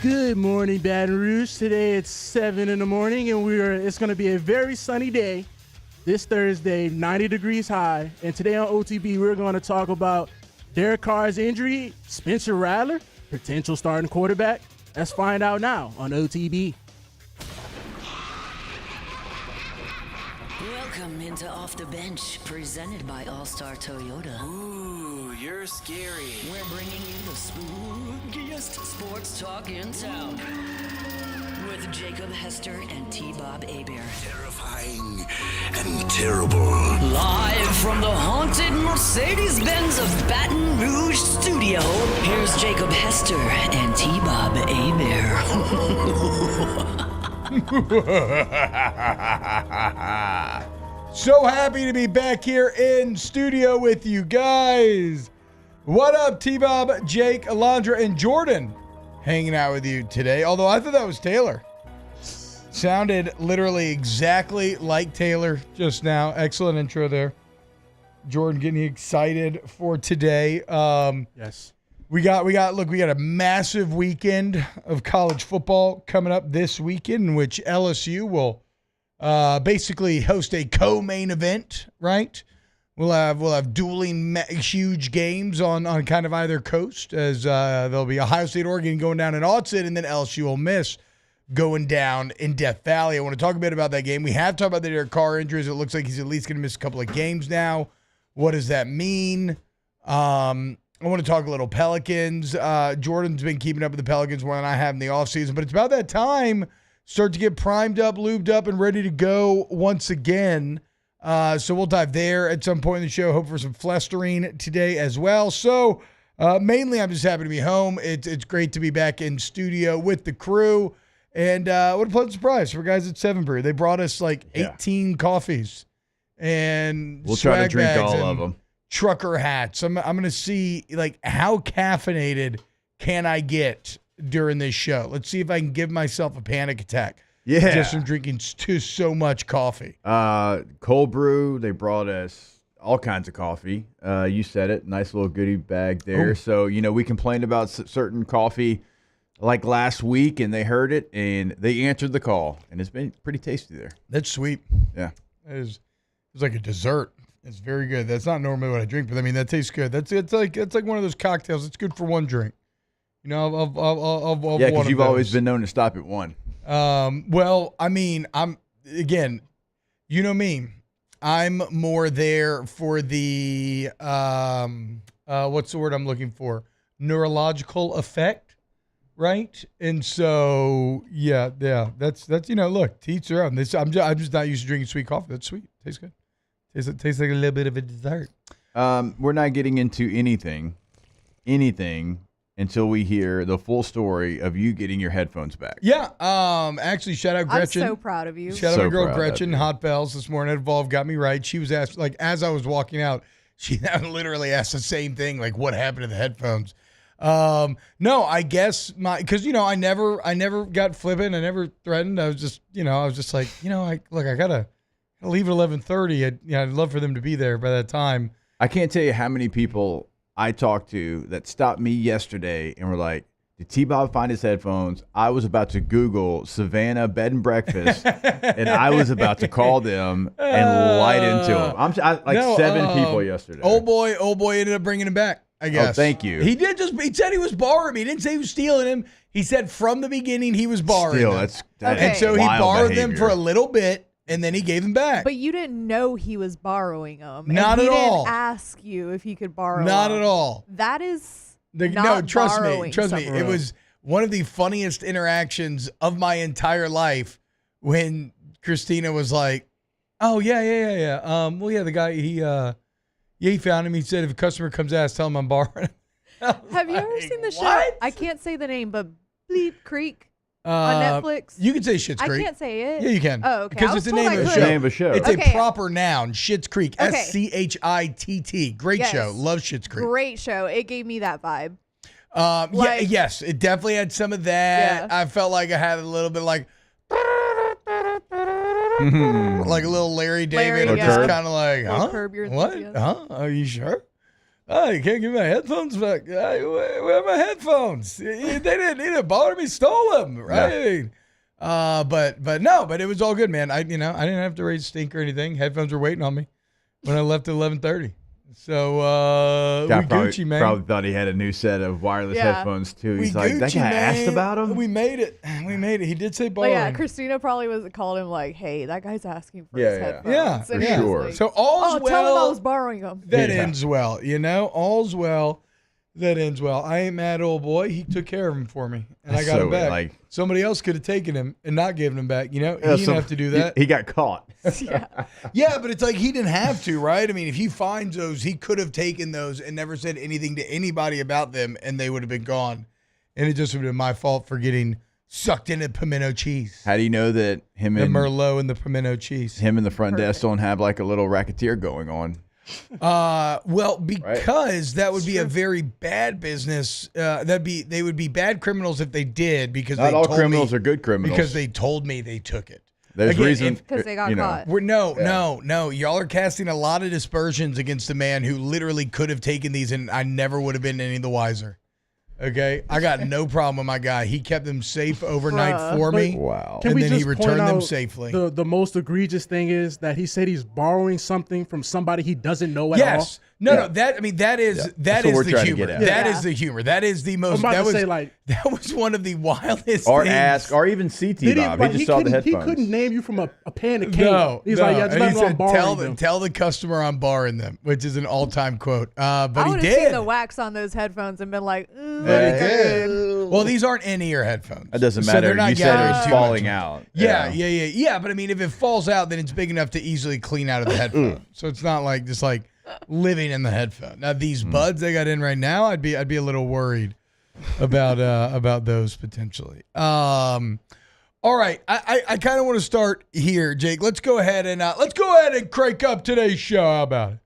Good morning, Baton Rouge. Today it's 7 in the morning, and it's going to be a very sunny day this Thursday, 90 degrees high. And today on OTB, we're going to talk about Derek Carr's injury, Spencer Rattler, potential starting quarterback. Let's find out now on OTB. Welcome into Off the Bench, presented by All-Star Toyota. Ooh, you're scary. We're bringing you the spookiest sports talk in town with Jacob Hester and T-Bob Hebert. Terrifying and terrible. Live from the haunted Mercedes-Benz of Baton Rouge studio, here's Jacob Hester and T-Bob Hebert. So happy to be back here in studio with you guys. What up, T-Bob, Jake, Alondra, and Jordan hanging out with you today. Although I thought that was Taylor. Sounded literally exactly like Taylor just now. Excellent intro there. Jordan getting excited for today. Yes. We got a massive weekend of college football coming up this weekend in which LSU will basically host a co-main event, right? We'll have dueling huge games on kind of either coast, as there'll be Ohio State, Oregon going down in Autzen, and then LSU Ole Miss going down in Death Valley. I want to talk a bit about that game. We have talked about the Derek Carr injuries. It looks like he's at least going to miss a couple of games now. What does that mean? I want to talk a little Pelicans. Jordan's been keeping up with the Pelicans more than I have in the offseason, but it's about that time. Start to get primed up, lubed up, and ready to go once again. So we'll dive there at some point in the show. Hope for some flustering today as well. So mainly I'm just happy to be home. It's great to be back in studio with the crew. And what a pleasant surprise for guys at 7 Brew. They brought us like 18 coffees and we'll try to drink all of them. Trucker hats. I'm going to see like how caffeinated can I get during this show. Let's see if I can give myself a panic attack. Yeah. Just from drinking so much coffee. Cold brew. They brought us all kinds of coffee. You said it. Nice little goodie bag there. Ooh. So, we complained about certain coffee like last week, and they heard it, and they answered the call, and it's been pretty tasty there. That's sweet. Yeah. It's like a dessert. It's very good. That's not normally what I drink, but I mean that tastes good. It's like one of those cocktails. It's good for one drink. Of yeah, because you've always been known to stop at one. Well, I mean, you know me. I'm more there for the what's the word I'm looking for? Neurological effect, right? And so yeah. That's look, to each their own. I'm just not used to drinking sweet coffee. That's sweet. Tastes good. It tastes like a little bit of a dessert. We're not getting into anything until we hear the full story of you getting your headphones back. Yeah. Actually, shout out Gretchen. I'm so proud of you. Shout out So my girl proud of Gretchen, you. Hot Bells this morning at Evolve got me right. She was asked, like, as I was walking out, she literally asked the same thing, like, what happened to the headphones? No, I guess because I never got flippant. I never threatened. I was just like, I gotta leave at 11:30. I'd love for them to be there by that time. I can't tell you how many people I talked to that stopped me yesterday and were like, did T-Bob find his headphones? I was about to Google Savannah bed and breakfast, and I was about to call them and light into them. Seven people yesterday. Old boy ended up bringing him back, I guess. Oh, thank you. He said he was borrowing him. He didn't say he was stealing him. He said from the beginning he was borrowing Still, them. that And is so he wild borrowed them behavior. for a little bit, and then he gave them back. But you didn't know he was borrowing them. Not and at he all. Didn't ask you if he could borrow Not them. at all. That is No, not trust me. borrowing Trust me. something. It was one of the funniest interactions of my entire life when Christina was like, "Oh yeah. Well, yeah, the guy he found him. He said if a customer comes ask, tell him I'm borrowing." Have you ever seen the show? what? I can't say the name, but Bleep Creek on Netflix. You can say Schitt's Creek. I can't say it. Yeah, you can. Oh, okay. Because I it's the was name told of I the could. show. Name of a show. It's Okay. a proper noun. Schitt's Creek. Okay. SCHITT. Great Yes. show. Love Schitt's Creek. Great show. It gave me that vibe. Yes, it definitely had some of that. Yeah. I felt like I had a little bit like a little Larry David, Larry, or just yeah. kind of like, Little huh? Curb Your What? Enthusiasm. Huh? Are you sure? Oh, you can't give me my headphones back. Where are my headphones? They didn't bother me, stole them, right? Yeah. But it was all good, man. I didn't have to raise a stink or anything. Headphones were waiting on me when I left at 11:30. So we Gucci, man. Probably thought he had a new set of wireless headphones too. He's like, Gucci, that guy asked about him. We made it. He did say borrowing. Yeah, Christina probably was called him like, "Hey, that guy's asking for his headphones." Yeah, for sure. Like, so all's well. Tell him I was borrowing them. That ends well, all's well. That ends well. I ain't mad, old boy. He took care of him for me, and I got him back. Somebody else could have taken him and not given him back. He didn't have to do that. He got caught. Yeah, but it's like he didn't have to, right? I mean, if he finds those, he could have taken those and never said anything to anybody about them, and they would have been gone. And it just would have been my fault for getting sucked into pimento cheese. How do you know that the Merlot and the pimento cheese? Him and the front desk don't have like a little racketeer going on? Well, because that would be a very bad business. They would be bad criminals if they did, because not all criminals are good criminals, because they told me they took it. There's reason because they got caught. No. Y'all are casting a lot of dispersions against a man who literally could have taken these, and I never would have been any the wiser. Okay, I got no problem with my guy. He kept them safe overnight for me. Wow. Can and we then just he returned point them out safely. The most egregious thing is that he said he's borrowing something from somebody he doesn't know at all. Yes. No. That is the humor. That is the humor. That is the most. That was one of the wildest. Or things. ask, or even CT Bob. He just saw the headphones. He couldn't name you from a pan of cake. No, he's like, yeah, just he said, tell the customer I'm borrowing them, which is an all-time quote. But I he would did. have seen the wax on those headphones and been like, good. Well, these aren't in-ear headphones. That doesn't matter. So you said it was falling out. Yeah. But I mean, if it falls out, then it's big enough to easily clean out of the headphone. So it's not like just like living in the headphone. Now these buds I got in right now, I'd be a little worried about those potentially. All right, I kind of want to start here, Jake. Let's go ahead and crank up today's show. How about it?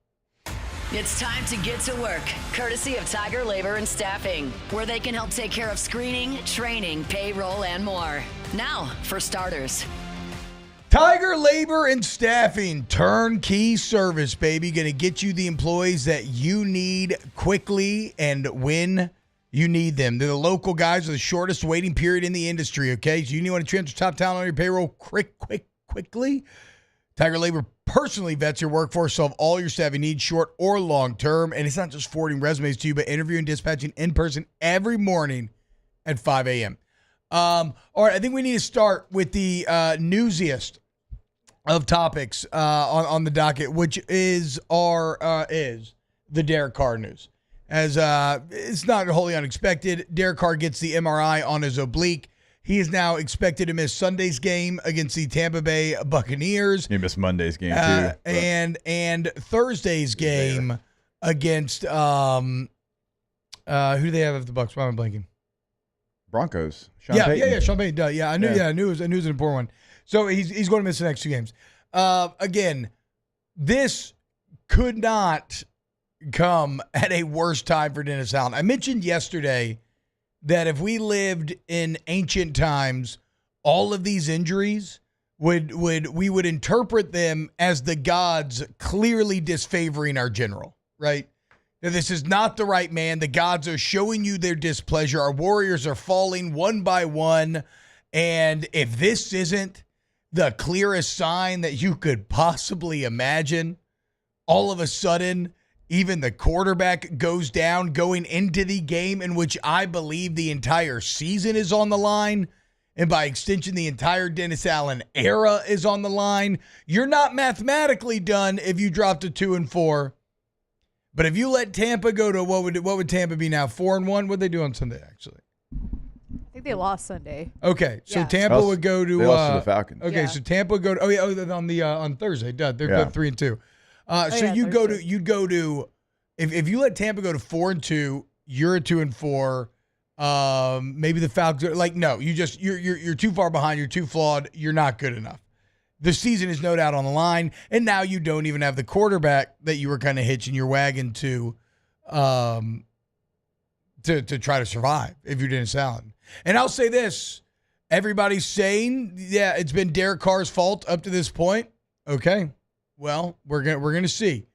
It's time to get to work, courtesy of Tiger Labor and Staffing, where they can help take care of screening, training, payroll, and more. Now, for starters. Tiger Labor and Staffing, turnkey service, baby. Going to get you the employees that you need quickly and when you need them. They're the local guys with the shortest waiting period in the industry, okay? So you want to transfer top talent on your payroll quickly? Tiger Labor personally vets your workforce, solve all your staffing needs, short or long term. And it's not just forwarding resumes to you, but interviewing and dispatching in person every morning at 5 a.m. All right, I think we need to start with the newsiest of topics on the docket, which is the Derek Carr news. As it's not wholly unexpected, Derek Carr gets the MRI on his oblique. He is now expected to miss Sunday's game against the Tampa Bay Buccaneers. He missed Monday's game too, and Thursday's game against who do they have of the Bucs? Why am I blanking? Broncos. Sean Payton. Sean Payton. Yeah, I knew it was an important one. So he's going to miss the next two games. Again, this could not come at a worse time for Dennis Allen. I mentioned yesterday that if we lived in ancient times, all of these injuries we would interpret them as the gods clearly disfavoring our general, right? Now, this is not the right man. The gods are showing you their displeasure. Our warriors are falling one by one. And if this isn't the clearest sign that you could possibly imagine, all of a sudden, even the quarterback goes down going into the game in which I believe the entire season is on the line. And by extension, the entire Dennis Allen era is on the line. You're not mathematically done if you drop to 2-4. But if you let Tampa go to what would Tampa be now? 4-1? What'd they do on Sunday, actually? I think they lost Sunday. Okay, so Tampa would go to they lost to the Falcons. Okay, so Tampa would go to on Thursday. They're 3-2. You'd go to if you let Tampa go to 4-2, you're at 2-4. Maybe the Falcons are no, you're too far behind. You're too flawed. You're not good enough. The season is no doubt on the line, and now you don't even have the quarterback that you were kind of hitching your wagon to try to survive if you're Dennis Allen. And I'll say this: everybody's saying, it's been Derek Carr's fault up to this point. Okay, well, we're gonna see.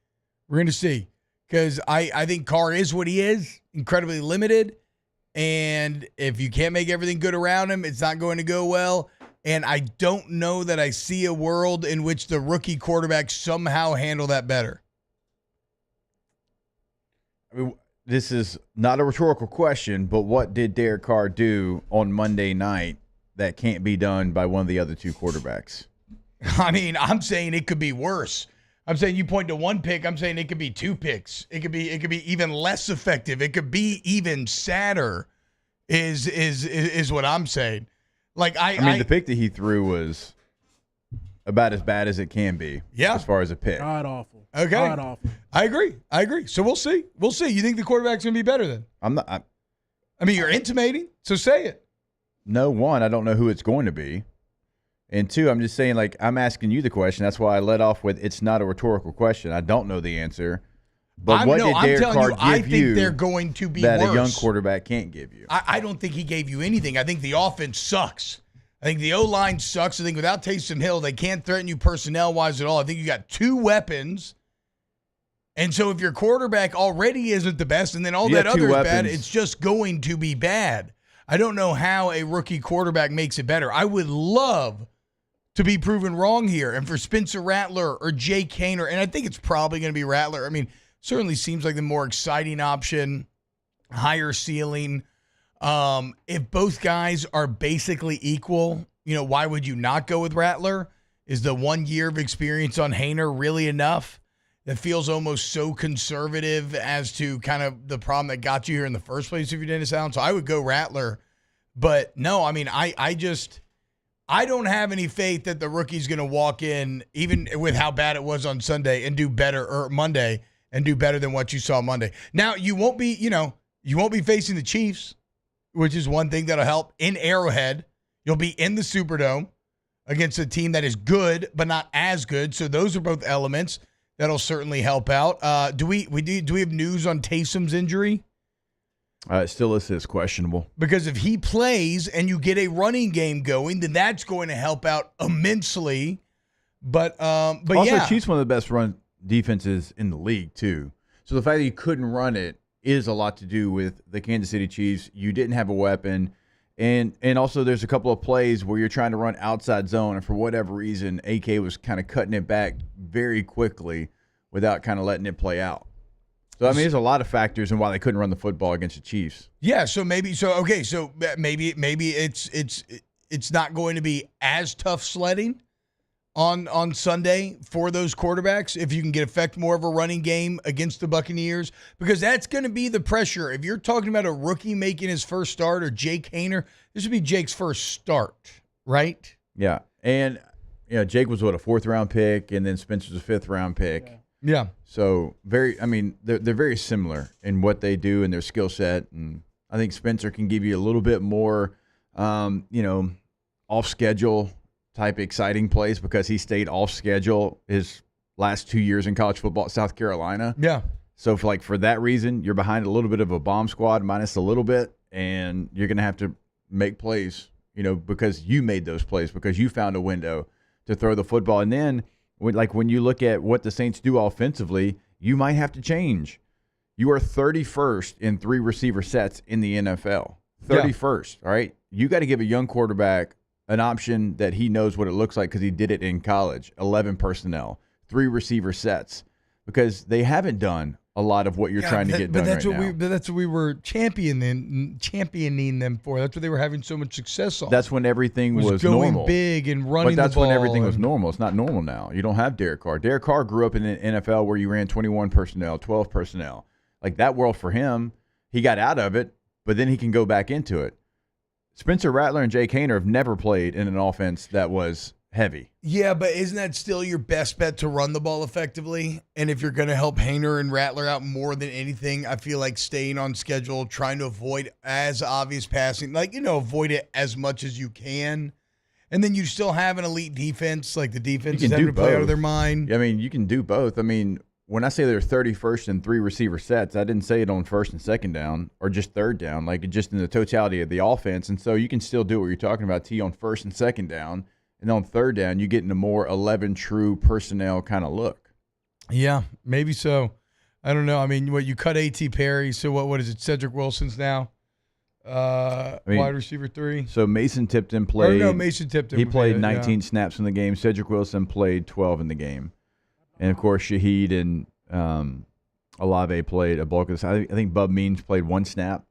We're gonna see. because I think Carr is what he is, incredibly limited. And if you can't make everything good around him, it's not going to go well. And I don't know that I see a world in which the rookie quarterbacks somehow handle that better. I mean, this is not a rhetorical question, but what did Derek Carr do on Monday night that can't be done by one of the other two quarterbacks? I mean, I'm saying it could be worse. I'm saying you point to one pick. I'm saying it could be two picks. It could be even less effective. It could be even sadder. Is what I'm saying. Like I mean, the pick that he threw was about as bad as it can be. Yeah, as far as a pick. God awful. Okay, God awful. I agree. So we'll see. You think the quarterback's gonna be better then? I'm not. I mean, you're intimating, so say it. No, one, I don't know who it's going to be. And two, I'm just saying, like, I'm asking you the question. That's why I led off with it's not a rhetorical question. I don't know the answer. But what did Derek Carr give I think you they're going to be that worse. a young quarterback can't give you? I don't think he gave you anything. I think the offense sucks. I think the O-line sucks. I think without Taysom Hill, they can't threaten you personnel-wise at all. I think you got two weapons. And so if your quarterback already isn't the best and then all that other is bad, it's just going to be bad. I don't know how a rookie quarterback makes it better. I would love to be proven wrong here. And for Spencer Rattler or Jake Haener, and I think it's probably going to be Rattler. I mean, certainly seems like the more exciting option, higher ceiling. If both guys are basically equal, why would you not go with Rattler? Is the 1 year of experience on Haener really enough? That feels almost so conservative as to kind of the problem that got you here in the first place if you didn't sound. So I would go Rattler. But no, I mean, I don't have any faith that the rookie's going to walk in, even with how bad it was on Sunday, and do better, or Monday, and do better than what you saw Monday. Now, you won't be facing the Chiefs, which is one thing that'll help, in Arrowhead. You'll be in the Superdome against a team that is good, but not as good. So those are both elements that'll certainly help out. Do we have news on Taysom's injury? It still is questionable. Because if he plays and you get a running game going, then that's going to help out immensely. But also, yeah. Chiefs one of the best run defenses in the league too. So the fact that you couldn't run it is a lot to do with the Kansas City Chiefs. You didn't have a weapon. And also there's a couple of plays where you're trying to run outside zone, and for whatever reason, AK was kind of cutting it back very quickly without kind of letting it play out. So, I mean, there's a lot of factors in why they couldn't run the football against the Chiefs. Yeah, so maybe it's not going to be as tough sledding on Sunday for those quarterbacks if you can affect more of a running game against the Buccaneers, because that's going to be the pressure. If you're talking about a rookie making his first start, or Jake Haener, this would be Jake's first start, right? Yeah, and Jake was a 4th-round pick, and then Spencer's a 5th-round pick. Yeah. So they're very similar in what they do and their skill set, and I think Spencer can give you a little bit more, off schedule type exciting plays because he stayed off schedule his last 2 years in college football at South Carolina. Yeah. So for that reason, you're behind a little bit of a bomb squad minus a little bit, and you're going to have to make plays, because you made those plays, because you found a window to throw the football. And then when you look at what the Saints do offensively, you might have to change. You are 31st in 3 receiver sets in the NFL. 31st, all right? You got to give a young quarterback an option that he knows what it looks like because he did it in college. 11 personnel, 3 receiver sets, because they haven't done a lot of what you're trying to get done right now. But that's what we were championing them for. That's what they were having so much success on. That's when everything was going normal. Big and running the ball. But that's when everything was normal. It's not normal now. You don't have Derek Carr. Derek Carr grew up in an NFL where you ran 21 personnel, 12 personnel. Like that world for him, he got out of it, but then he can go back into it. Spencer Rattler and Jake Haener have never played in an offense that was heavy. Yeah, but isn't that still your best bet to run the ball effectively? And if you're going to help Haener and Rattler out more than anything, I feel like staying on schedule, trying to avoid as obvious passing, avoid it as much as you can. And then you still have an elite defense, like the defense is having to play out of their mind. I mean, you can do both. I mean, when I say they're 31st in 3 receiver sets, I didn't say it on 1st and 2nd down or just 3rd down, like just in the totality of the offense. And so you can still do what you're talking about, T, on 1st and 2nd down. And on 3rd down, you get into more 11 true personnel kind of look. Yeah, maybe so. I don't know. I mean, what, you cut A.T. Perry, so what is it? Cedric Wilson's now wide receiver 3. So Mason Tipton played. Mason Tipton. He played 19 snaps in the game. Cedric Wilson played 12 in the game. And, of course, Shaheed and Olave played a bulk of this. I think Bub Means played 1 snap.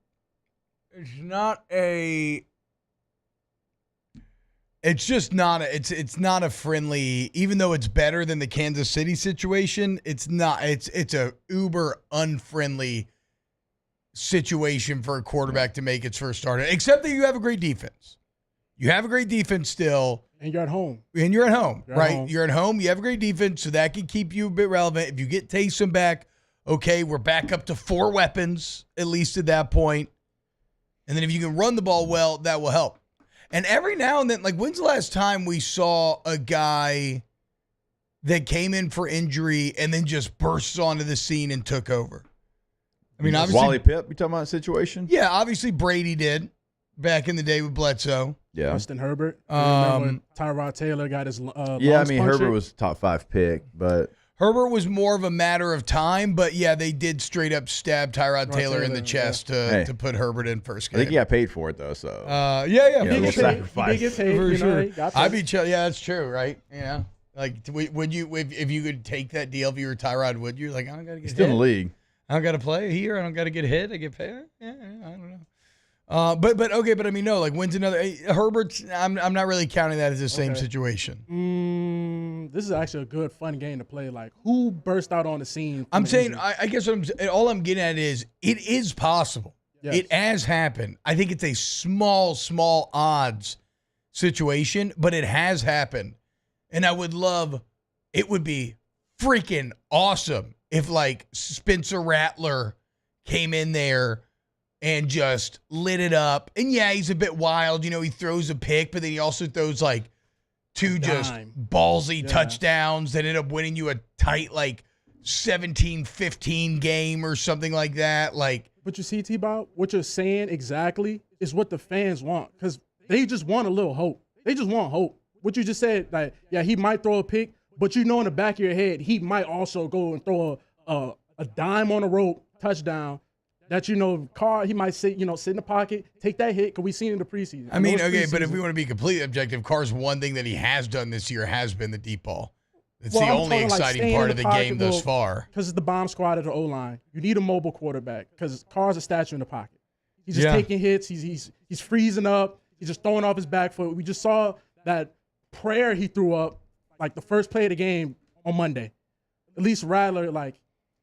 It's just not it's not a friendly, even though it's better than the Kansas City situation, it's a uber unfriendly situation for a quarterback to make its first start, except that you have a great defense. You have a great defense still. And you're at home. Right? You're at home. You have a great defense, so that can keep you a bit relevant. If you get Taysom back, okay, we're back up to 4 weapons, at least at that point. And then if you can run the ball well, that will help. And every now and then, like, when's the last time we saw a guy that came in for injury and then just bursts onto the scene and took over? I mean, obviously, Wally Pipp, you talking about a situation? Yeah, obviously Brady did back in the day with Bledsoe. Yeah. Justin Herbert. Remember Tyrod Taylor got his Herbert was top 5 pick, but Herbert was more of a matter of time, but yeah, they did straight up stab Tyrod Taylor in the chest to put Herbert in first game. I think he got paid for it though. So yeah, he did get paid. For sure. I'd be chill. Yeah, that's true, right? Yeah. Like, would you if you could take that deal if you were Tyrod? Would you? Like, I don't gotta get still hit. in the league. I don't gotta play here. I don't gotta get hit. I get paid. Yeah, I don't know. But okay, but I mean, no, like, when's another Herbert's? I'm not really counting that as the same situation. This is actually a good, fun game to play. Like, who burst out on the scene? I'm saying, I guess all I'm getting at is it is possible. Yes. It has happened. I think it's a small odds situation, but it has happened. And I would love, it would be freaking awesome if, like, Spencer Rattler came in there and just lit it up. And yeah, he's a bit wild. You know, he throws a pick, but then he also throws like 2 just ballsy touchdowns that end up winning you a tight, like, 17-15 game or something like that. Like, but you see, T-Bob, what you're saying exactly is what the fans want, because they just want a little hope. They just want hope. What you just said, like, yeah, he might throw a pick, but you know in the back of your head, he might also go and throw a dime on a rope touchdown. That, you know, Carr, he might sit in the pocket, take that hit, because we've seen it in the preseason. I mean, okay, but if we want to be completely objective, Carr's one thing that he has done this year has been the deep ball. It's the only exciting part of the game thus far. Because it's the bomb squad at the O-line. You need a mobile quarterback, because Carr's a statue in the pocket. He's just taking hits. He's freezing up. He's just throwing off his back foot. We just saw that prayer he threw up, like, the first play of the game on Monday. At least Rattler, like,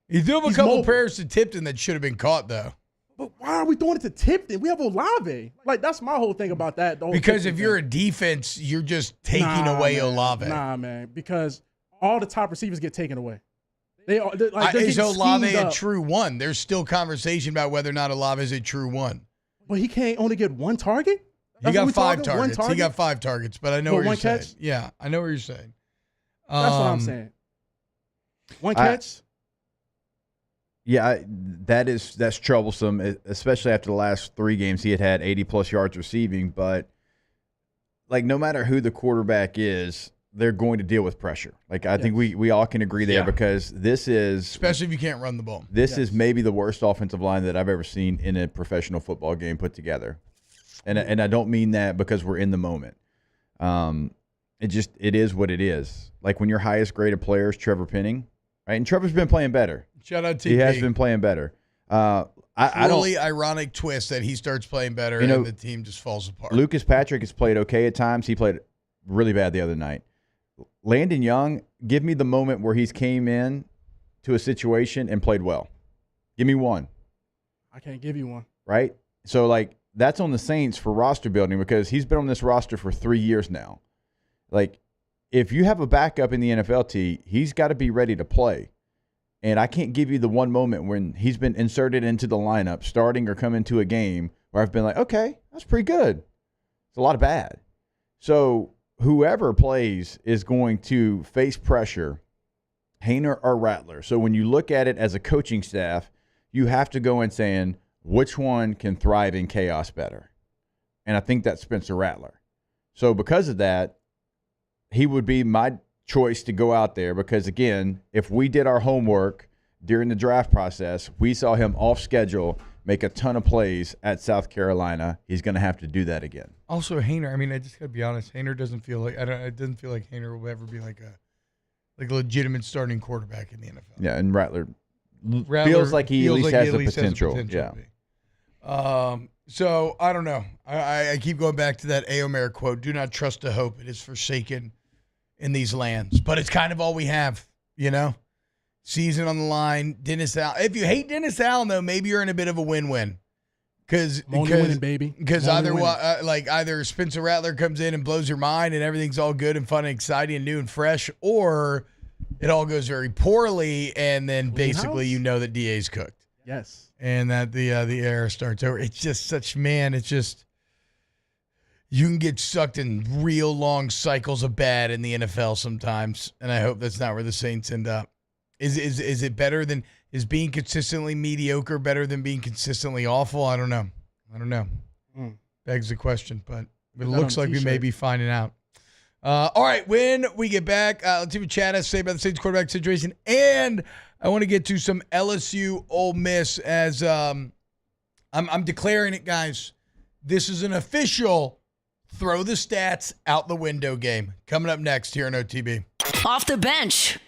he threw up a couple prayers to Tipton that should have been caught, though. But why are we throwing it to Tipton? We have Olave. Like, that's my whole thing about that. Because if you're a defense, you're just taking away Olave. Nah, man. Because all the top receivers get taken away. Is Olave a true one? There's still conversation about whether or not Olave is a true one. But he can't only get 1 target? He got 5 targets. He got 5 targets, but I know what you're saying. Yeah, I know what you're saying. That's what I'm saying. 1 catch? Yeah, that's troublesome, especially after the last 3 games he had 80-plus yards receiving. But, like, no matter who the quarterback is, they're going to deal with pressure. Like, I think we all can agree there because this is – especially if you can't run the ball. This is maybe the worst offensive line that I've ever seen in a professional football game put together. And I don't mean that because we're in the moment. It is what it is. Like, when your highest graded player is Trevor Penning, right? And Trevor's been playing better. Shout out to He has been playing better. Really ironic twist that he starts playing better and the team just falls apart. Lucas Patrick has played okay at times. He played really bad the other night. Landon Young, give me the moment where he's came in to a situation and played well. Give me one. I can't give you one. Right? So, like, that's on the Saints for roster building because he's been on this roster for 3 years now. Like, if you have a backup in the NFL, he's got to be ready to play. And I can't give you the one moment when he's been inserted into the lineup, starting or come into a game where I've been like, okay, that's pretty good. It's a lot of bad. So whoever plays is going to face pressure, Hainer or Rattler. So when you look at it as a coaching staff, you have to go in saying, which one can thrive in chaos better? And I think that's Spencer Rattler. So because of that, he would be my choice to go out there because, again, if we did our homework during the draft process, we saw him off schedule make a ton of plays at South Carolina. He's going to have to do that again. Also, Haener. I mean, I just got to be honest. Haener doesn't feel like It doesn't feel like Haener will ever be like a legitimate starting quarterback in the NFL. Yeah, and Rattler feels like he at least has the potential. Yeah. So I don't know. I keep going back to that Aomer quote: "Do not trust the hope; it is forsaken in these lands." But it's kind of all we have, you know. Season on the line. Dennis Allen. If you hate Dennis Allen, though, maybe you're in a bit of a win-win. Because either Spencer Rattler comes in and blows your mind and everything's all good and fun and exciting and new and fresh, or it all goes very poorly and then basically you know that DA's cooked. Yes. And that the era starts over. It's just such, man, it's just, you can get sucked in real long cycles of bad in the NFL sometimes, and I hope that's not where the Saints end up. Is it better than, is being consistently mediocre better than being consistently awful? I don't know. Begs the question, but it looks like we may be finding out. All right, when we get back, let's see what Chad has to say about the Saints quarterback situation, and I want to get to some LSU Ole Miss as I'm declaring it, guys. This is an official throw the stats out the window game. Coming up next here on OTB. Off the bench.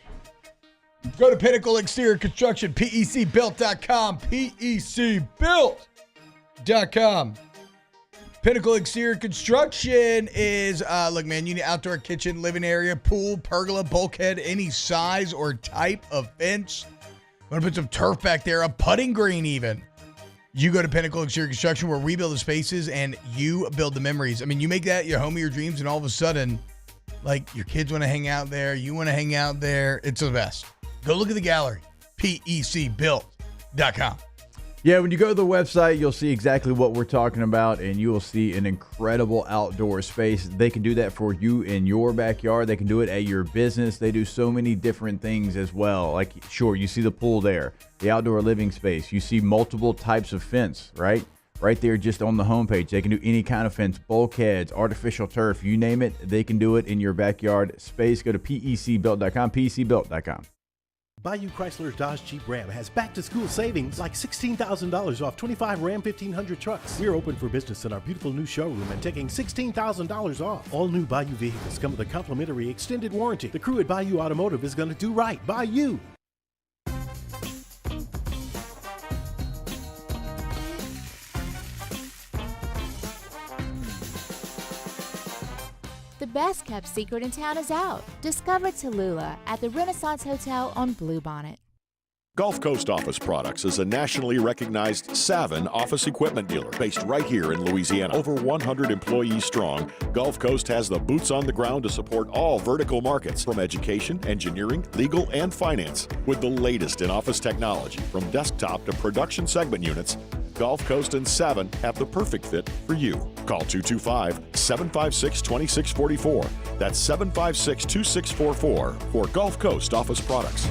Go to Pinnacle Exterior Construction, PECbuilt.com, PECbuilt.com. Pinnacle Exterior Construction is, look, man, you need outdoor kitchen, living area, pool, pergola, bulkhead, any size or type of fence. Want to put some turf back there, a putting green even. You go to Pinnacle Exterior Construction, where we build the spaces and you build the memories. I mean, you make that your home of your dreams, and all of a sudden, like, your kids want to hang out there, you want to hang out there. It's the best. Go look at the gallery, PECbuilt.com. Yeah, when you go to the website, you'll see exactly what we're talking about, and you will see an incredible outdoor space. They can do that for you in your backyard. They can do it at your business. They do so many different things as well. Like, sure, you see the pool there, the outdoor living space. You see multiple types of fence, right? Right there just on the homepage. They can do any kind of fence, bulkheads, artificial turf, you name it. They can do it in your backyard space. Go to PECbuilt.com, PECbuilt.com. Bayou Chrysler Dodge Jeep Ram has back-to-school savings like $16,000 off 25 Ram 1500 trucks. We're open for business in our beautiful new showroom and taking $16,000 off. All new Bayou vehicles come with a complimentary extended warranty. The crew at Bayou Automotive is going to do right by you. The best kept secret in town is out. Discover Tallulah at the Renaissance Hotel on Bluebonnet. Gulf Coast Office Products is a nationally recognized Savin office equipment dealer based right here in Louisiana. Over 100 employees strong, Gulf Coast has the boots on the ground to support all vertical markets, from education, engineering, legal, and finance. With the latest in office technology, from desktop to production segment units, Gulf Coast and Savin have the perfect fit for you. Call 225-756-2644. That's 756-2644 for Gulf Coast Office Products.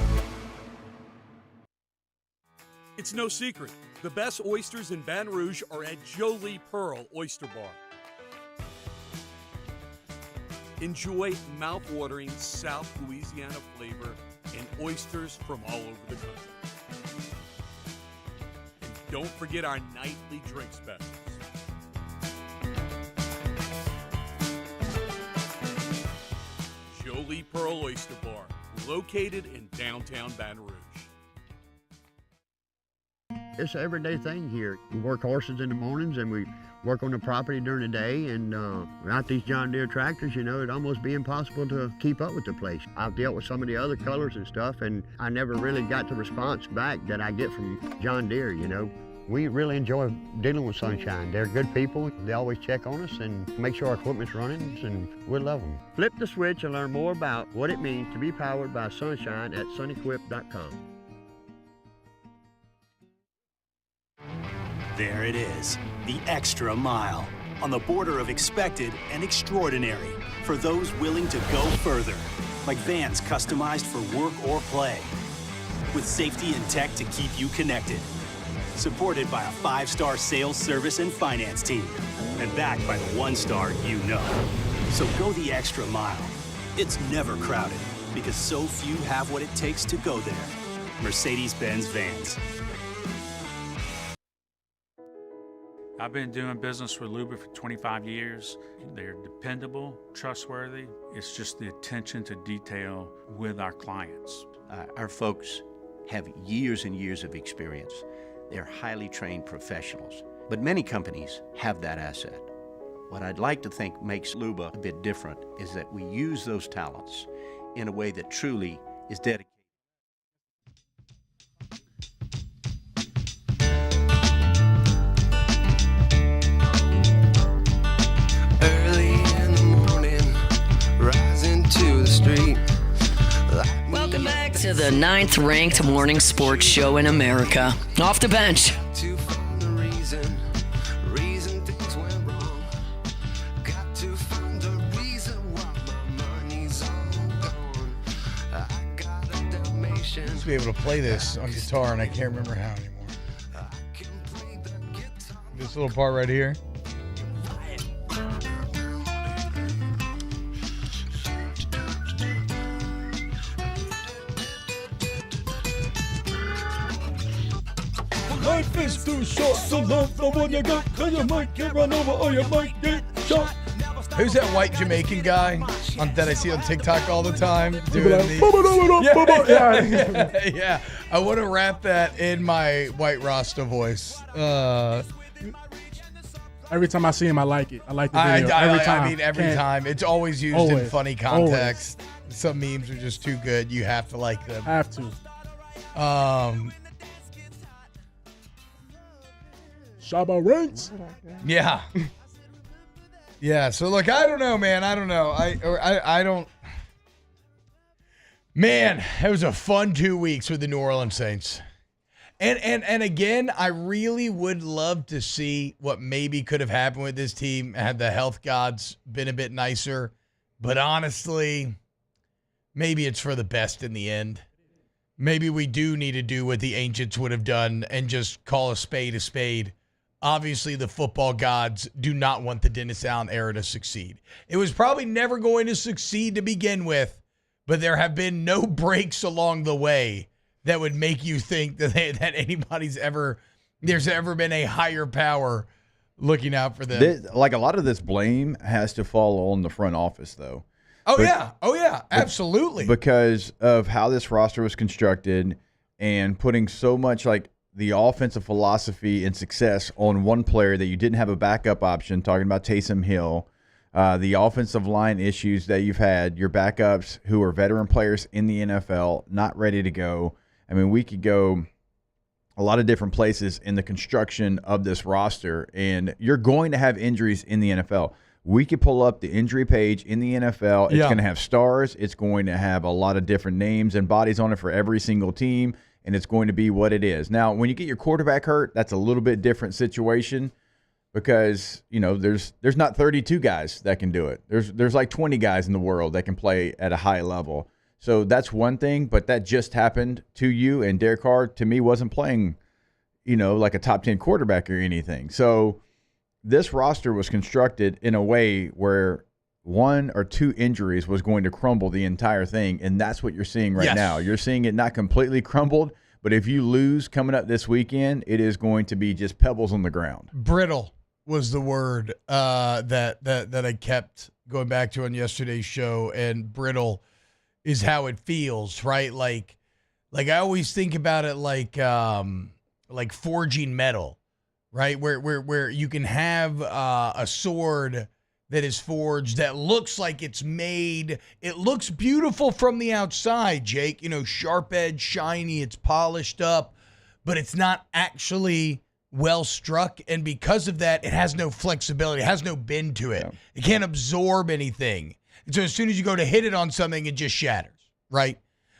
It's no secret, the best oysters in Baton Rouge are at Jolie Pearl Oyster Bar. Enjoy mouth-watering South Louisiana flavor and oysters from all over the country. And don't forget our nightly drink specials. Jolie Pearl Oyster Bar, located in downtown Baton Rouge. It's an everyday thing here. We work horses in the mornings and we work on the property during the day, and without these John Deere tractors, it'd almost be impossible to keep up with the place. I've dealt with some of the other colors and stuff, and I never really got the response back that I get from John Deere, We really enjoy dealing with Sunshine. They're good people. They always check on us and make sure our equipment's running, and we love them. Flip the switch and learn more about what it means to be powered by Sunshine at sunequip.com. There it is, the extra mile, on the border of expected and extraordinary, for those willing to go further, like vans customized for work or play, with safety and tech to keep you connected, supported by a 5-star sales, service, and finance team, and backed by the 1-star you know. So go the extra mile. It's never crowded, because so few have what it takes to go there. Mercedes-Benz vans. I've been doing business with Luba for 25 years. They're dependable, trustworthy. It's just the attention to detail with our clients. Our folks have years and years of experience. They're highly trained professionals, but many companies have that asset. What I'd like to think makes Luba a bit different is that we use those talents in a way that truly is dedicated. Welcome back to the 9th-ranked morning sports show in America. Off the bench. I used to be able to play this on guitar, and I can't remember how anymore. This little part right here. Life is too short to love for what you got, cause you might get run over or you might get shot. Who's that white Jamaican guy that I see on TikTok all the time doing the yeah. I want to rap that in my white Rasta voice. Every time I see him, I like it. I like the video. Every time. It's always used in funny context. Always. Some memes are just too good. You have to like them. Have to. Shabba ranks. Yeah. Yeah. So look, I don't know, man. I don't know. I don't. Man, it was a fun 2 weeks with the New Orleans Saints. And again, I really would love to see what maybe could have happened with this team had the health gods been a bit nicer. But honestly, maybe it's for the best in the end. Maybe we do need to do what the ancients would have done and just call a spade a spade. Obviously, the football gods do not want the Dennis Allen era to succeed. It was probably never going to succeed to begin with, but there have been no breaks along the way that would make you think that there's ever been a higher power looking out for them. Like a lot of this blame has to fall on the front office, though. Oh yeah, absolutely. Because of how this roster was constructed and putting so much like the offensive philosophy and success on one player that you didn't have a backup option, talking about Taysom Hill, the offensive line issues that you've had, your backups who are veteran players in the NFL, not ready to go. I mean, we could go a lot of different places in the construction of this roster, and you're going to have injuries in the NFL. We could pull up the injury page in the NFL. It's going to have stars. It's going to have a lot of different names and bodies on it for every single team, and it's going to be what it is. Now, when you get your quarterback hurt, that's a little bit different situation because, you know, there's not 32 guys that can do it. There's like 20 guys in the world that can play at a high level. So that's one thing, but that just happened to you, and Derek Carr, to me, wasn't playing, you know, like a top 10 quarterback or anything. So this roster was constructed in a way where one or two injuries was going to crumble the entire thing, and that's what you're seeing right now. You're seeing it not completely crumbled, but if you lose coming up this weekend, it is going to be just pebbles on the ground. Brittle was the word that I kept going back to on yesterday's show, and brittle is how it feels, right? Like I always think about it like forging metal, right? Where you can have a sword that is forged that looks like it's made. It looks beautiful from the outside, Jake. You know, sharp edge, shiny, it's polished up, but it's not actually well struck. And because of that, it has no flexibility. It has no bend to it. Yeah. It can't absorb anything. And so as soon as you go to hit it on something, it just shatters, right?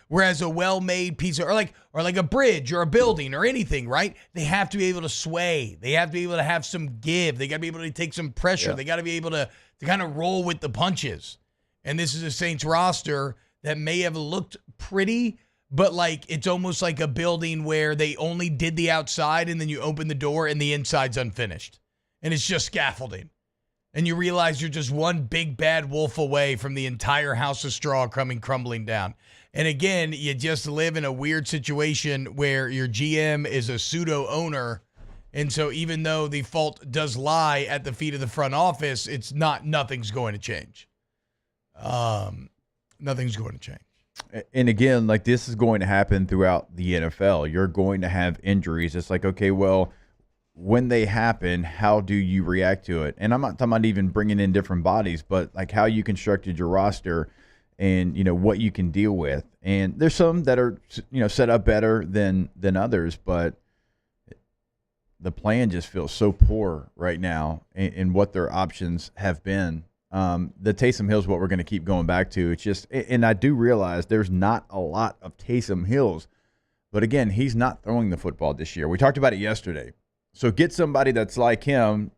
Whereas a well-made piece of, or like a bridge or a building or anything, right? They have to be able to sway. They have to be able to have some give. They got to be able to take some pressure. Yeah. They got to be able to kind of roll with the punches. And this is a Saints roster that may have looked pretty, but like it's almost like a building where they only did the outside and then you open the door and the inside's unfinished. And it's just scaffolding. And you realize you're just one big bad wolf away from the entire house of straw coming crumbling down. And again, you just live in a weird situation where your GM is a pseudo owner. And so even though the fault does lie at the feet of the front office, nothing's going to change. Nothing's going to change. And again, like this is going to happen throughout the NFL. You're going to have injuries. It's like, okay, well, when they happen, how do you react to it? And I'm not talking about even bringing in different bodies, but like how you constructed your roster and, what you can deal with. And there's some that are, set up better than others, but the plan just feels so poor right now in what their options have been. The Taysom Hill's what we're going to keep going back to. It's just, and I do realize there's not a lot of Taysom Hills, but again, he's not throwing the football this year. We talked about it yesterday. So get somebody that's like him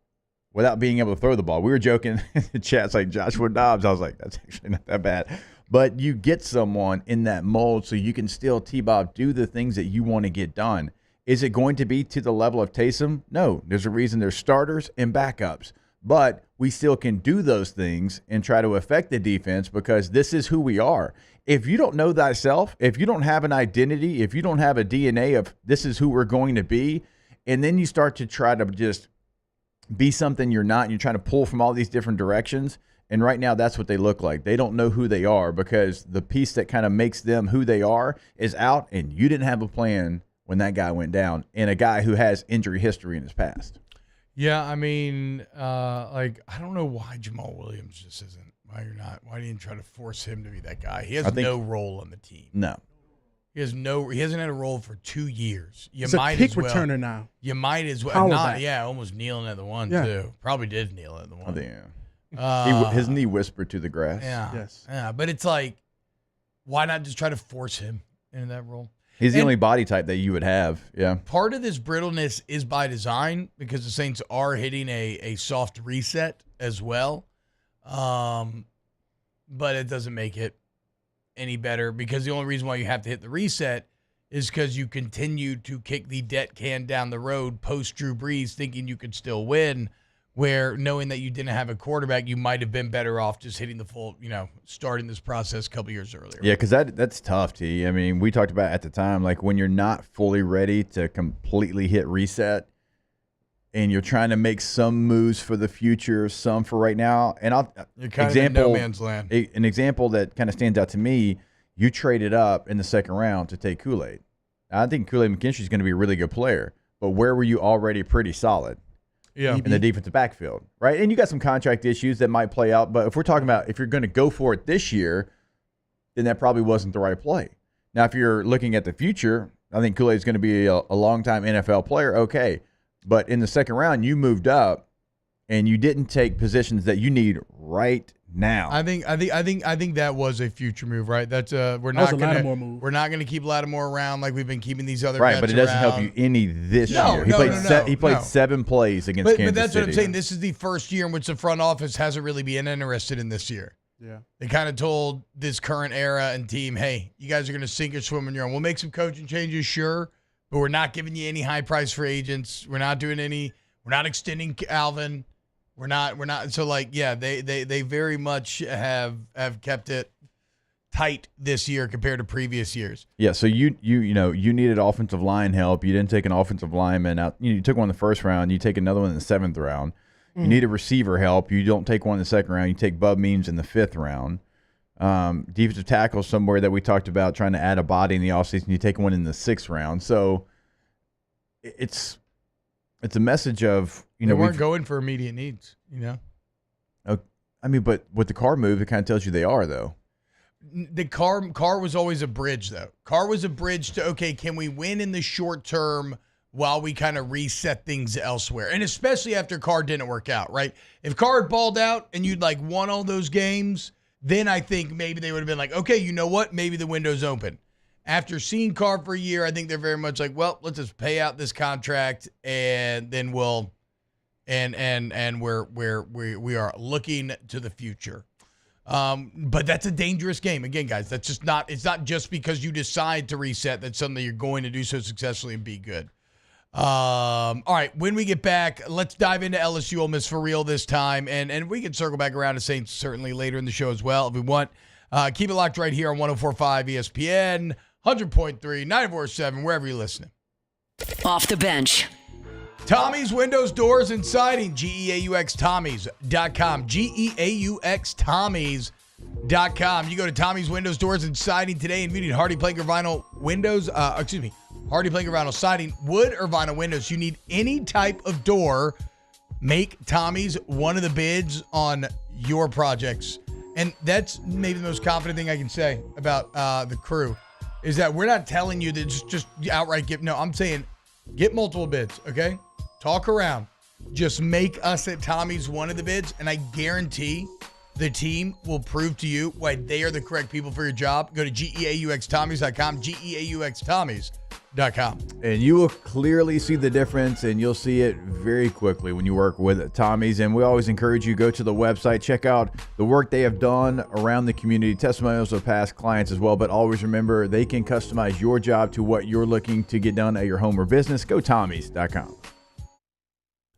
without being able to throw the ball. We were joking in the chats like Joshua Dobbs. I was like, that's actually not that bad. But you get someone in that mold so you can still, T-Bob, do the things that you want to get done. Is it going to be to the level of Taysom? No. There's a reason there's starters and backups. But we still can do those things and try to affect the defense because this is who we are. If you don't know thyself, if you don't have an identity, if you don't have a DNA of this is who we're going to be, and then you start to try to just be something you're not, and you're trying to pull from all these different directions, and right now that's what they look like. They don't know who they are because the piece that kind of makes them who they are is out, and you didn't have a plan when that guy went down, and a guy who has injury history in his past. Yeah, I mean, I don't know why Jamal Williams just isn't. Why didn't you try to force him to be that guy? He has no role on the team. No. He hasn't had a role for 2 years. He's a kick returner now. You might as well. Almost kneeling at the one, too. Probably did kneel at the one. His knee whispered to the grass. Yeah. Yes. Yeah, but it's like, why not just try to force him into that role? He's the only body type that you would have. Yeah. Part of this brittleness is by design because the Saints are hitting a soft reset as well. But it doesn't make it any better because the only reason why you have to hit the reset is because you continue to kick the debt can down the road post Drew Brees thinking you could still win, where knowing that you didn't have a quarterback, you might have been better off just hitting the full, starting this process a couple years earlier. Yeah, because that's tough, T. I mean, we talked about at the time, like when you're not fully ready to completely hit reset and you're trying to make some moves for the future, some for right now. And you're kind of in no man's land. An example that kind of stands out to me, you traded up in the second round to take Kool-Aid. I think Kool-Aid McKinstry is going to be a really good player, but where were you already pretty solid? Yeah. In the defensive backfield, right? And you got some contract issues that might play out, but if we're talking about if you're going to go for it this year, then that probably wasn't the right play. Now, if you're looking at the future, I think Kool-Aid is going to be a long-time NFL player, okay. But in the second round, you moved up, and you didn't take positions that you need right now. I think that was a future move, right? That's we're not going to keep Lattimore around like we've been keeping these other right, but it doesn't help you any this year. He played 7 plays against Kansas City. But that's what I'm saying. This is the first year in which the front office hasn't really been interested in this year. Yeah, they kind of told this current era and team, "Hey, you guys are going to sink or swim on your own. We'll make some coaching changes, sure, but we're not giving you any high price for agents. We're not doing any. We're not extending Alvin." We're not. So they very much have kept it tight this year compared to previous years. Yeah. So you needed offensive line help. You didn't take an offensive lineman out. You took one in the first round. You take another one in the 7th round. You needed receiver help. You don't take one in the 2nd round. You take Bub Means in the 5th round. Defensive tackle somewhere that we talked about trying to add a body in the offseason. You take one in the 6th round. So it's a message of they weren't going for immediate needs. I mean, but with the Carr move, it kind of tells you they are though. The Carr was always a bridge though. Carr was a bridge to can we win in the short term while we kind of reset things elsewhere, and especially after Carr didn't work out. Right? If Carr had balled out and you'd won all those games, then I think maybe they would have been like, okay, you know what? Maybe the window's open. After seeing Carr for a year, I think they're very much like, well, let's just pay out this contract and then we'll and we are looking to the future. But that's a dangerous game. Again, guys, that's just not it's not just because you decide to reset that's something you're going to do so successfully and be good. All right, when we get back, let's dive into LSU Ole Miss for real this time, and we can circle back around to Saints certainly later in the show as well if we want. Keep it locked right here on 104.5 ESPN, 100.3, 94.7, wherever you're listening. Off the bench. Tommy's Windows, Doors, and Siding, GEAUXTommies.com, GEAUXTommies.com. You go to Tommy's Windows, Doors, and Siding today, and if you need Hardy Plank or Vinyl windows, Hardy Plank or Vinyl Siding, wood or vinyl windows, you need any type of door, make Tommy's one of the bids on your projects. And that's maybe the most confident thing I can say about the crew, is that we're not telling you that just outright give. No, I'm saying get multiple bids, okay? Talk around. Just make us at Tommy's one of the bids, and I guarantee the team will prove to you why they are the correct people for your job. Go to GEAUXTommies.com, GEAUXTommies.com. And you will clearly see the difference, and you'll see it very quickly when you work with Tommy's. And we always encourage you, go to the website, check out the work they have done around the community, testimonials of past clients as well. But always remember, they can customize your job to what you're looking to get done at your home or business. Go Tommys.com.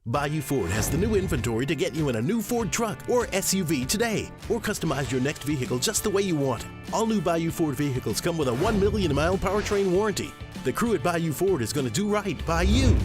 Bayou Ford has the new inventory to get you in a new Ford truck or SUV today, or customize your next vehicle just the way you want it. All new Bayou Ford vehicles come with a 1 million mile powertrain warranty. The crew at Bayou Ford is going to do right by you.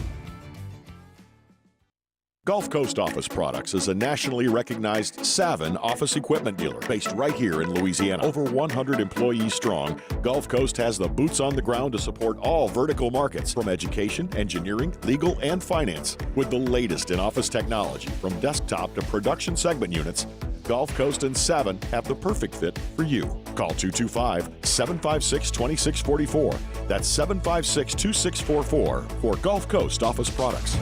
Gulf Coast Office Products is a nationally recognized Savin office equipment dealer based right here in Louisiana. Over 100 employees strong, Gulf Coast has the boots on the ground to support all vertical markets, from education, engineering, legal, and finance. With the latest in office technology, from desktop to production segment units, Gulf Coast and Savin have the perfect fit for you. Call 225-756-2644. That's 756-2644 for Gulf Coast Office Products.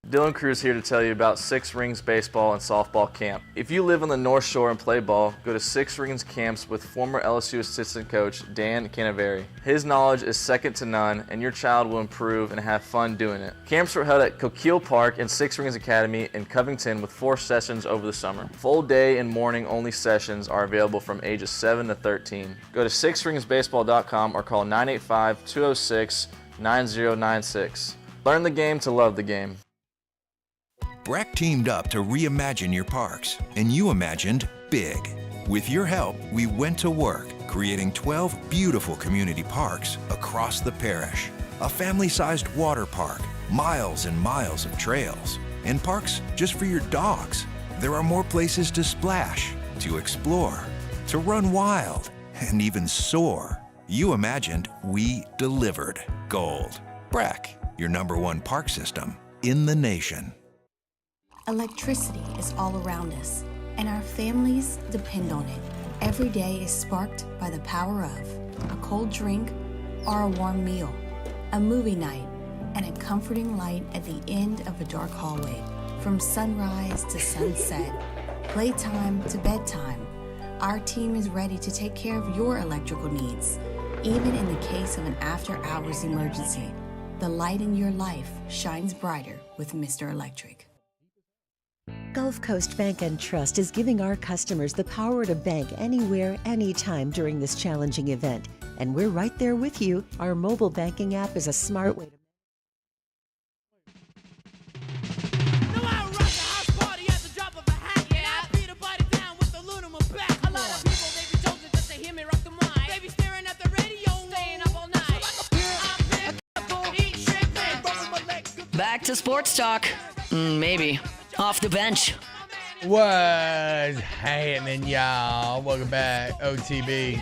Dylan Cruz here to tell you about Six Rings Baseball and Softball Camp. If you live on the North Shore and play ball, go to Six Rings Camps with former LSU assistant coach Dan Canaveri. His knowledge is second to none, and your child will improve and have fun doing it. Camps were held at Coquille Park and Six Rings Academy in Covington with 4 sessions over the summer. Full day and morning only sessions are available from ages 7 to 13. Go to sixringsbaseball.com or call 985-206-9096. Learn the game to love the game. Breck teamed up to reimagine your parks, and you imagined big. With your help, we went to work, creating 12 beautiful community parks across the parish. A family-sized water park, miles and miles of trails, and parks just for your dogs. There are more places to splash, to explore, to run wild, and even soar. You imagined, we delivered. Gold. Breck, your #1 park system in the nation. Electricity is all around us, and our families depend on it. Every day is sparked by the power of a cold drink or a warm meal, a movie night, and a comforting light at the end of a dark hallway. From sunrise to sunset, playtime to bedtime, our team is ready to take care of your electrical needs. Even in the case of an after-hours emergency, the light in your life shines brighter with Mr. Electric. Gulf Coast Bank and Trust is giving our customers the power to bank anywhere, anytime during this challenging event. And we're right there with you. Our mobile banking app is a smart way to... Back to sports talk. Maybe. Off the bench. What's happening, y'all? Welcome back, OTB.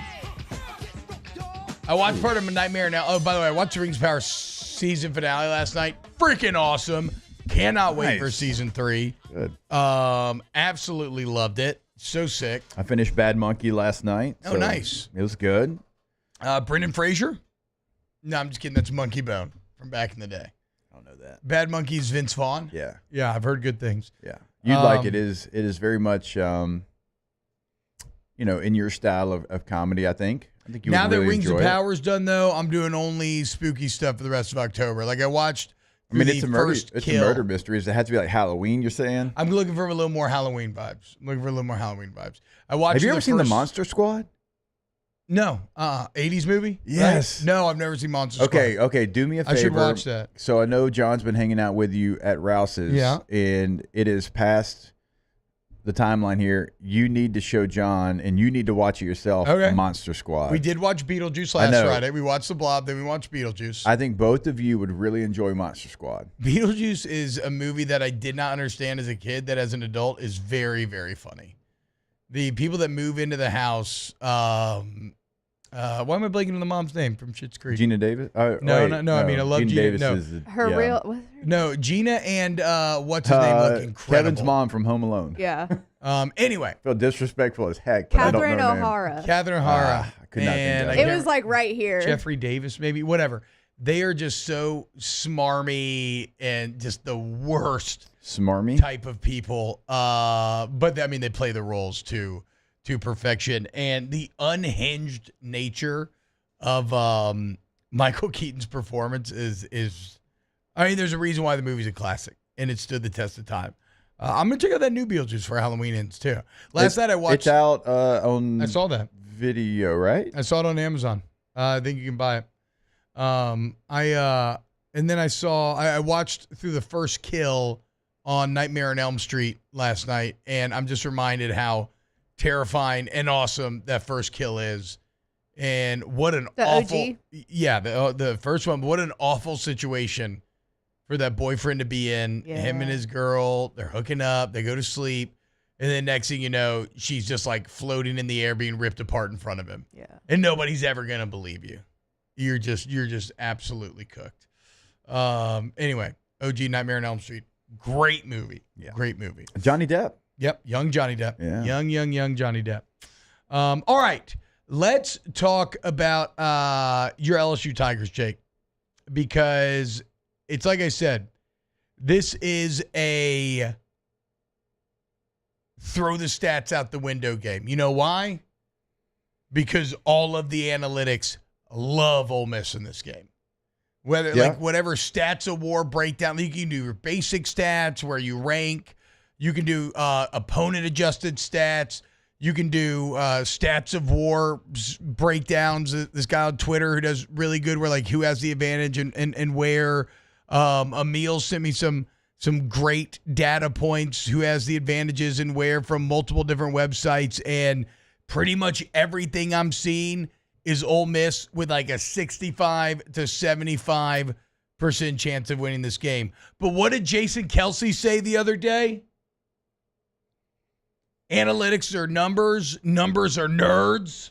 I watched part of a Nightmare Now. Oh, by the way, I watched the Rings of Power season finale last night. Freaking awesome. Cannot wait for season 3. Good. Absolutely loved it. So sick. I finished Bad Monkey last night. Oh, nice. It was good. Brendan Fraser? No, I'm just kidding. That's Monkey Bone from back in the day. I don't know that. Bad Monkey's Vince Vaughn? Yeah. Yeah, I've heard good things. Yeah. You'd like it. It is very much in your style of comedy, I think you now would that really Rings enjoy of it. Power's done, though, I'm doing only spooky stuff for the rest of October. Like I watched it's a murder. first It's kill. a murder mystery. Does it have to be like Halloween? You're saying? I'm looking for a little more Halloween vibes. I watched. Have you ever seen the Monster Squad? No. 80s movie? Yes. Right? No, I've never seen Monster Squad. Okay. Do me a favor. I should watch that. So I know John's been hanging out with you at Rouse's. Yeah. And it is past the timeline here. You need to show John, and you need to watch it yourself. Okay. Monster Squad. We did watch Beetlejuice last Friday. We watched The Blob, then we watched Beetlejuice. I think both of you would really enjoy Monster Squad. Beetlejuice is a movie that I did not understand as a kid that as an adult is very, very funny. The people that move into the house, why am I blanking on the mom's name from Schitt's Creek? Gina Davis? No. I mean, I love Gina. Davis No. is No, Gina and what's his name look incredible. Kevin's mom from Home Alone. Yeah. Anyway. I feel disrespectful as heck, but I don't know Catherine her name. O'Hara. Catherine O'Hara. I could not think of It was like right here. Jeffrey Davis, maybe, whatever. They are just so smarmy and just the worst smarmy type of people. But I mean, they play the roles to perfection. And the unhinged nature of Michael Keaton's performance is I mean, there's a reason why the movie's a classic, and it stood the test of time. I'm gonna check out that new Beetlejuice for Halloween ends too. Last night I watched. It's out on. I saw that video, right? I saw it on Amazon. I think you can buy it. And then I watched through the first kill on Nightmare on Elm Street last night, and I'm just reminded how terrifying and awesome that first kill is, and what an awful. OG? Yeah, the first one. But what an awful situation for that boyfriend to be in. Yeah. Him and his girl, they're hooking up, they go to sleep, and then next thing you know, she's just like floating in the air, being ripped apart in front of him. Yeah. And nobody's ever gonna believe you. You're just absolutely cooked. Anyway, OG Nightmare on Elm Street, great movie. Yeah. Great movie. Johnny Depp. Yep, young Johnny Depp. Yeah. Young Johnny Depp. All right, let's talk about your LSU Tigers, Jake, because it's like I said, this is a throw the stats out the window game. You know why? Because all of the analytics love Ole Miss in this game. Whether like whatever stats of war breakdown, you can do your basic stats where you rank. You can do opponent adjusted stats. You can do stats of war breakdowns. This guy on Twitter who does really good where like who has the advantage and where. Emil sent me some great data points who has the advantages and where from multiple different websites, and pretty much everything I'm seeing is Ole Miss with like a 65 to 75% chance of winning this game. But what did Jason Kelsey say the other day? Analytics are numbers. Numbers are nerds.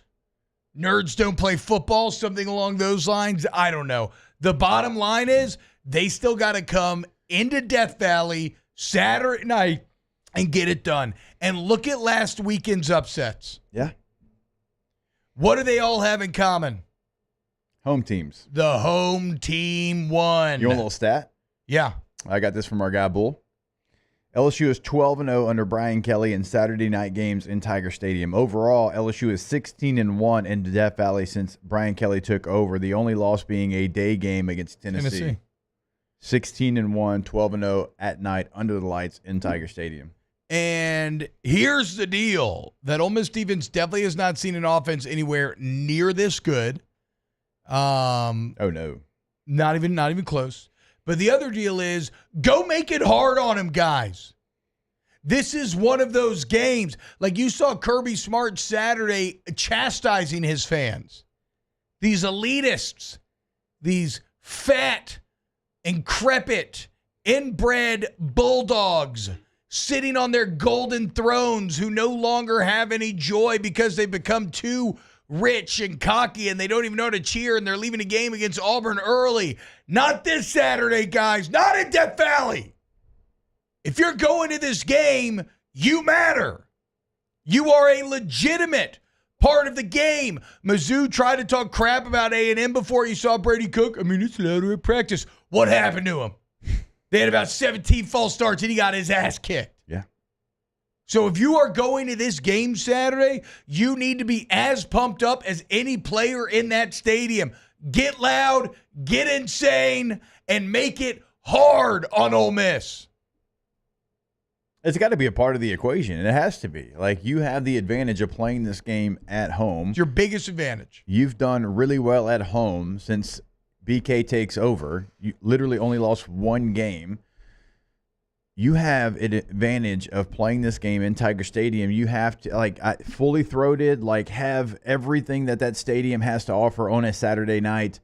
Nerds don't play football, something along those lines. I don't know. The bottom line is they still got to come into Death Valley Saturday night and get it done. And look at last weekend's upsets. Yeah. What do they all have in common? Home teams. The home team won. You want a little stat? Yeah. I got this from our guy, Bull. LSU is 12-0 under Brian Kelly in Saturday night games in Tiger Stadium. Overall, LSU is 16-1 in Death Valley since Brian Kelly took over, the only loss being a day game against Tennessee. 16-1, 12-0 at night under the lights in Tiger Stadium. And here's the deal. That Ole Miss defense definitely has not seen an offense anywhere near this good. Oh, no. Not even close. But the other deal is go make it hard on him, guys. This is one of those games. Like you saw Kirby Smart Saturday chastising his fans. These elitists, these fat, increpid, inbred bulldogs sitting on their golden thrones who no longer have any joy because they've become too rich and cocky and they don't even know how to cheer and they're leaving a game against Auburn early. Not this Saturday, guys. Not in Death Valley. If you're going to this game, you matter. You are a legitimate part of the game. Mizzou tried to talk crap about A&M before you saw Brady Cook. I mean, it's louder at practice. What happened to him? They had about 17 false starts and he got his ass kicked. Yeah. So if you are going to this game Saturday, you need to be as pumped up as any player in that stadium. Get loud, get insane, and make it hard on Ole Miss. It's got to be a part of the equation, and it has to be. Like, you have the advantage of playing this game at home. It's your biggest advantage. You've done really well at home since BK takes over. You literally only lost one game. You have an advantage of playing this game in Tiger Stadium. You have to, fully throated, have everything that stadium has to offer on a Saturday night,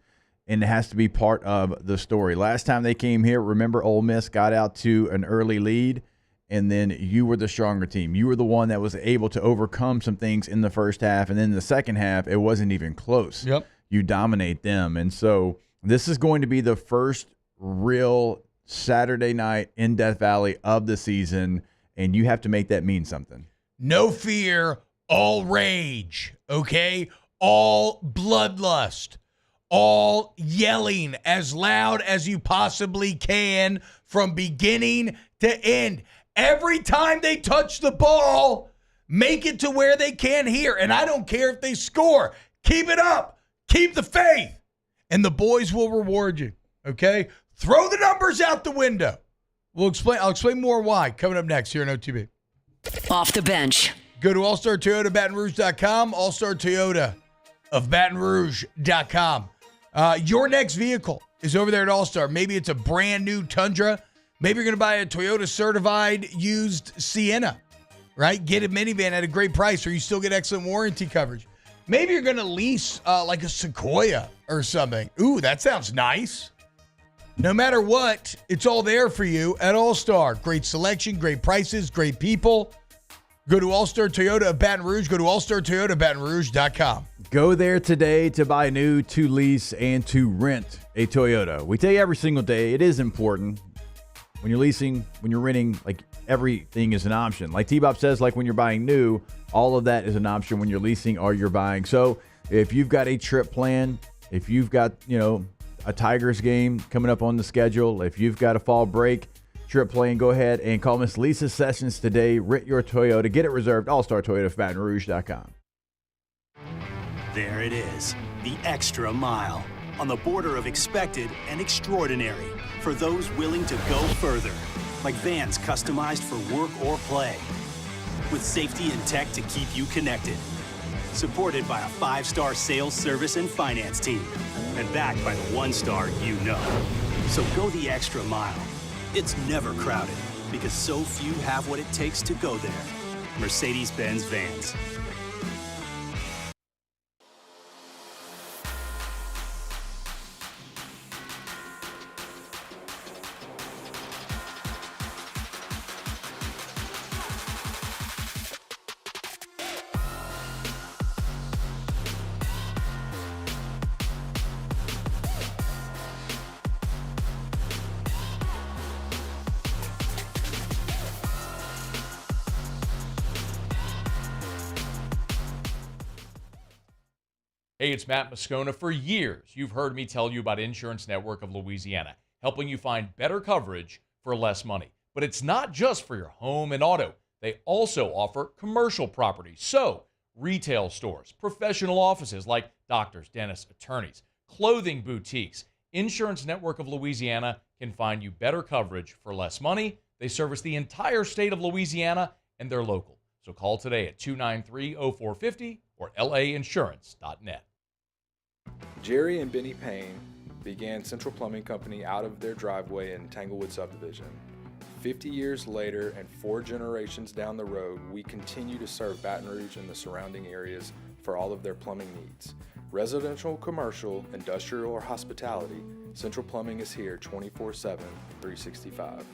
and it has to be part of the story. Last time they came here, remember, Ole Miss got out to an early lead, and then you were the stronger team. You were the one that was able to overcome some things in the first half, and then in the second half, it wasn't even close. Yep. You dominate them, and so this is going to be the first real Saturday night in Death Valley of the season, and you have to make that mean something. No fear, all rage, okay? All bloodlust, all yelling as loud as you possibly can from beginning to end. Every time they touch the ball, make it to where they can't hear. And I don't care if they score. Keep it up. Keep the faith. And the boys will reward you, okay? Throw the numbers out the window. I'll explain more why coming up next here on OTB. Off the bench. Go to allstartoyotabatonrouge.com, All-Star Toyota of BatonRouge.com. Your next vehicle is over there at All-Star. Maybe it's a brand new Tundra. Maybe you're going to buy a Toyota certified used Sienna, right? Get a minivan at a great price, or you still get excellent warranty coverage. Maybe you're going to lease like a Sequoia or something. Ooh, that sounds nice. No matter what, it's all there for you at All-Star. Great selection, great prices, great people. Go to All-Star Toyota of Baton Rouge. Go to allstartoyotabatonrouge.com. Go there today to buy new, to lease, and to rent a Toyota. We tell you every single day, it is important. When you're leasing, when you're renting, everything is an option. Like T-Bob says, when you're buying new, all of that is an option when you're leasing or you're buying. So if you've got a trip planned, if you've got, a Tigers game coming up on the schedule, if you've got a fall break trip planned, go ahead and call Miss Lisa Sessions today. Rent your Toyota. Get it reserved. All-Star Toyota of BatonRouge.com. There it is, the extra mile, on the border of expected and extraordinary, for those willing to go further, like vans customized for work or play, with safety and tech to keep you connected, supported by a 5-star sales, service, and finance team, and backed by the 1-star you know. So go the extra mile. It's never crowded, because so few have what it takes to go there. Mercedes-Benz Vans. Hey, it's Matt Moscona. For years, you've heard me tell you about Insurance Network of Louisiana, helping you find better coverage for less money. But it's not just for your home and auto. They also offer commercial property. So, retail stores, professional offices like doctors, dentists, attorneys, clothing boutiques. Insurance Network of Louisiana can find you better coverage for less money. They service the entire state of Louisiana, and they're local. So call today at 293-0450 or lainsurance.net. Jerry and Benny Payne began Central Plumbing Company out of their driveway in Tanglewood subdivision. 50 years later and 4 generations down the road, we continue to serve Baton Rouge and the surrounding areas for all of their plumbing needs. Residential, commercial, industrial, or hospitality, Central Plumbing is here 24/7, 365.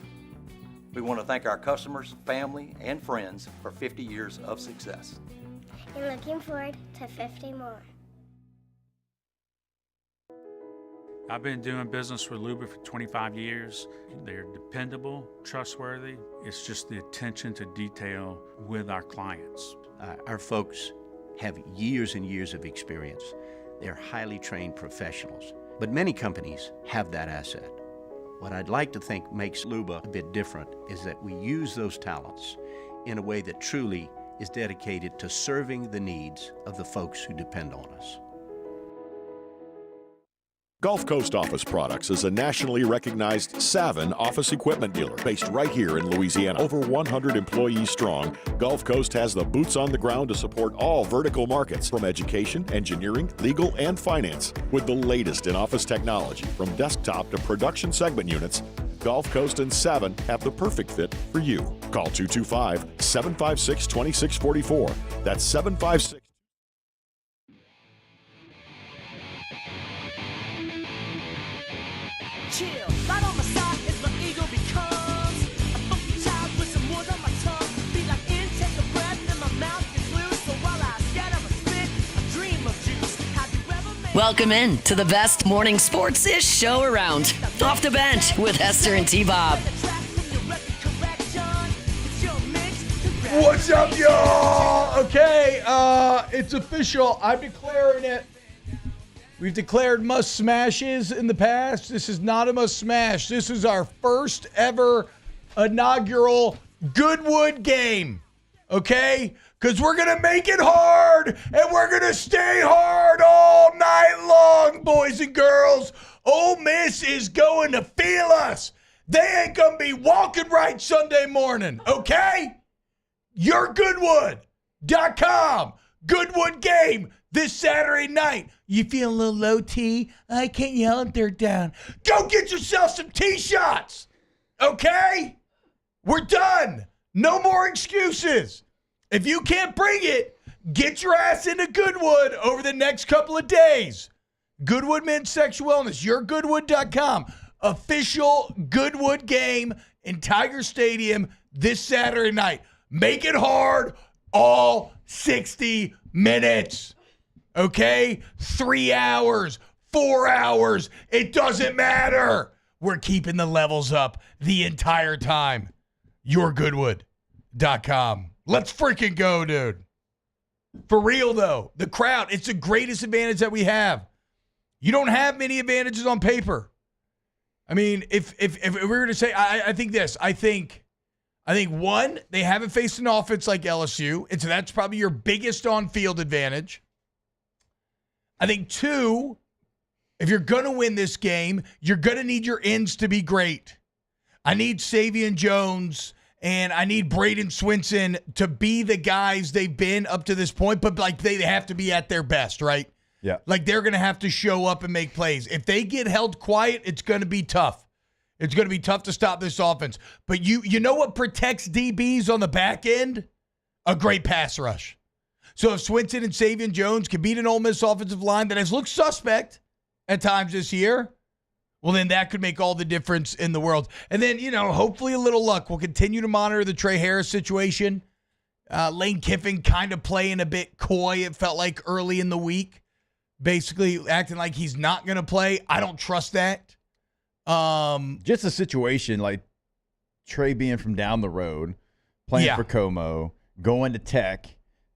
We want to thank our customers, family, and friends for 50 years of success. And looking forward to 50 more. I've been doing business with Luba for 25 years. They're dependable, trustworthy. It's just the attention to detail with our clients. Our folks have years and years of experience. They're highly trained professionals. But many companies have that asset. What I'd like to think makes Luba a bit different is that we use those talents in a way that truly is dedicated to serving the needs of the folks who depend on us. Gulf Coast Office Products is a nationally recognized Savin office equipment dealer based right here in Louisiana. Over 100 employees strong, Gulf Coast has the boots on the ground to support all vertical markets from education, engineering, legal, and finance. With the latest in office technology from desktop to production segment units, Gulf Coast and Savin have the perfect fit for you. Call 225-756-2644. That's 756. Chill, right on my side is my ego becomes a funky child with some wood on my tongue. Be like intake of breath and my mouth gets loose. So while I scatter my spit, I dream of juice. Have you ever made... Welcome in to the best morning sports-ish show around. Off the Bench with Hester and T-Bob. What's up, y'all? Okay, it's official. I'm declaring it. We've declared must smashes in the past. This is not a must smash. This is our first ever inaugural Goodwood game. Okay? Because we're going to make it hard, and we're going to stay hard all night long, boys and girls. Ole Miss is going to feel us. They ain't going to be walking right Sunday morning. Okay? Your Goodwood.com. Goodwood game this Saturday night. You feel a little low, T? I can't yell and they're down. Go get yourself some T-shots. Okay? We're done. No more excuses. If you can't bring it, get your ass into Goodwood over the next couple of days. Goodwood Men's Sexual Wellness. YourGoodwood.com. Official Goodwood game in Tiger Stadium this Saturday night. Make it hard all 60 minutes. Okay? 3 hours, 4 hours. It doesn't matter. We're keeping the levels up the entire time. YourGoodwood.com. Let's freaking go, dude. For real, though. The crowd, it's the greatest advantage that we have. You don't have many advantages on paper. I mean, if we were to say, I think this. I think, one, they haven't faced an offense like LSU, and so that's probably your biggest on-field advantage. I think, two, if you're going to win this game, you're going to need your ends to be great. I need Savion Jones and I need Braden Swinson to be the guys they've been up to this point, but like they have to be at their best, right? Yeah. Like they're going to have to show up and make plays. If they get held quiet, it's going to be tough. It's going to be tough to stop this offense. But you know what protects DBs on the back end? A great pass rush. So if Swinson and Savion Jones can beat an Ole Miss offensive line that has looked suspect at times this year, well, then that could make all the difference in the world. And then, hopefully a little luck. We'll continue to monitor the Trey Harris situation. Lane Kiffin kind of playing a bit coy, it felt like, early in the week. Basically acting like he's not going to play. I don't trust that. Just a situation like Trey being from down the road, playing for Como, going to Tech,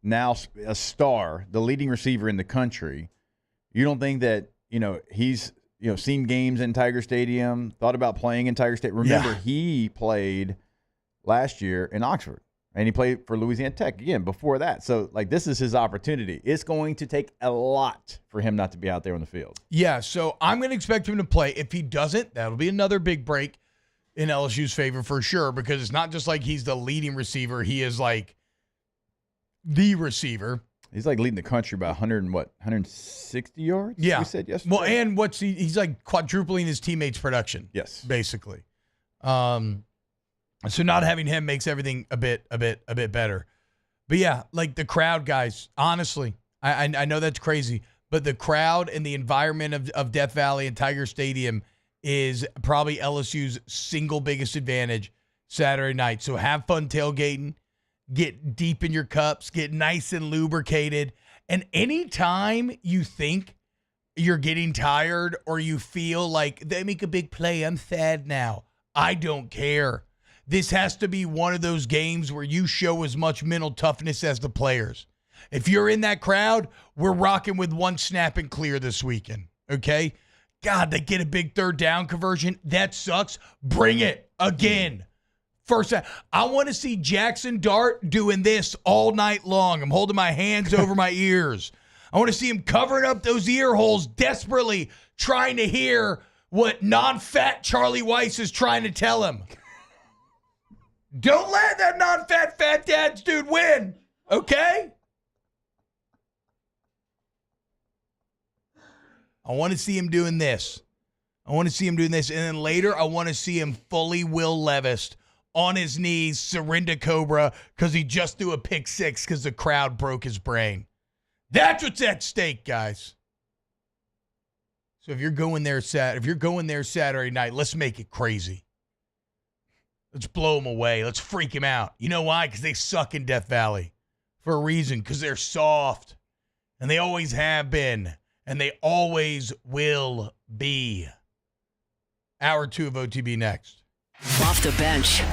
now a star, the leading receiver in the country. You don't think that, he's, seen games in Tiger Stadium, thought about playing in Tiger Stadium. Remember, he played last year in Oxford, and he played for Louisiana Tech again before that. So, this is his opportunity. It's going to take a lot for him not to be out there on the field. Yeah, so I'm going to expect him to play. If he doesn't, that'll be another big break in LSU's favor for sure, because it's not just like he's the leading receiver. He is like the receiver. He's like leading the country by 160 yards? Yeah. We said yesterday. Well, and he's like quadrupling his teammates' production. Yes. Basically. So not having him makes everything a bit better. But yeah, like the crowd, guys, honestly, I know that's crazy, but the crowd and the environment of Death Valley and Tiger Stadium is probably LSU's single biggest advantage Saturday night. So have fun tailgating. Get deep in your cups, get nice and lubricated. And anytime you think you're getting tired or you feel like they make a big play, I'm sad now, I don't care. This has to be one of those games where you show as much mental toughness as the players. If you're in that crowd, we're rocking with one snap and clear this weekend, okay? God, they get a big third down conversion. That sucks. Bring it again. First time. I want to see Jackson Dart doing this all night long. I'm holding my hands over my ears. I want to see him covering up those ear holes desperately, trying to hear what non-fat Charlie Weiss is trying to tell him. Don't let that non-fat fat dads dude win, okay? I want to see him doing this. And then later I want to see him fully Will Levis on his knees, surrender Cobra, because he just threw a pick six because the crowd broke his brain. That's what's at stake, guys. So if you're going there Saturday night, let's make it crazy. Let's blow them away. Let's freak him out. You know why? Because they suck in Death Valley for a reason. Because they're soft, and they always have been, and they always will be. Hour 2 of OTB next. Off the bench.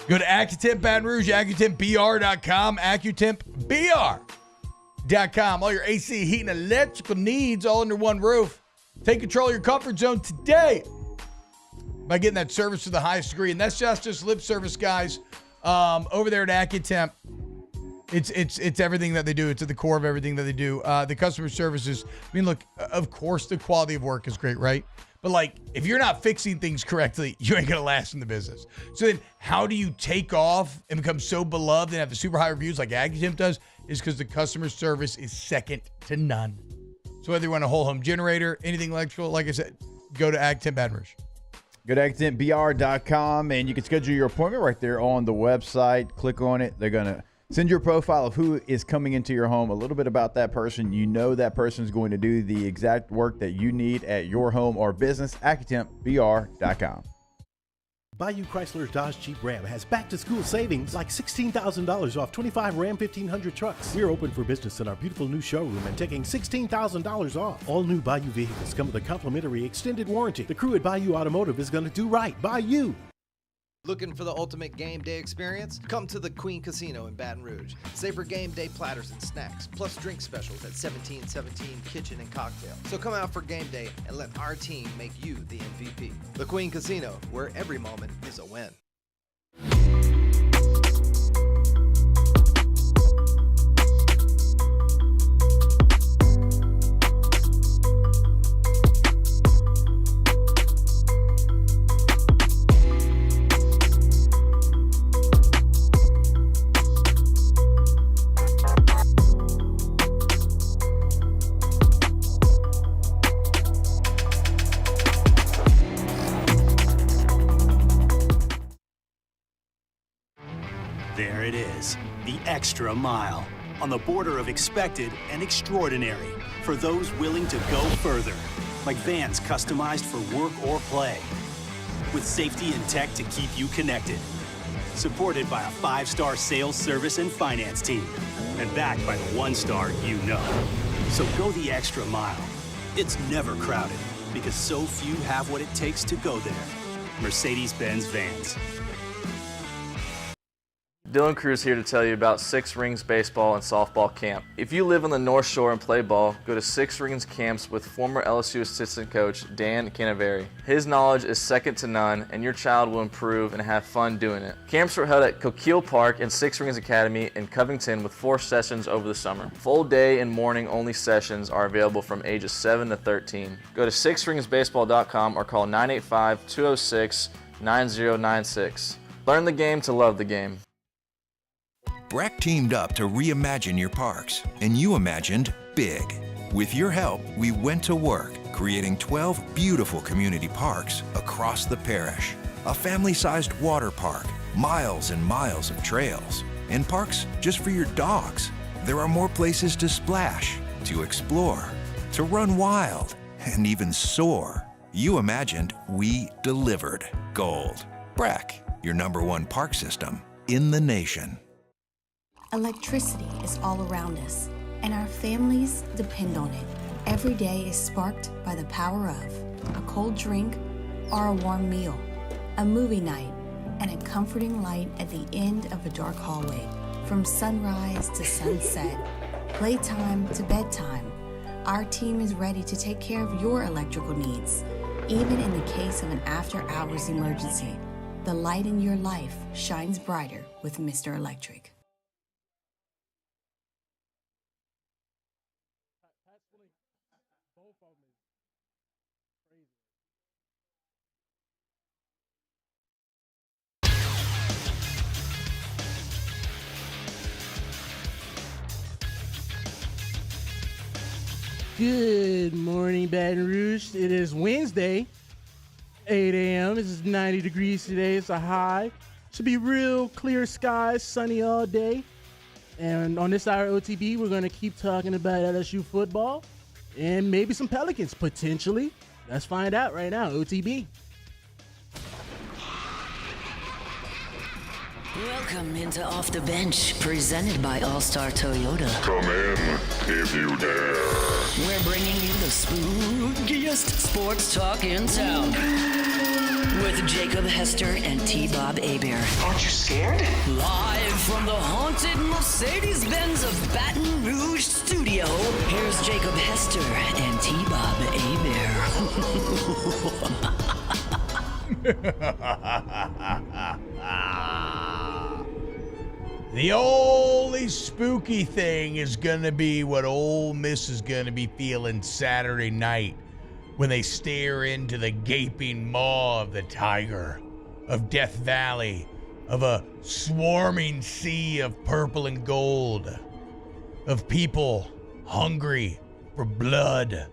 Go to AccuTemp Baton Rouge, AccuTempBR.com, AccuTempBR.com. All your AC, heat, and electrical needs all under one roof. Take control of your comfort zone today by getting that service to the highest degree. And that's just lip service, guys. Over there at AccuTemp, it's everything that they do. It's at the core of everything that they do. The customer service is, look, of course the quality of work is great, right? But, like, if you're not fixing things correctly, you ain't going to last in the business. So then how do you take off and become so beloved and have the super high reviews like AccuTemp does? Is because the customer service is second to none. So whether you want a whole home generator, anything electrical, like I said, go to AccuTemp Baton Rouge. Go to AccuTempBR.com, and you can schedule your appointment right there on the website. Click on it. They're going to send your profile of who is coming into your home, a little bit about that person. You know that person is going to do the exact work that you need at your home or business. AccuTempBR.com. Bayou Chrysler Dodge Jeep Ram has back-to-school savings like $16,000 off 25 Ram 1500 trucks. We're open for business in our beautiful new showroom and taking $16,000 off. All new Bayou vehicles come with a complimentary extended warranty. The crew at Bayou Automotive is going to do right by you. Looking for the ultimate game day experience? Come to the Queen Casino in Baton Rouge. Savor game day platters and snacks, plus drink specials at 1717 Kitchen and Cocktail. So come out for game day and let our team make you the MVP. The Queen Casino, where every moment is a win. There it is, the extra mile, on the border of expected and extraordinary for those willing to go further, like vans customized for work or play, with safety and tech to keep you connected, supported by a 5-star sales, service, and finance team, and backed by the 1-star you know. So go the extra mile. It's never crowded, because so few have what it takes to go there. Mercedes-Benz Vans. Dylan Cruz here to tell you about Six Rings Baseball and Softball Camp. If you live on the North Shore and play ball, go to Six Rings Camps with former LSU assistant coach Dan Canaveri. His knowledge is second to none, and your child will improve and have fun doing it. Camps were held at Coquille Park and Six Rings Academy in Covington with 4 sessions over the summer. Full day and morning only sessions are available from ages 7 to 13. Go to sixringsbaseball.com or call 985-206-9096. Learn the game to love the game. Breck teamed up to reimagine your parks, and you imagined big. With your help, we went to work, creating 12 beautiful community parks across the parish. A family-sized water park, miles and miles of trails, and parks just for your dogs. There are more places to splash, to explore, to run wild, and even soar. You imagined, we delivered. Gold. Breck, your #1 park system in the nation. Electricity is all around us, and our families depend on it. Every day is sparked by the power of a cold drink or a warm meal, a movie night, and a comforting light at the end of a dark hallway. From sunrise to sunset, playtime to bedtime, our team is ready to take care of your electrical needs, even in the case of an after-hours emergency. The light in your life shines brighter with Mr. Electric. Good morning, Baton Rouge. It is Wednesday, 8 a.m. This is 90 degrees today. It's a high. Should be real clear skies, sunny all day. And on this hour of OTB, we're going to keep talking about LSU football and maybe some Pelicans, potentially. Let's find out right now, OTB. Welcome into Off the Bench, presented by All-Star Toyota. Come in if you dare. We're bringing you the spookiest sports talk in town. With Jacob Hester and T-Bob Hebert. Aren't you scared? Live from the haunted Mercedes-Benz of Baton Rouge studio, here's Jacob Hester and T-Bob Hebert. The only spooky thing is going to be what Ole Miss is going to be feeling Saturday night when they stare into the gaping maw of the tiger, of Death Valley, of a swarming sea of purple and gold, of people hungry for blood,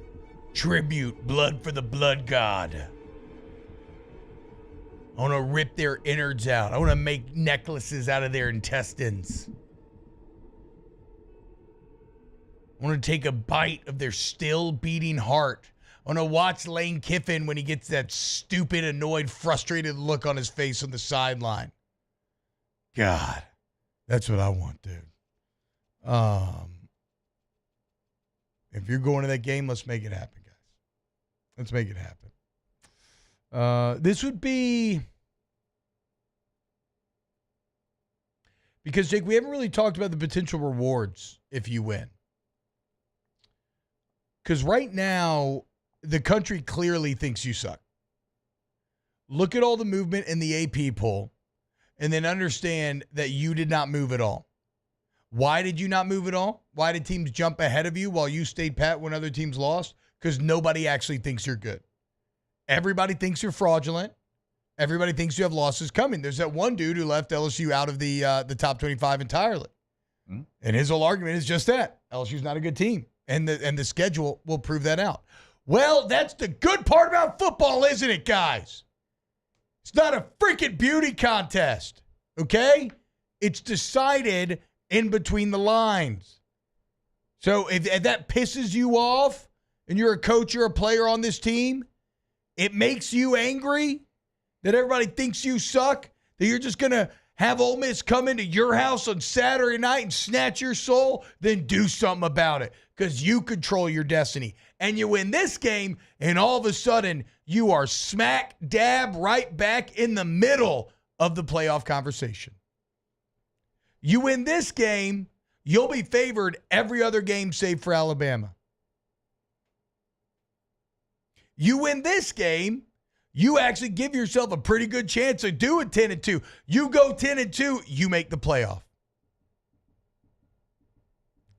tribute, blood for the blood god. I want to rip their innards out. I want to make necklaces out of their intestines. I want to take a bite of their still beating heart. I want to watch Lane Kiffin when he gets that stupid, annoyed, frustrated look on his face on the sideline. God, that's what I want, dude. If you're going to that game, let's make it happen, guys. Let's make it happen. This would be, because Jake, we haven't really talked about the potential rewards if you win. Because right now, the country clearly thinks you suck. Look at all the movement in the AP poll and then understand that you did not move at all. Why did you not move at all? Why did teams jump ahead of you while you stayed pat when other teams lost? Because nobody actually thinks you're good. Everybody thinks you're fraudulent. Everybody thinks you have losses coming. There's that one dude who left LSU out of the top 25 entirely. And his whole argument is just that. LSU's not a good team. And the schedule will prove that out. Well, that's the good part about football, isn't it, guys? It's not a freaking beauty contest, okay? It's decided in between the lines. So if that pisses you off and you're a coach or a player on this team, it makes you angry that everybody thinks you suck, that you're just going to have Ole Miss come into your house on Saturday night and snatch your soul, then do something about it because you control your destiny. And you win this game, and all of a sudden, you are smack dab right back in the middle of the playoff conversation. You win this game, you'll be favored every other game save for Alabama. You win this game, you actually give yourself a pretty good chance of doing 10-2. You go 10-2, you make the playoff.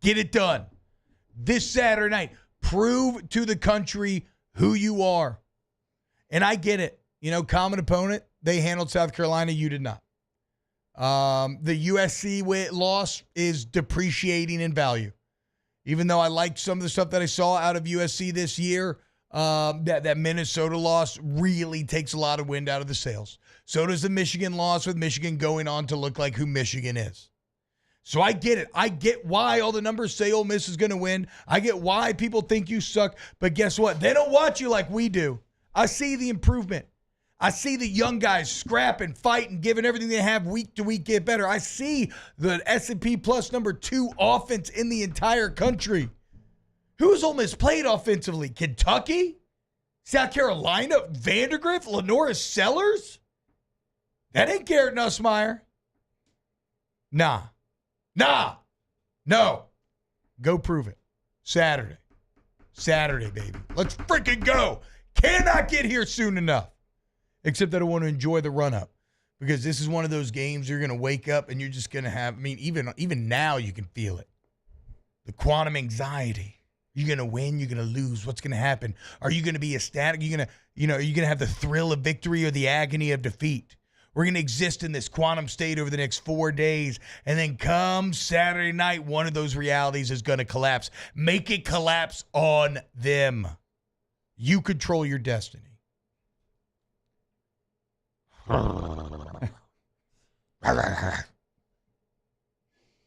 Get it done. This Saturday night, prove to the country who you are. And I get it. You know, common opponent, they handled South Carolina, you did not. The USC loss is depreciating in value. Even though I liked some of the stuff that I saw out of USC this year, that Minnesota loss really takes a lot of wind out of the sails. So does the Michigan loss, with Michigan going on to look like who Michigan is. So I get it. I get why all the numbers say Ole Miss is going to win. I get why people think you suck. But guess what? They don't watch you like we do. I see the improvement. I see the young guys scrapping, fighting, giving everything they have week to week get better. I see the S&P Plus #2 offense in the entire country. Who's Ole Miss played offensively? Kentucky? South Carolina? Vandergrift? Lenora Sellers? That ain't Garrett Nussmeier. Nah. No. Go prove it. Saturday, baby. Let's freaking go. Cannot get here soon enough. Except that I want to enjoy the run-up. because this is one of those games you're going to wake up and you're just going to have, even now you can feel it. The quantum anxiety. You're going to win, you're going to lose. What's going to happen? Are you going to be ecstatic? Are you going to have the thrill of victory or the agony of defeat? We're going to exist in this quantum state over the next 4 days. And then come Saturday night, one of those realities is going to collapse. Make it collapse on them. You control your destiny.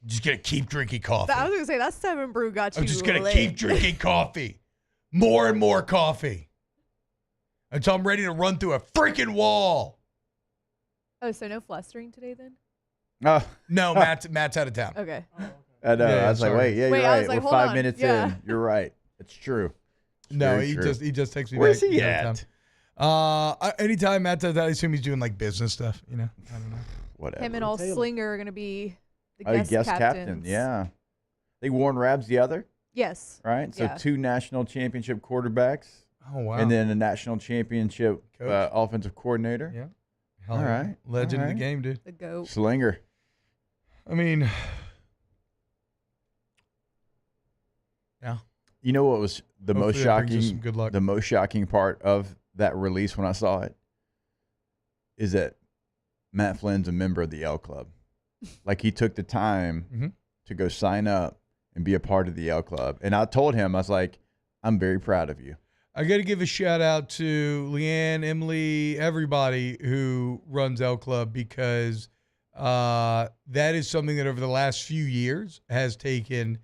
Just going to keep drinking coffee. I was going to say, that 7 Brew got you I'm just going to lit. keep drinking coffee. More and more coffee. Until I'm ready to run through a freaking wall. Oh, so no flustering today then? No, Matt's out of town. Okay. I know. Yeah, I was like, sorry. wait, yeah, you're Wait, I right. was like, We're hold 5 on. minutes Yeah. in. You're right. It's true. It's No, very he true. just texted me Where's back. he He's out of at? town. Anytime Matt does that, I assume he's doing like business stuff. I don't know. Whatever. Him and all Slinger are going to be the Oh, guest guest captain. captains. Yeah. I think Warren Rabb's the other. Yes. Right? So Yeah. 2 national championship quarterbacks. Oh, wow. And then a national championship offensive coordinator. Yeah. All right. Legend All of the right. game, dude. The GOAT. Slinger. I mean, yeah. You know what was the Hopefully most that brings us shocking? some good luck. The most shocking part of that release when I saw it is that Matt Flynn's a member of the L Club. Like he took the time to go sign up and be a part of the L Club. And I told him, I was like, I'm very proud of you. I got to give a shout out to Leanne, Emily, everybody who runs L Club because that is something that over the last few years has taken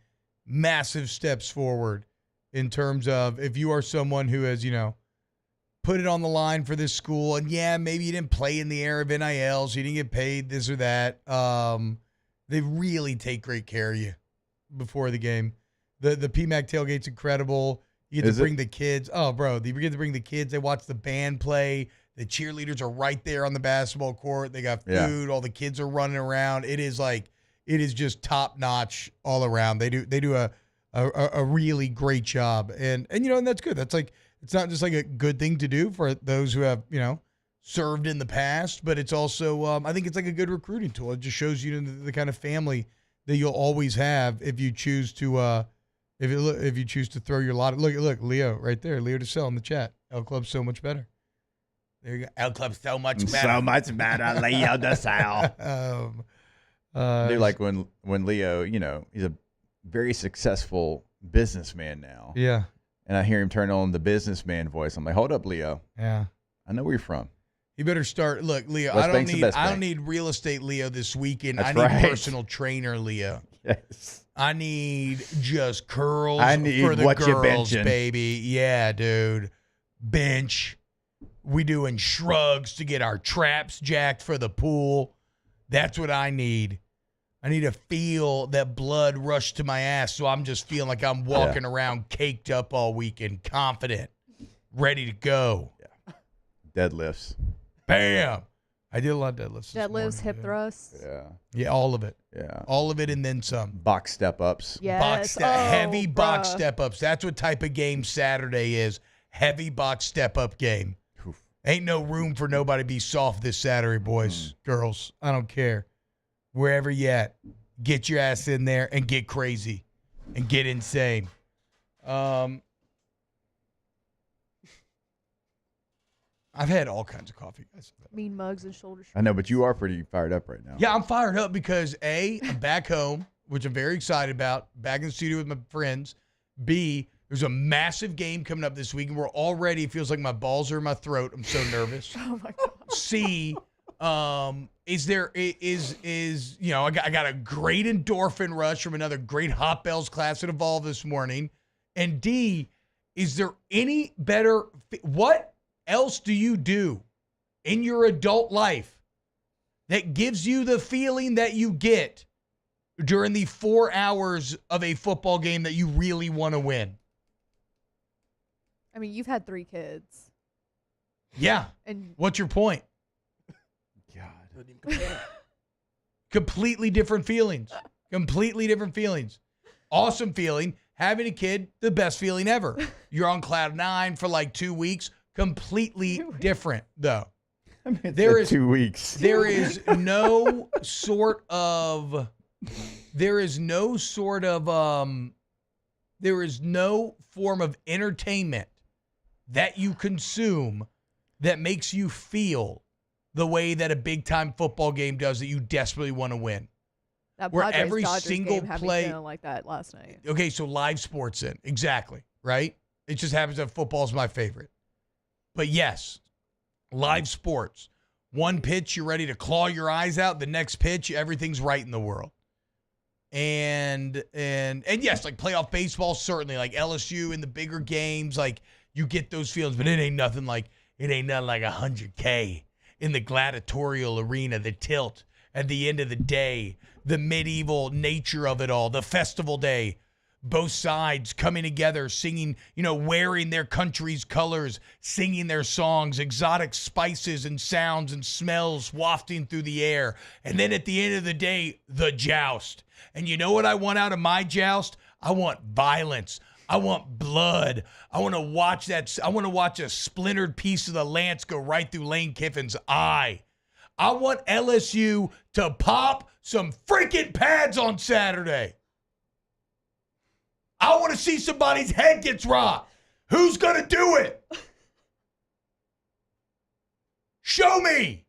massive steps forward in terms of if you are someone who has, put it on the line for this school and maybe you didn't play in the era of NIL, so you didn't get paid this or that. They really take great care of you before the game. The PMAC tailgate's incredible. You get to bring the kids. Oh, bro, you get to bring the kids. They watch the band play. The cheerleaders are right there on the basketball court. They got food. All the kids are running around. It is just top notch all around. They do a really great job, and that's good. That's like it's not just like a good thing to do for those who have served in the past, but it's also I think it's like a good recruiting tool. It just shows you the kind of family that you'll always have if you choose to. If you choose to throw your lot, look, Leo right there, Leo DeSalle in the chat. L Club's so much better. There you go. L Club's so much better. So much better, Leo DeSalle. They're like when Leo, he's a very successful businessman now. Yeah. And I hear him turn on the businessman voice. I'm like, hold up, Leo. Yeah. I know where you're from. You better start. Look, Leo, West I Bank's the best don't bank. need real estate Leo this weekend. That's I need right. personal trainer Leo. Yes. I need just curls I need for the what you girls, benching. baby. Yeah, dude. Bench. We doing shrugs to get our traps jacked for the pool. That's what I need. I need to feel that blood rush to my ass so I'm just feeling like I'm walking around caked up all weekend, confident, ready to go. Yeah. Deadlifts. Bam. I did a lot of deadlifts. Deadlifts, hip thrusts. Yeah. Yeah, all of it. Yeah. All of it and then some. Box step ups. Yes. Heavy box bruh. step ups. That's what type of game Saturday is. Heavy box step up game. Oof. Ain't no room for nobody to be soft this Saturday, boys, girls. I don't care. Wherever you at, get your ass in there and get crazy and get insane. I've had all kinds of coffee, guys. Mean mugs and shoulder I know, but you are pretty fired up right now. Yeah, I'm fired up because A, I'm back home, which I'm very excited about, back in the studio with my friends. B, there's a massive game coming up this week, and we're already, it feels like my balls are in my throat. I'm so nervous. Oh, my God. C, I got a great endorphin rush from another great Hot Bells class at Evolve this morning. And D, is there any better, what else do you do in your adult life that gives you the feeling that you get during the 4 hours of a football game that you really want to win? I mean, you've had 3 kids. Yeah. And what's your point? Completely different feelings. Completely different feelings. Awesome feeling. Having a kid, the best feeling ever. You're on cloud 9 for like 2 weeks. Completely different, though. There is 2 weeks. There is no sort of form of entertainment that you consume that makes you feel the way that a big time football game does that you desperately want to win. That Where Padres every Dodgers single game had me play feeling like that last night. Okay, so live sports in. Exactly, right? It just happens that football's my favorite. But yes, live sports. One pitch, you're ready to claw your eyes out. The next pitch, everything's right in the world. And yes, like playoff baseball, certainly. Like LSU in the bigger games, like you get those feelings, but it ain't nothing like 100K in the gladiatorial arena, the tilt at the end of the day, the medieval nature of it all, the festival day, both sides coming together, singing, wearing their country's colors, singing their songs, exotic spices and sounds and smells wafting through the air. And then at the end of the day, the joust. And you know what I want out of my joust? I want violence. I want blood. I want to watch that. I want to watch a splintered piece of the lance go right through Lane Kiffin's eye. I want LSU to pop some freaking pads on Saturday. I want to see somebody's head gets rocked. Who's going to do it? Show me.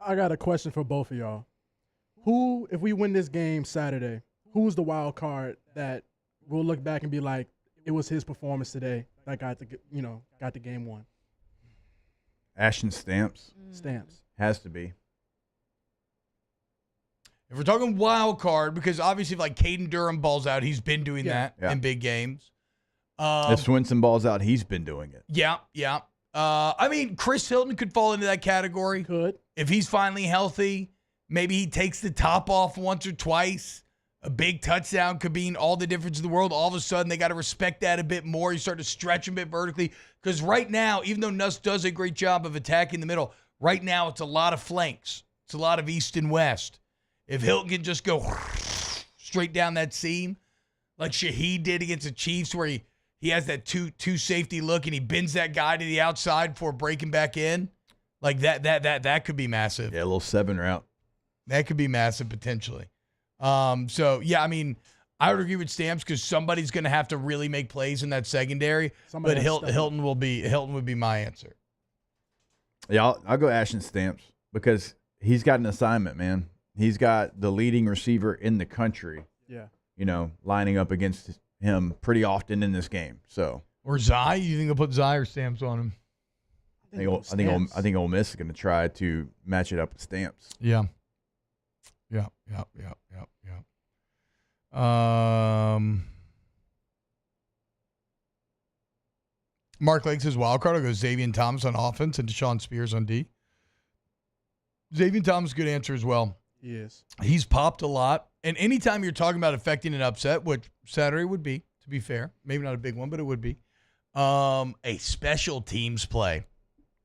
I got a question for both of y'all. Who, if we win this game Saturday, who's the wild card that we'll look back and be like, it was his performance today that got the game won? Ashton Stamps. Stamps. Has to be. If we're talking wild card, because obviously if like Caden Durham balls out, he's been doing that in big games. If Swinson balls out, he's been doing it. Yeah. I mean, Chris Hilton could fall into that category. Could. If he's finally healthy, maybe he takes the top off once or twice. A big touchdown could mean all the difference in the world. All of a sudden, they got to respect that a bit more. You start to stretch a bit vertically. Because right now, even though Nuss does a great job of attacking the middle, right now it's a lot of flanks. It's a lot of east and west. If Hilton can just go straight down that seam, like Shaheed did against the Chiefs, where he has that two safety look and he bends that guy to the outside before breaking back in, like that could be massive. Yeah, a little 7 route. That could be massive potentially. So yeah, I mean, I would agree with Stamps because somebody's going to have to really make plays in that secondary. But Hilton would be my answer. Yeah, I'll go Ashton Stamps because he's got an assignment, man. He's got the leading receiver in the country. Yeah. Lining up against him pretty often in this game. So. Or Zai, you think they'll put Zai or Stamps on him? I think Ole Miss is going to try to match it up with Stamps. Yeah. Mark Lake says wild card. I'll go Xavier Thomas on offense and Deshaun Spears on D. Xavier Thomas, good answer as well. He is. He's popped a lot. And anytime you're talking about affecting an upset, which Saturday would be, to be fair, maybe not a big one, but it would be, a special teams play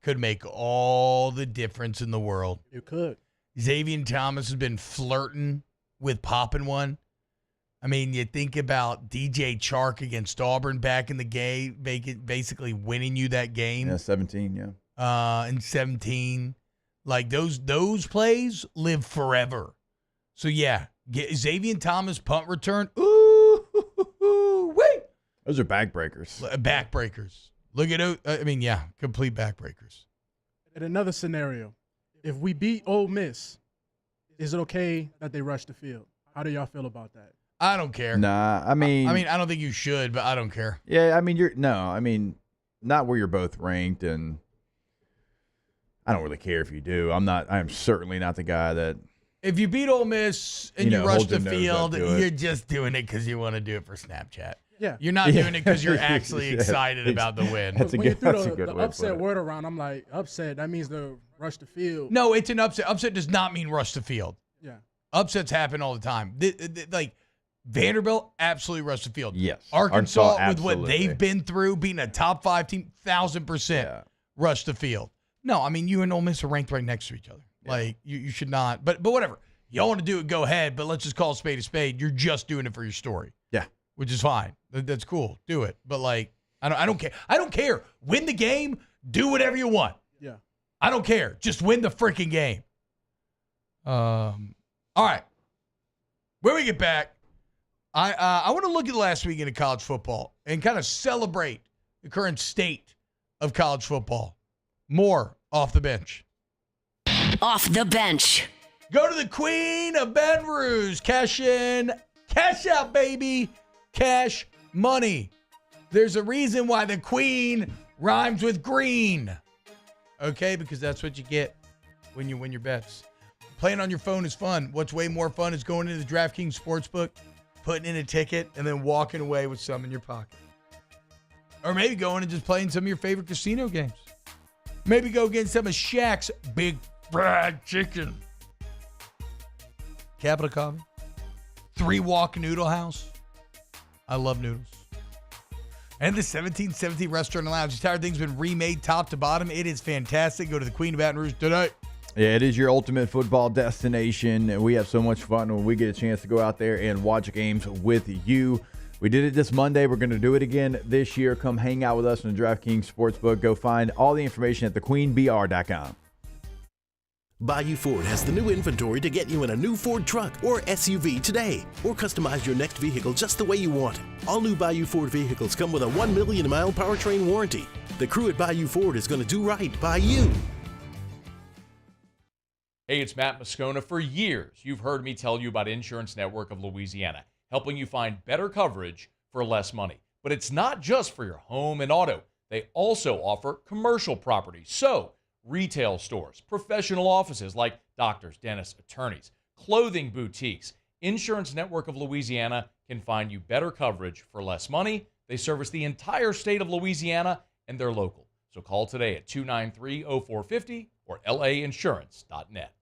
could make all the difference in the world. It could. Xavier Thomas has been flirting with popping one. I mean, you think about DJ Chark against Auburn back in the game, basically winning you that game. Yeah, 17, yeah. In 17. Like, those plays live forever. So, yeah, Xavier Thomas punt return. Ooh, wait. Those are backbreakers. Backbreakers. Look at complete backbreakers. In another scenario, if we beat Ole Miss, is it okay that they rush the field? How do y'all feel about that? I don't care. Nah, I mean, I don't think you should, but I don't care. Yeah, I mean, not where you're both ranked, and I don't really care if you do. I'm certainly not the guy that. If you beat Ole Miss and you rush the field, you're just doing it because you want to do it for Snapchat. Yeah. You're not doing it because you're actually excited about the win. That's a good the upset word around, I'm like, upset, that means the rush the field. No, it's an upset. Upset does not mean rush the field. Yeah. Upsets happen all the time. Like, Vanderbilt absolutely rushed the field. Yes. Arkansas with what they've been through, beating a top 5 team, 1,000% rushed the field. No, I mean, you and Ole Miss are ranked right next to each other. Yeah. Like, you should not. But whatever. Y'all want to do it, go ahead. But let's just call a spade a spade. You're just doing it for your story. Yeah. Which is fine. That's cool. Do it. But, like, I don't care. I don't care. Win the game. Do whatever you want. Yeah. I don't care. Just win the freaking game. All right. When we get back, I want to look at the last weekend of college football and kind of celebrate the current state of college football. More off the bench. Off the bench. Go to the Queen of Baton Rouge. Cash in. Cash out, baby. Cash money. There's a reason why the Queen rhymes with green. Okay? Because that's what you get when you win your bets. Playing on your phone is fun. What's way more fun is going into the DraftKings Sportsbook, putting in a ticket, and then walking away with some in your pocket. Or maybe going and just playing some of your favorite casino games. Maybe go get some of Shaq's Big Fried Chicken. Capital Coffee. 3 Walk Noodle House. I love noodles. And the 1770 Restaurant and Lounge. The entire thing's been remade top to bottom. It is fantastic. Go to the Queen of Baton Rouge today. Yeah, it is your ultimate football destination. We have so much fun when we get a chance to go out there and watch games with you. We did it this Monday. We're going to do it again this year. Come hang out with us in the DraftKings Sportsbook. Go find all the information at thequeenbr.com. Bayou Ford has the new inventory to get you in a new Ford truck or SUV today, or customize your next vehicle just the way you want it. All new Bayou Ford vehicles come with a 1 million mile powertrain warranty. The crew at Bayou Ford is going to do right by you. Hey, it's Matt Moscona. For years, you've heard me tell you about Insurance Network of Louisiana, helping you find better coverage for less money. But it's not just for your home and auto. They also offer commercial property. So, retail stores, professional offices like doctors, dentists, attorneys, clothing boutiques. Insurance Network of Louisiana can find you better coverage for less money. They service the entire state of Louisiana, and they're local. So call today at 293-0450 or lainsurance.net.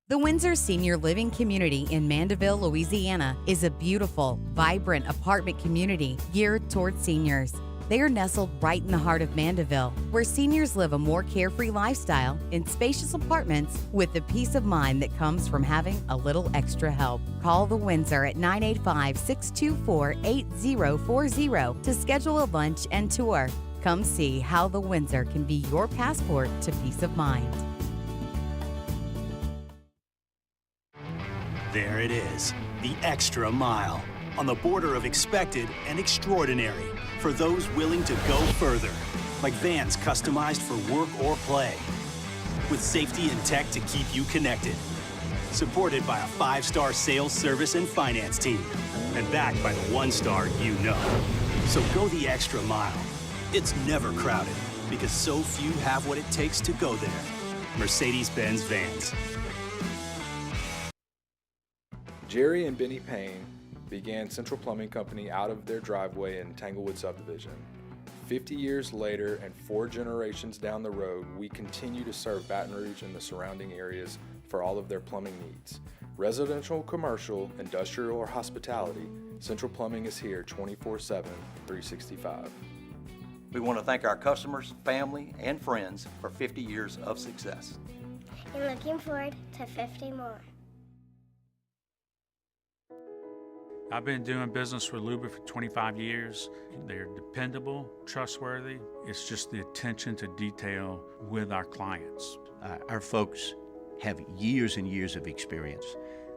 The Windsor Senior Living Community in Mandeville, Louisiana is a beautiful, vibrant apartment community geared towards seniors. They are nestled right in the heart of Mandeville, where seniors live a more carefree lifestyle in spacious apartments with the peace of mind that comes from having a little extra help. Call the Windsor at 985-624-8040 to schedule a lunch and tour. Come see how the Windsor can be your passport to peace of mind. There it is, the extra mile, on the border of expected and extraordinary for those willing to go further, like vans customized for work or play, with safety and tech to keep you connected, supported by a 5-star sales, service, and finance team, and backed by the 1-star you know. So go the extra mile. It's never crowded because so few have what it takes to go there. Mercedes-Benz Vans. Jerry and Benny Payne began Central Plumbing Company out of their driveway in Tanglewood subdivision. 50 years later and 4 generations down the road, we continue to serve Baton Rouge and the surrounding areas for all of their plumbing needs. Residential, commercial, industrial, or hospitality, Central Plumbing is here 24/7, 365. We want to thank our customers, family, and friends for 50 years of success. And looking forward to 50 more. I've been doing business with Luba for 25 years. They're dependable, trustworthy. It's just the attention to detail with our clients. Our folks have years and years of experience.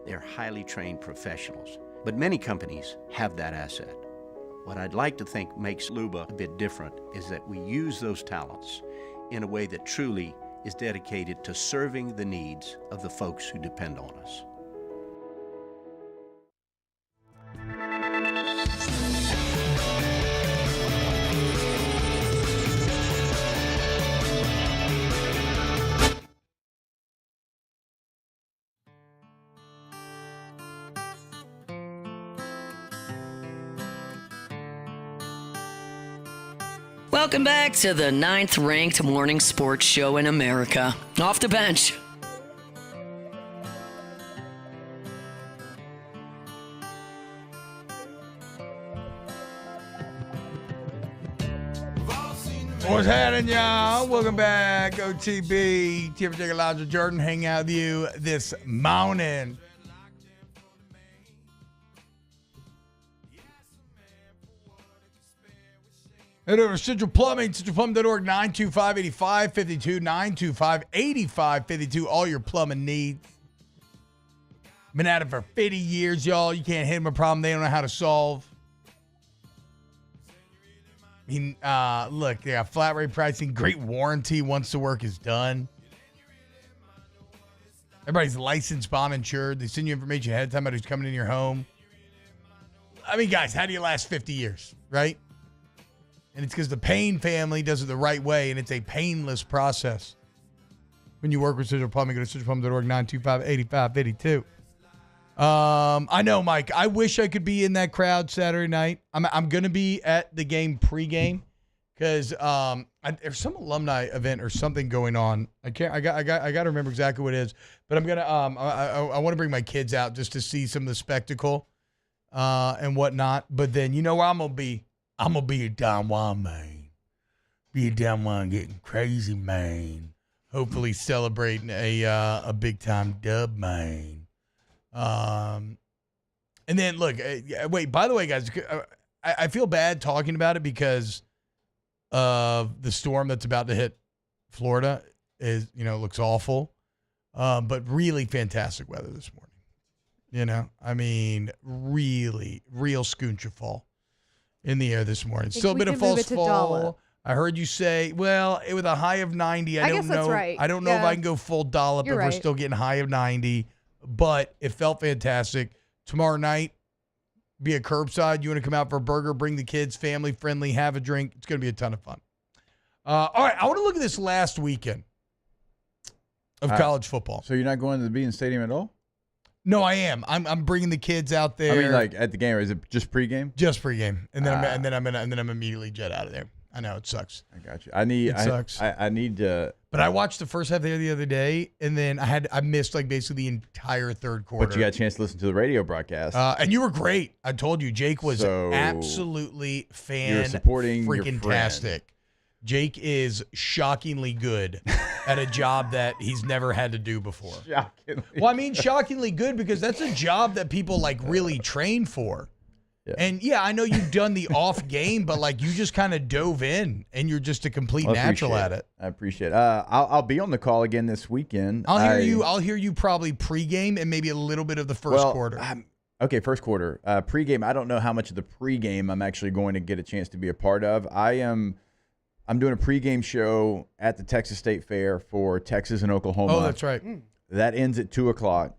They're highly trained professionals. But many companies have that asset. What I'd like to think makes Luba a bit different is that we use those talents in a way that truly is dedicated to serving the needs of the folks who depend on us. Welcome back to the 9th-ranked morning sports show in America, Off the Bench. What's happening, y'all? Welcome back, OTB. Herbert and Jacob Hester, Jordan, hanging out with you this morning. Head over to Central Plumbing, centralplumbing.org, 925-8552, 925-8552, all your plumbing needs. Been at it for 50 years, y'all. You can't hit them a problem they don't know how to solve. I mean, look, they got flat rate pricing, great warranty once the work is done. Everybody's licensed, bond insured. They send you information ahead of time about who's coming in your home. I mean, guys, how do you last 50 years, right? And it's because the Payne family does it the right way, and it's a painless process. When you work with Central Plumbing, go to centralplumbing.org, 925-8552. I know, Mike. I wish I could be in that crowd Saturday night. I'm going to be at the game pregame because there's some alumni event or something going on. I got to remember exactly what it is. But I'm gonna I want to bring my kids out just to see some of the spectacle and whatnot. But then you know where I'm gonna be. I'm gonna be a Don Juan, man. Be a Don Juan getting crazy, man. Hopefully celebrating a big time dub, man. And then look, wait, by the way, guys, I feel bad talking about it because of the storm that's about to hit Florida looks awful. But really fantastic weather this morning. I mean, really, real scooncha fall in the air this morning. Still a bit of false fall. I heard you say, well, with a high of 90, I don't guess know. that's right. I don't know if I can go full dollop if we're still getting high of 90. But it felt fantastic. Tomorrow night, be a curbside. You want to come out for a burger, bring the kids, family friendly, have a drink. It's going to be a ton of fun. All right, I want to look at this last weekend of college football. So you're not going to the Beacon Stadium at all? No, I am. I'm bringing the kids out there. I mean, like at the game, or is it just pregame? Just pregame, and then I'm immediately jet out of there. I know it sucks. I got you. It sucks. I need to. But I watched the first half there the other day, and then I missed like basically the entire third quarter. But you got a chance to listen to the radio broadcast, and you were great. I told you, Jake was absolutely you're supporting freaking tastic. Jake is shockingly good at a job that he's never had to do before. Shockingly. Well, I mean, shockingly good because that's a job that people like really train for. Yeah. And yeah, I know you've done the off game, but like you just kind of dove in and you're just a complete natural at it. I appreciate it. I'll be on the call again this weekend. I'll hear you probably pregame and maybe a little bit of the first quarter. Okay, first quarter. Pregame, I don't know how much of the pregame I'm actually going to get a chance to be a part of. I'm doing a pregame show at the Texas State Fair for Texas and Oklahoma. Oh, that's right. That ends at 2:00.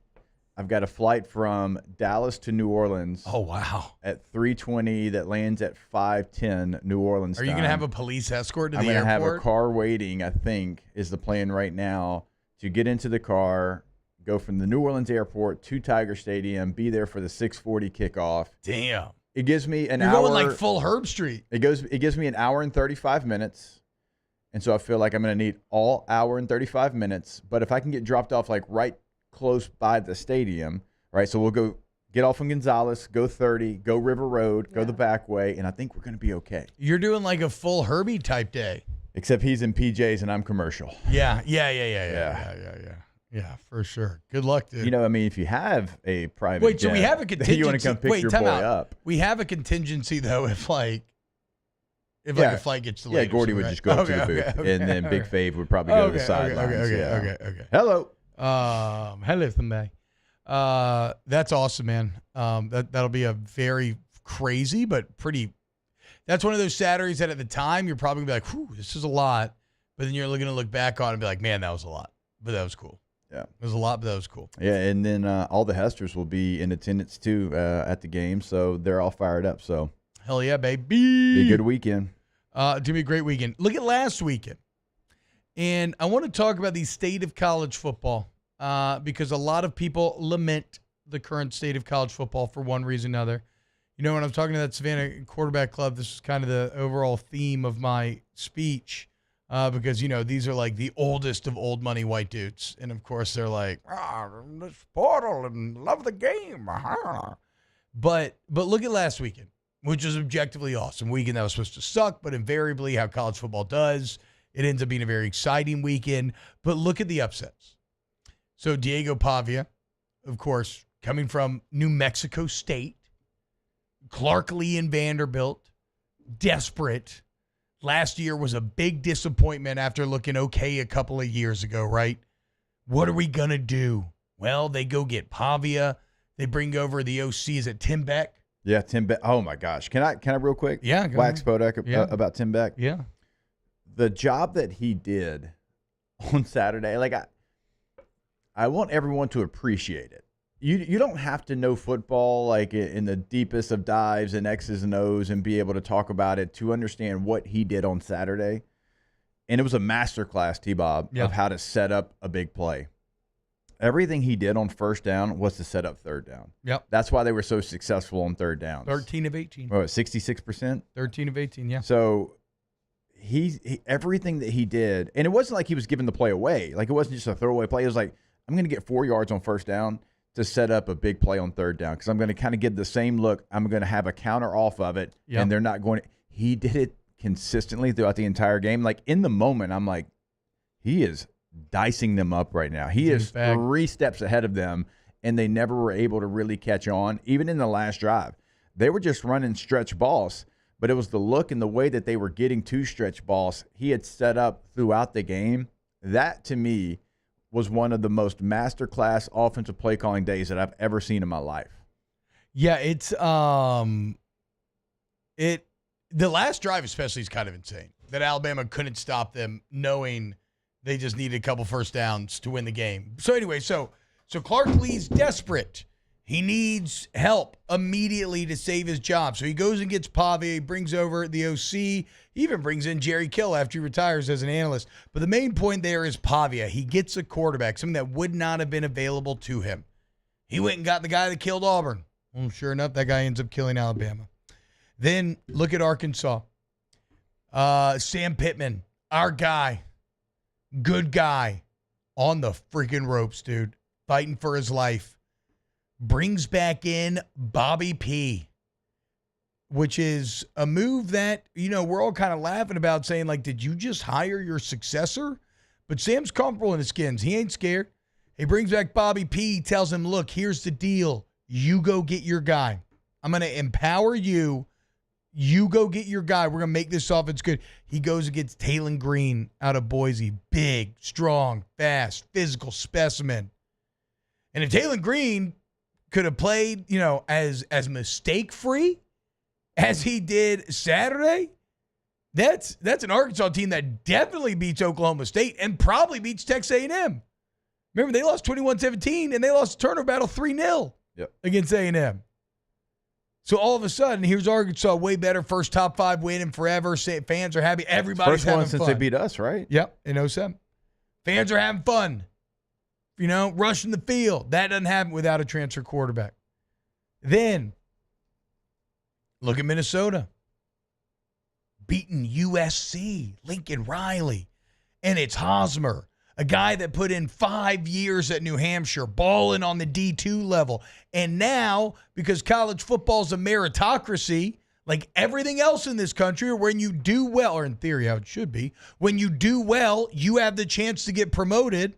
I've got a flight from Dallas to New Orleans. Oh, wow. At 3:20 that lands at 5:10 New Orleans time. Are you going to have a police escort to the airport? I'm going to have a car waiting, I think, is the plan right now, to get into the car, go from the New Orleans airport to Tiger Stadium, be there for the 6:40 kickoff. Damn. It gives me an hour. You're going like full Herb Street. It gives me an hour and 35 minutes. And so I feel like I'm going to need all hour and 35 minutes. But if I can get dropped off like right close by the stadium, right? So we'll go get off on Gonzales, go 30, go River Road, go the back way, and I think we're going to be okay. You're doing like a full Herbie type day. Except he's in PJs and I'm commercial. Yeah, for sure. Good luck, dude. I mean, if you have a private jet, so we have a contingency. You want to come pick your boy up. We have a contingency, though, if a flight gets delayed. Yeah, Gordy would just go up to the booth. And then Big Fave would probably go to the sidelines. Okay. Hello. Hello, somebody. That's awesome, man. That'll be a very crazy, but pretty. That's one of those Saturdays that at the time you're probably gonna be like, "Whew, this is a lot," but then you're going to look back on it and be like, "Man, that was a lot," but that was cool. Yeah, it was a lot, but that was cool. Yeah, and then all the Hesters will be in attendance too at the game, so they're all fired up. So hell yeah, baby! Be a good weekend. It's gonna be a great weekend. Look at last weekend. And I want to talk about the state of college football because a lot of people lament the current state of college football for one reason or another. When I'm talking to that Savannah quarterback club, this is kind of the overall theme of my speech because, these are like the oldest of old money white dudes. And, of course, they're like, this portal and love the game. But look at last weekend, which was objectively awesome. Weekend that was supposed to suck, but invariably how college football does. It ends up being a very exciting weekend, but look at the upsets. So Diego Pavia, of course, coming from New Mexico State, Clark Lee and Vanderbilt, desperate, last year was a big disappointment after looking okay a couple of years ago, right? What are we going to do? Well, they go get Pavia. They bring over the OC. Is it Tim Beck? Yeah, Tim Beck. Oh, my gosh. Can I real quick? Yeah, go wax ahead. poetic about Tim Beck? Yeah. The job that he did on Saturday, like I want everyone to appreciate it. You don't have to know football like in the deepest of dives and X's and O's and be able to talk about it to understand what he did on Saturday. And it was a masterclass, T-Bob, of how to set up a big play. Everything he did on first down was to set up third down. Yep. That's why they were so successful on third downs. 13 of 18. What, 66%? 13 of 18, yeah. So he everything that he did, and it wasn't like he was giving the play away. Like it wasn't just a throwaway play. It was like, I'm going to get 4 yards on first down to set up a big play on third down because I'm going to kind of get the same look. I'm going to have a counter off of it, and they're not going to. He did it consistently throughout the entire game. Like in the moment, I'm like, he is dicing them up right now. He is 3 steps ahead of them, and they never were able to really catch on. Even in the last drive, they were just running stretch balls, but it was the look and the way that they were getting to stretch balls he had set up throughout the game. That, to me, was one of the most masterclass offensive play calling days that I've ever seen in my life. Yeah, it's the last drive especially is kind of insane. That Alabama couldn't stop them knowing they just needed a couple first downs to win the game. So anyway, so Clark Lee's desperate. He needs help immediately to save his job. So he goes and gets Pavia. He brings over the OC. He even brings in Jerry Kill after he retires as an analyst. But the main point there is Pavia. He gets a quarterback, something that would not have been available to him. He went and got the guy that killed Auburn. Well, sure enough, that guy ends up killing Alabama. Then look at Arkansas. Sam Pittman, our guy, good guy, on the freaking ropes, dude, fighting for his life. Brings back in Bobby P, which is a move that, we're all kind of laughing about, saying, like, did you just hire your successor? But Sam's comfortable in his skins. He ain't scared. He brings back Bobby P, tells him, look, here's the deal. You go get your guy. I'm going to empower you. You go get your guy. We're going to make this offense good. He goes and gets Talon Green out of Boise. Big, strong, fast, physical specimen. And if Talon Green could have played, as mistake-free as he did Saturday, that's an Arkansas team that definitely beats Oklahoma State and probably beats Texas A&M. Remember, they lost 21-17, and they lost the turnover battle 3-0 against A&M. So all of a sudden, here's Arkansas, way better, first top 5 win in forever. Fans are happy. Everybody's having fun. First one since they beat us, right? Yep, in 2007. Fans are having fun. Rushing the field. That doesn't happen without a transfer quarterback. Then, look at Minnesota. Beating USC, Lincoln Riley. And it's Hosmer, a guy that put in 5 years at New Hampshire, balling on the D2 level. And now, because college football is a meritocracy, like everything else in this country, when you do well, or in theory how it should be, when you do well, you have the chance to get promoted.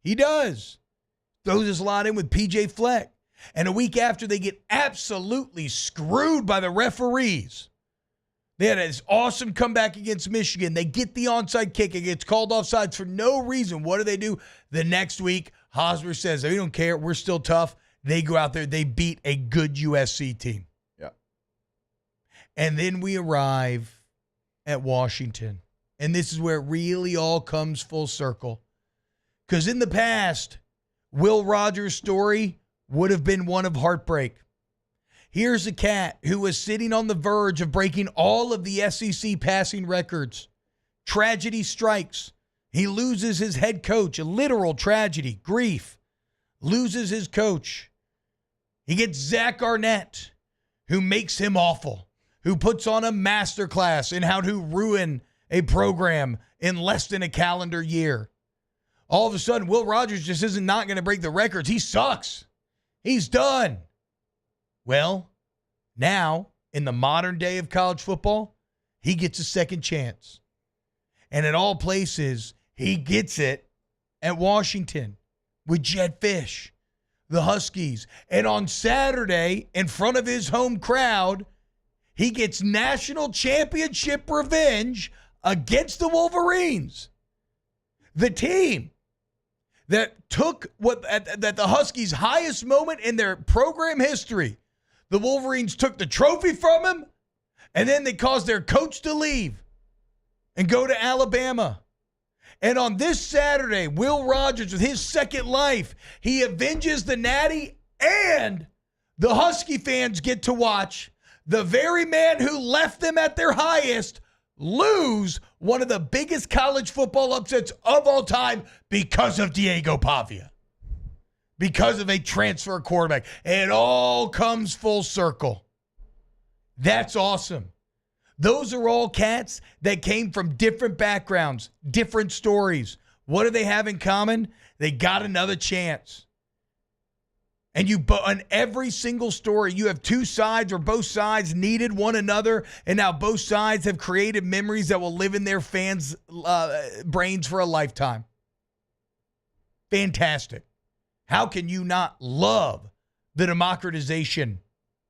He does. Throws his lot in with P.J. Fleck. And a week after, they get absolutely screwed by the referees. They had this awesome comeback against Michigan. They get the onside kick. It gets called offsides for no reason. What do? The next week, Hosmer says, we don't care. We're still tough. They go out there. They beat a good USC team. Yeah. And then we arrive at Washington. And this is where it really all comes full circle. Because in the past, Will Rogers' story would have been one of heartbreak. Here's a cat who was sitting on the verge of breaking all of the SEC passing records. Tragedy strikes. He loses his head coach, a literal tragedy, grief. Loses his coach. He gets Zach Arnett, who makes him awful, who puts on a masterclass in how to ruin a program in less than a calendar year. All of a sudden, Will Rogers just isn't not going to break the records. He sucks. He's done. Well, now, in the modern day of college football, he gets a second chance. And in all places, he gets it at Washington with Jed Fish, the Huskies. And on Saturday, in front of his home crowd, He gets national championship revenge against the Wolverines. The team that took that the Huskies' highest moment in their program history. The Wolverines took the trophy from him, and then they caused their coach to leave and go to Alabama. And on this Saturday, Will Rogers, with his second life, he avenges the Natty, and the Husky fans get to watch the very man who left them at their highest lose one of the biggest college football upsets of all time because of Diego Pavia, because of a transfer quarterback. It all comes full circle. That's awesome. Those are all cats that came from different backgrounds, different stories. What do they have in common? They got another chance. And on every single story, you have two sides or both sides needed one another, and now both sides have created memories that will live in their fans' brains for a lifetime. Fantastic. How can you not love the democratization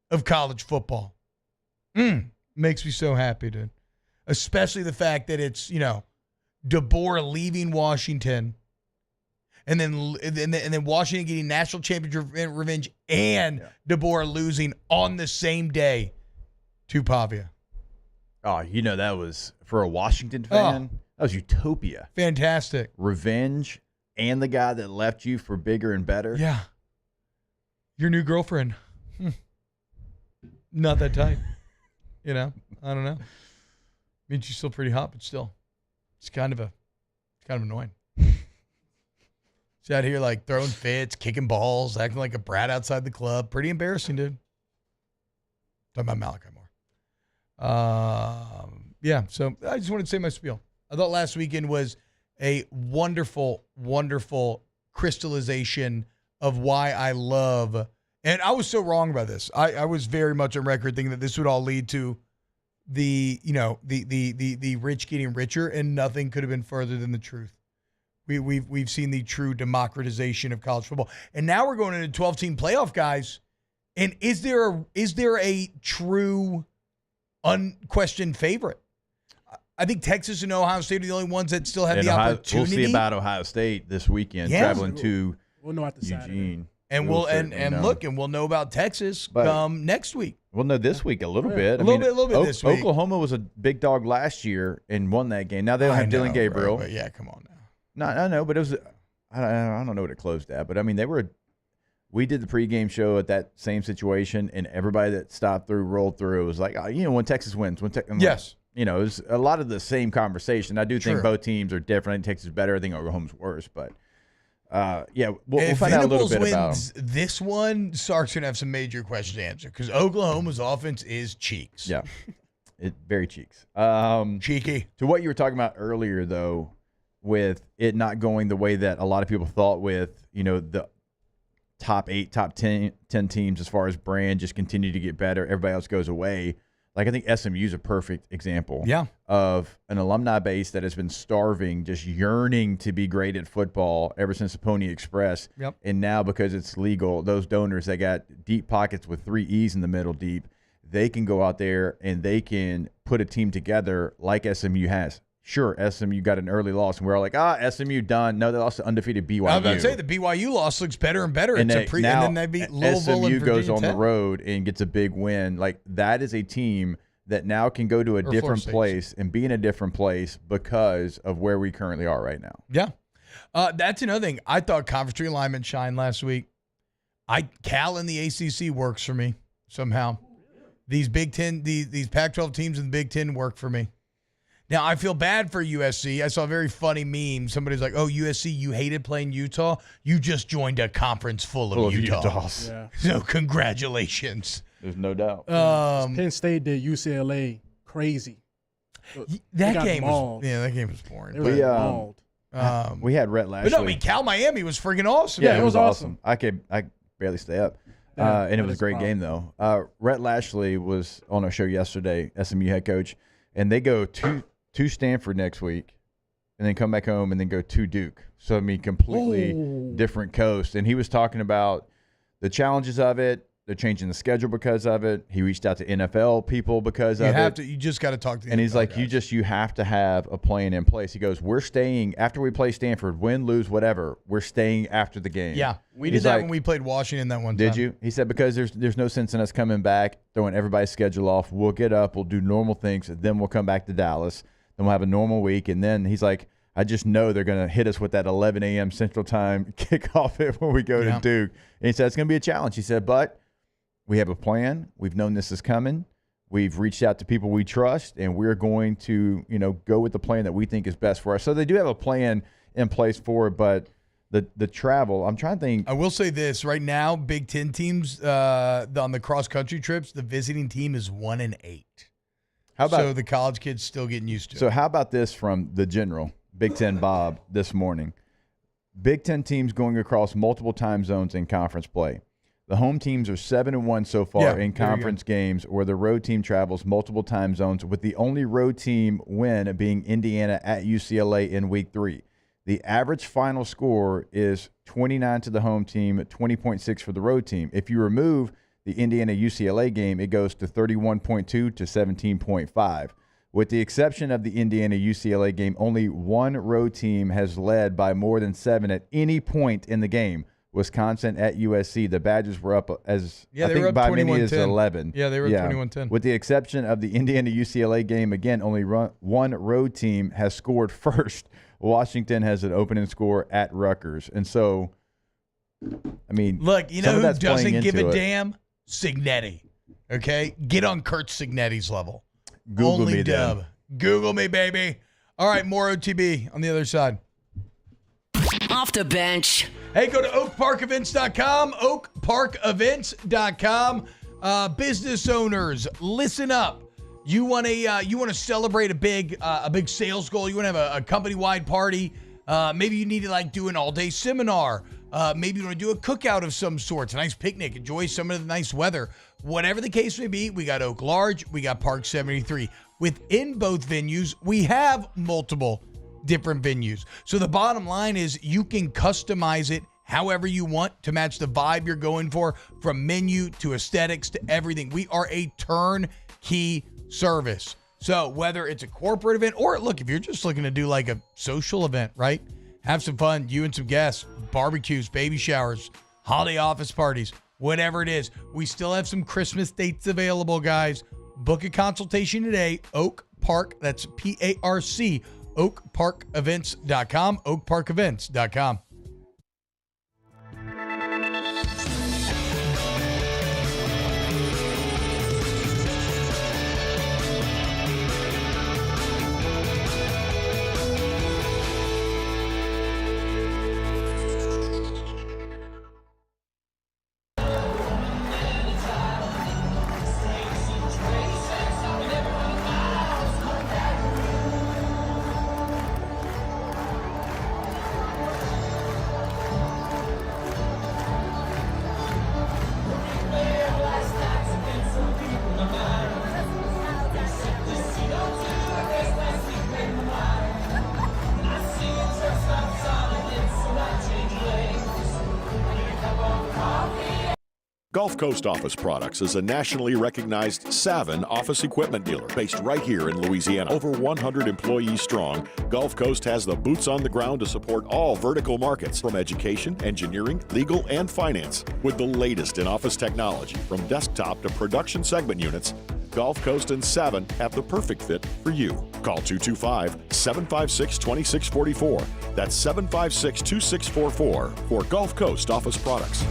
of college football? Makes me so happy, dude. Especially the fact that it's, DeBoer leaving Washington, and then Washington getting national championship revenge, and DeBoer losing on the same day to Pavia. Oh, that was, for a Washington fan, that was utopia. Fantastic. Revenge and the guy that left you for bigger and better. Yeah. Your new girlfriend. Not that tight. I don't know. I mean, she's still pretty hot, but still, it's kind of annoying. She's out here like throwing fits, kicking balls, acting like a brat outside the club. Pretty embarrassing, dude. Talking about Malachi Moore. So I just wanted to say my spiel. I thought last weekend was a wonderful, wonderful crystallization of why I love. And I was so wrong about this. I was very much on record thinking that this would all lead to the rich getting richer, and nothing could have been further than the truth. We've seen the true democratization of college football, and now we're going into 12-team playoff, guys. And is there a true, unquestioned favorite? I think Texas and Ohio State are the only ones that still have the opportunity. We'll see about Ohio State this weekend, traveling to we'll know after Eugene. Saturday. And we'll know about Texas come next week. We'll know this week a little bit. A little bit this week. Oklahoma was a big dog last year and won that game. Now they don't have Dylan Gabriel. Right, but yeah, come on now. No, I know, but it was. I don't know what it closed at, but I mean we did the pregame show at that same situation, and everybody that stopped through, rolled through, it was like, when Texas wins, yes. It was a lot of the same conversation. I do think both teams are different. I think Texas is better. I think Oklahoma's worse, but. We'll find out a little bit about them. This one, Sark's going to have some major questions to answer because Oklahoma's offense is cheeks. Yeah, very cheeks. Cheeky. To what you were talking about earlier, though, with it not going the way that a lot of people thought with, the top 8, top 10 teams as far as brand just continue to get better. Everybody else goes away. Like, I think SMU is a perfect example of an alumni base that has been starving, just yearning to be great at football ever since the Pony Express. Yep. And now, because it's legal, those donors that got deep pockets with 3 E's in the middle deep, they can go out there and they can put a team together like SMU has. Sure, SMU got an early loss, and we're all like, SMU done. No, they lost to undefeated BYU. I was about to say, the BYU loss looks better and better. And and then they beat Louisville SMU and Virginia goes on Tech. the road and gets a big win. Like, that is a team that now can go to a different place and be in a different place because of where we currently are right now. Yeah. That's another thing. I thought conference realignment shined last week. Cal in the ACC works for me somehow. These Big Ten, these Pac-12 teams in the Big Ten work for me. Now, I feel bad for USC. I saw a very funny meme. Somebody's like, USC, you hated playing Utah? You just joined a conference full of Utahs. Yeah. So congratulations. There's no doubt. Penn State did UCLA crazy. That game was boring. They were mauled. We had Rhett Lashley. But no, Cal Miami was freaking awesome. Yeah, it was awesome. I barely stay up. And it was a great game, though. Rhett Lashley was on our show yesterday, SMU head coach, and they go to Stanford next week and then come back home and then go to Duke. So, I mean, completely different coast. And he was talking about the challenges of it They're changing the schedule because of it. He reached out to NFL people because of it. You just got to talk to the And he's NFL like, guys. you have to have a plan in place. He goes, we're staying after we play Stanford, win, lose, whatever. We're staying after the game. Yeah, we He's did that like, when we played Washington that one time. Did you? He said, because there's no sense in us coming back, throwing everybody's schedule off. We'll get up, we'll do normal things, and then we'll come back to Dallas. Then we'll have a normal week. And then he's like, I just know they're going to hit us with that 11 a.m. Central Time kickoff when we go to Duke. And he said, it's going to be a challenge. He said, but we have a plan. We've known this is coming. We've reached out to people we trust, and we're going to, go with the plan that we think is best for us. So they do have a plan in place for it, but the travel, I'm trying to think. I will say this right now, Big Ten teams on the cross country trips, the visiting team is 1-8. How about, so the college kids still getting used to it. So how about this from the general, Big Ten Bob, this morning? Big Ten teams going across multiple time zones in conference play. The home teams are 7-1 so far in conference games, where the road team travels multiple time zones, with the only road team win being Indiana at UCLA in Week 3. The average final score is 29 to the home team, 20.6 for the road team. If you remove the Indiana-UCLA game, it goes to 31.2 to 17.5. With the exception of the Indiana-UCLA game, only one road team has led by more than 7 at any point in the game. Wisconsin at USC. The Badgers were up I think by many as 11. Yeah, they were up 21-10. With the exception of the Indiana-UCLA game, again, only one road team has scored first. Washington has an opening score at Rutgers. And so, I mean, look, you know who doesn't give a damn? Signetti. Okay? Get on Kurt Signetti's level. Google Only me, dub. then. Google me, baby. All right, more OTB on the other side. Off the bench. Hey, go to oakparkevents.com, oakparkevents.com. Business owners, listen up. You want to celebrate a big sales goal. You want to have a company-wide party. Maybe you need to do an all-day seminar. Maybe you want to do a cookout of some sorts, a nice picnic, enjoy some of the nice weather. Whatever the case may be, we got Oak Large, we got Park 73. Within both venues, we have multiple different venues. So the bottom line is you can customize it however you want to match the vibe you're going for, from menu to aesthetics to everything. We are a turnkey service. So whether it's a corporate event or, look, if you're just looking to do a social event, right? Have some fun, you and some guests, barbecues, baby showers, holiday office parties, whatever it is. We still have some Christmas dates available, guys. Book a consultation today. Oak Park, that's PARC, oakparkevents.com, oakparkevents.com. Gulf Coast Office Products is a nationally recognized Savin office equipment dealer based right here in Louisiana. Over 100 employees strong, Gulf Coast has the boots on the ground to support all vertical markets, from education, engineering, legal, and finance. With the latest in office technology, from desktop to production segment units, Gulf Coast and Savin have the perfect fit for you. Call 225-756-2644. That's 756-2644 for Gulf Coast Office Products.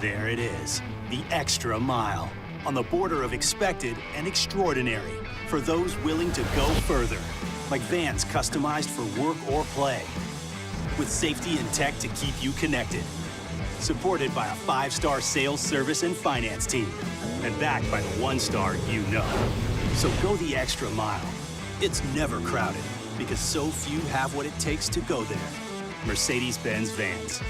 There it is, the extra mile, on the border of expected and extraordinary, for those willing to go further, like vans customized for work or play, with safety and tech to keep you connected, supported by a 5-star sales, service, and finance team, and backed by the 1-star you know. So go the extra mile. It's never crowded, because so few have what it takes to go there. Mercedes-Benz Vans.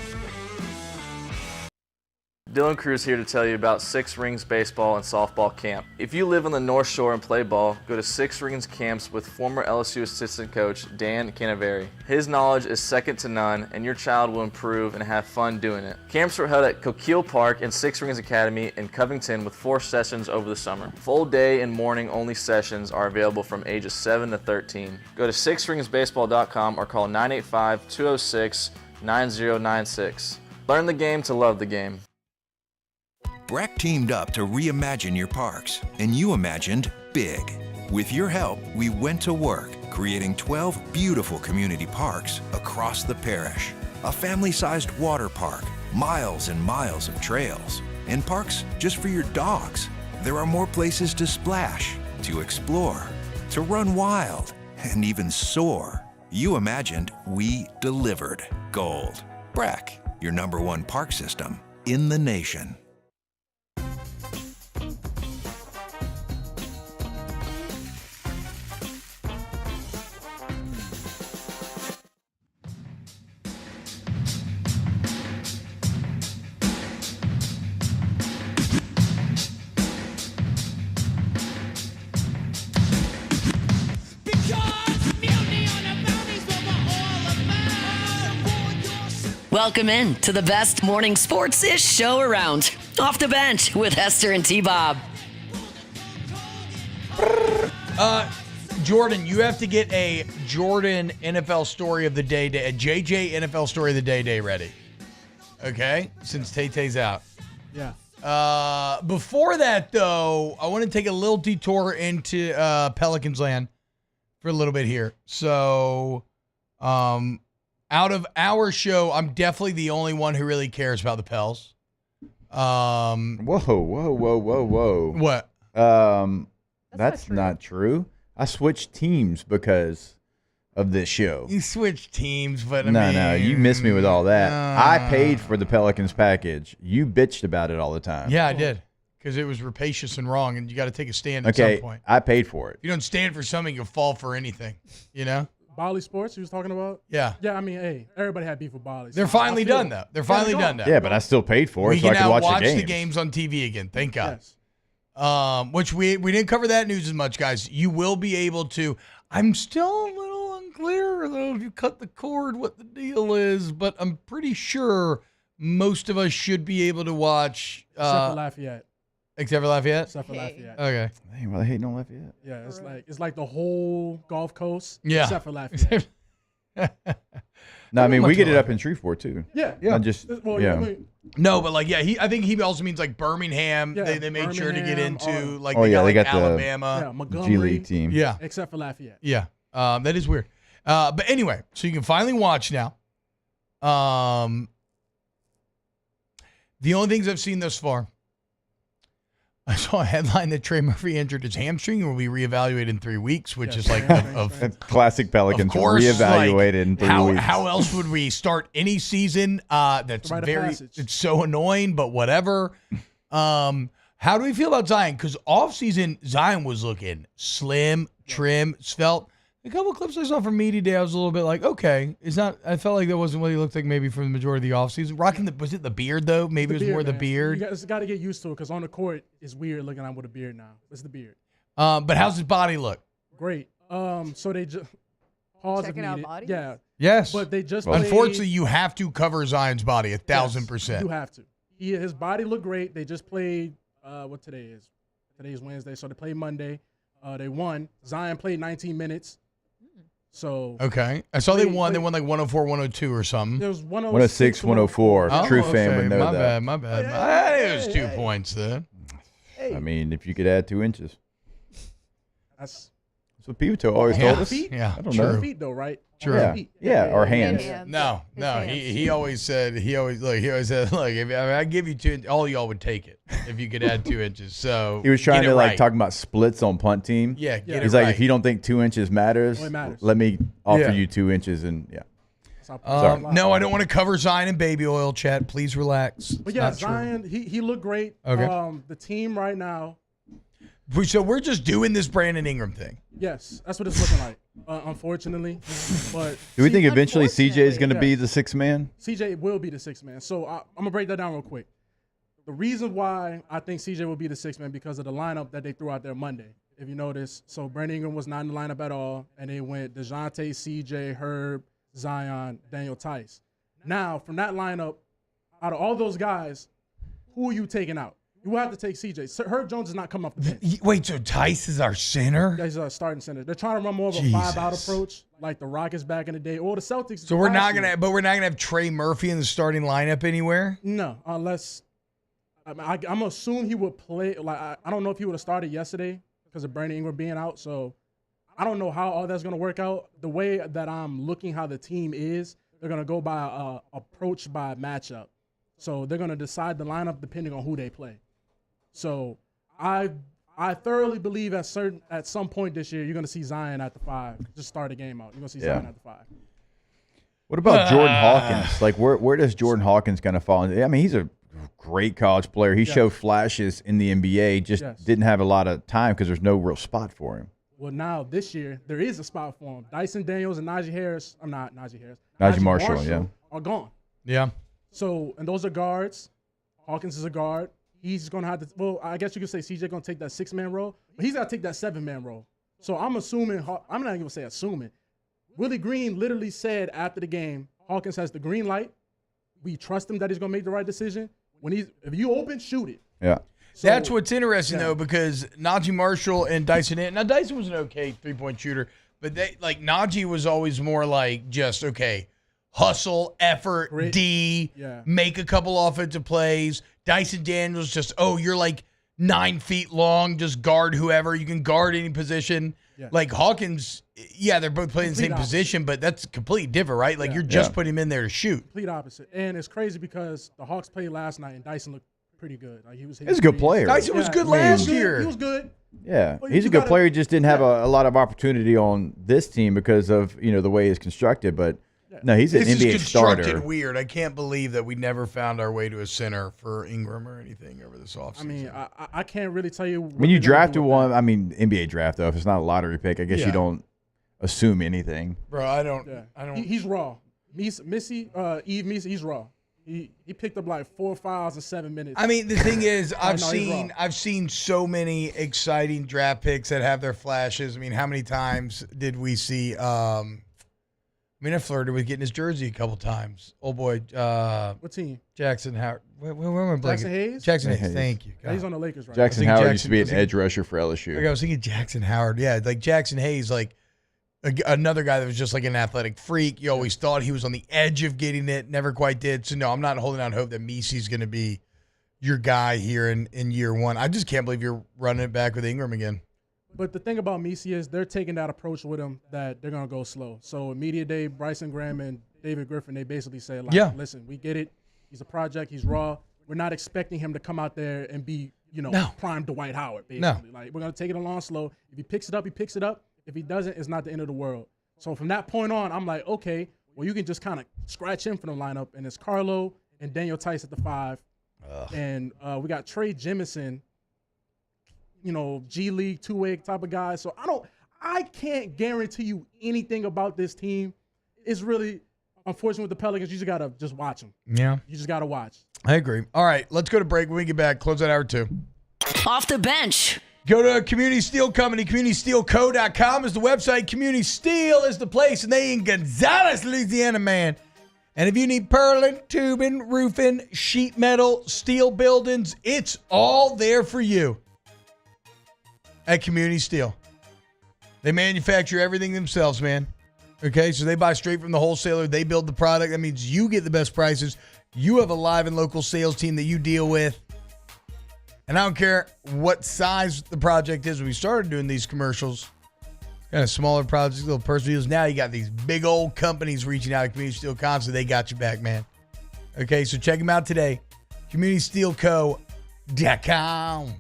Dylan Cruz here to tell you about Six Rings Baseball and Softball Camp. If you live on the North Shore and play ball, go to Six Rings Camps with former LSU assistant coach Dan Canaveri. His knowledge is second to none, and your child will improve and have fun doing it. Camps are held at Coquille Park and Six Rings Academy in Covington with 4 sessions over the summer. Full day and morning only sessions are available from ages 7 to 13. Go to sixringsbaseball.com or call 985-206-9096. Learn the game to love the game. Breck teamed up to reimagine your parks, and you imagined big. With your help, we went to work, creating 12 beautiful community parks across the parish. A family-sized water park, miles and miles of trails, and parks just for your dogs. There are more places to splash, to explore, to run wild, and even soar. You imagined, we delivered. Gold. Breck, your #1 park system in the nation. Welcome in to the best morning sports-ish show around. Off the Bench with Hester and T-Bob. Jordan, you have to get a Jordan NFL story of the day, a JJ NFL story of the day ready. Okay? Since Tay-Tay's out. Yeah. Before that, though, I want to take a little detour into Pelicans land for a little bit here. So, out of our show, I'm definitely the only one who really cares about the Pels. Whoa. What? That's not true. I switched teams because of this show. You switched teams, but No, you missed me with all that. I paid for the Pelicans package. You bitched about it all the time. Yeah, I did. Because it was rapacious and wrong, and you got to take a stand at some point. I paid for it. If you don't stand for something, you'll fall for anything, you know? Bali Sports, you was talking about? Yeah. Yeah, I mean, hey, everybody had beef with Bali. They're finally done, though. They're finally done now. Yeah, but I still paid for it We so I can could now watch the games on TV again. Thank God. Yes. Which we didn't cover that news as much, guys. You will be able to. I'm still a little unclear, though, if you cut the cord, what the deal is, but I'm pretty sure most of us should be able to watch. Except for Lafayette. Except for Lafayette? Except for Lafayette. Okay. Hey, well, they hating on Lafayette. Yeah, it's like the whole Gulf Coast. Yeah. Except for Lafayette. No, I mean, we get it more. up in Shreveport, too. Yeah. I just, Well, yeah. No, but like, yeah, I think he also means like Birmingham. Yeah, they made sure to get into Birmingham, like Oh, they yeah, got they like got the Alabama. Montgomery. G League team. Yeah. Except for Lafayette. Yeah. That is weird. But anyway, so you can finally watch now. The only things I've seen thus far, I saw a headline that Trey Murphy injured his hamstring and will be reevaluated in 3 weeks, which is like of Classic Pelicans. Of course, reevaluated in 3 weeks. How else would we start any season? That's Rite of very, passage. it's so annoying, but whatever. How do we feel about Zion? Because offseason, Zion was looking slim, trim, svelte. A couple of clips I saw from Media Day, I was a little bit like, okay, I felt like that wasn't what he looked like maybe for the majority of the offseason. Rocking was it the beard though? Maybe it was more the man. beard. You got to get used to it because on the court, it's weird looking at with a beard now. It's the beard. But how's his body look? Great. So they just pause Checking if out needed. bodies? Yeah. Yes. But they just played- Unfortunately, you have to cover Zion's body 1,000%. You have to. His body looked great. They just played what today is. Today's Wednesday, so they played Monday. They won. Zion played 19 minutes. So Okay. I saw they won. They won like 104, 102 or something. There was 106, 104. True fan would know that. My bad. It was 2 points then. I mean, if you could add 2 inches. That's what Pivito always told us. Yeah, I don't true. know. feet though, right? Yeah. Feet. Yeah, or hands. No. He always said, look, if I give you 2, all y'all would take it if you could add 2 inches. So He was trying get to it like right. talking about splits on punt team. Yeah, get He's it like, right. if you don't think 2 inches matters, Well, it matters. let me offer Yeah. you 2 inches and yeah. Sorry. No, I don't want to cover Zion and baby oil, Chad. Please relax. But It's yeah, not true. Zion, he looked great. Okay. The team right now, So we're just doing this Brandon Ingram thing. yes, that's what it's looking like. Unfortunately, but Do we think eventually CJ is going to be the 6th man? CJ will be the 6th man. So I'm gonna break that down real quick. the reason why I think CJ will be the sixth man because of the lineup that they threw out there Monday. If you notice, so Brandon Ingram was not in the lineup at all, and they went DeJounte, CJ, Herb, Zion, Daniel Tice. Now, from that lineup, out of all those guys, who are you taking out? You will have to take CJ. Herb Jones is not coming off the bench. Wait, so Tice is our center? He's our starting center. They're trying to run more of a 5-out approach, like the Rockets back in the day, or the Celtics. So we're not gonna have Trey Murphy in the starting lineup anywhere. No, unless I'm gonna assume he would play. Like I don't know if he would have started yesterday because of Brandon Ingram being out. So I don't know how all that's gonna work out. The way that I'm looking, how the team is, they're gonna go by approach by matchup. So they're gonna decide the lineup depending on who they play. So I thoroughly believe at some point this year you're gonna see Zion at the 5. Just start the game out. You're gonna see Zion at the 5. What about Jordan Hawkins? Like, where does Jordan Hawkins kind of fall in? I mean, he's a great college player. He showed flashes in the NBA, just didn't have a lot of time because there's no real spot for him. Well, now this year there is a spot for him. Dyson Daniels and Najee Harris. I'm not Najee Harris. Najee Marshall, are gone. Yeah. So, and those are guards. Hawkins is a guard. He's going to have to, well, I guess you could say CJ going to take that 6-man role, but he's got to take that 7-man role. So I'm assuming, I'm not even going to say assuming. Willie Green literally said after the game, Hawkins has the green light. We trust him that he's going to make the right decision. If you open, shoot it. Yeah. So, that's what's interesting, though, because Najee Marshall and Dyson, now Dyson was an okay three-point shooter, but Najee was always more like just, okay, hustle, effort, Grit. D, make a couple offensive plays. Dyson Daniels just, you're like 9 feet long, just guard whoever. You can guard any position. Yeah. Like Hawkins, they're both playing the same position, but that's completely different, right? Like you're just putting him in there to shoot. Complete opposite. And it's crazy because the Hawks played last night and Dyson looked pretty good. Like he's a good player. Dyson was good last year. He was good. Yeah, he's a good player. He just didn't have a lot of opportunity on this team because of the way it's constructed. But no, he's an NBA This is constructed starter. weird. I can't believe that we never found our way to a center for Ingram or anything over this offseason. I mean, I can't really tell you. When you drafted one, I mean, NBA draft though, if it's not a lottery pick, I guess you don't assume anything. Bro, I don't. He's raw. Eve Missy, he's raw. He picked up like 4 fouls in 7 minutes. I mean, the thing is, He's raw. I've seen so many exciting draft picks that have their flashes. I mean, how many times did we see? I flirted with getting his jersey a couple times. Oh boy, what team? Jackson Howard. Where am I blanking? Jackson Hayes. Jackson Hayes. Thank you. Yeah, he's on the Lakers right Jackson now. Howard used to be an edge rusher for LSU. I was thinking Jackson Howard. Yeah, like Jackson Hayes, like another guy that was just like an athletic freak. You always thought he was on the edge of getting it, never quite did. So no, I'm not holding out hope that Misi's going to be your guy here in year one. I just can't believe you're running it back with Ingram again. But the thing about Misi is they're taking that approach with him that they're going to go slow. So media day, Bryson Graham and David Griffin, they basically say, like, listen, we get it. He's a project. He's raw. We're not expecting him to come out there and be, prime Dwight Howard, basically. Like, we're going to take it along slow. If he picks it up, he picks it up. If he doesn't, it's not the end of the world. So from that point on, I'm like, okay, well, you can just kind of scratch him from the lineup. And it's Carlo and Daniel Tice at the 5. And we got Trey Jemison, G League, two-way type of guy. So I can't guarantee you anything about this team. It's really unfortunate with the Pelicans. You just got to just watch them. Yeah. You just got to watch. I agree. All right, let's go to break. When we get back, close out hour 2. Off the bench. Go to Community Steel Company. CommunitySteelCo.com is the website. Community Steel is the place, and they in Gonzales, Louisiana, man. And if you need purlin, tubing, roofing, sheet metal, steel buildings, it's all there for you at Community Steel. They manufacture everything themselves, man. Okay, so they buy straight from the wholesaler. They build the product. That means you get the best prices. You have a live and local sales team that you deal with. And I don't care what size the project is. When we started doing these commercials, kind of smaller projects, little personal deals. Now you got these big old companies reaching out to Community Steel constantly. They got you back, man. Okay, so check them out today. CommunitySteelCo.com.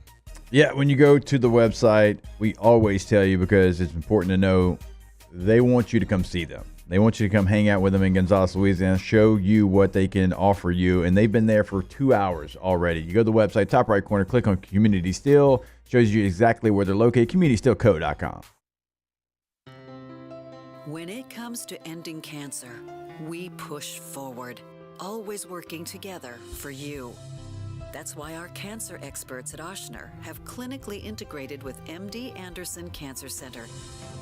Yeah, when you go to the website, we always tell you, because it's important to know, they want you to come see them. They want you to come hang out with them in Gonzales, Louisiana, show you what they can offer you. And they've been there for 2 hours already. You go to the website, top right corner, click on Community Steel. Shows you exactly where they're located, CommunitySteelCo.com. When it comes to ending cancer, we push forward, always working together for you. That's why our cancer experts at Ochsner have clinically integrated with MD Anderson Cancer Center.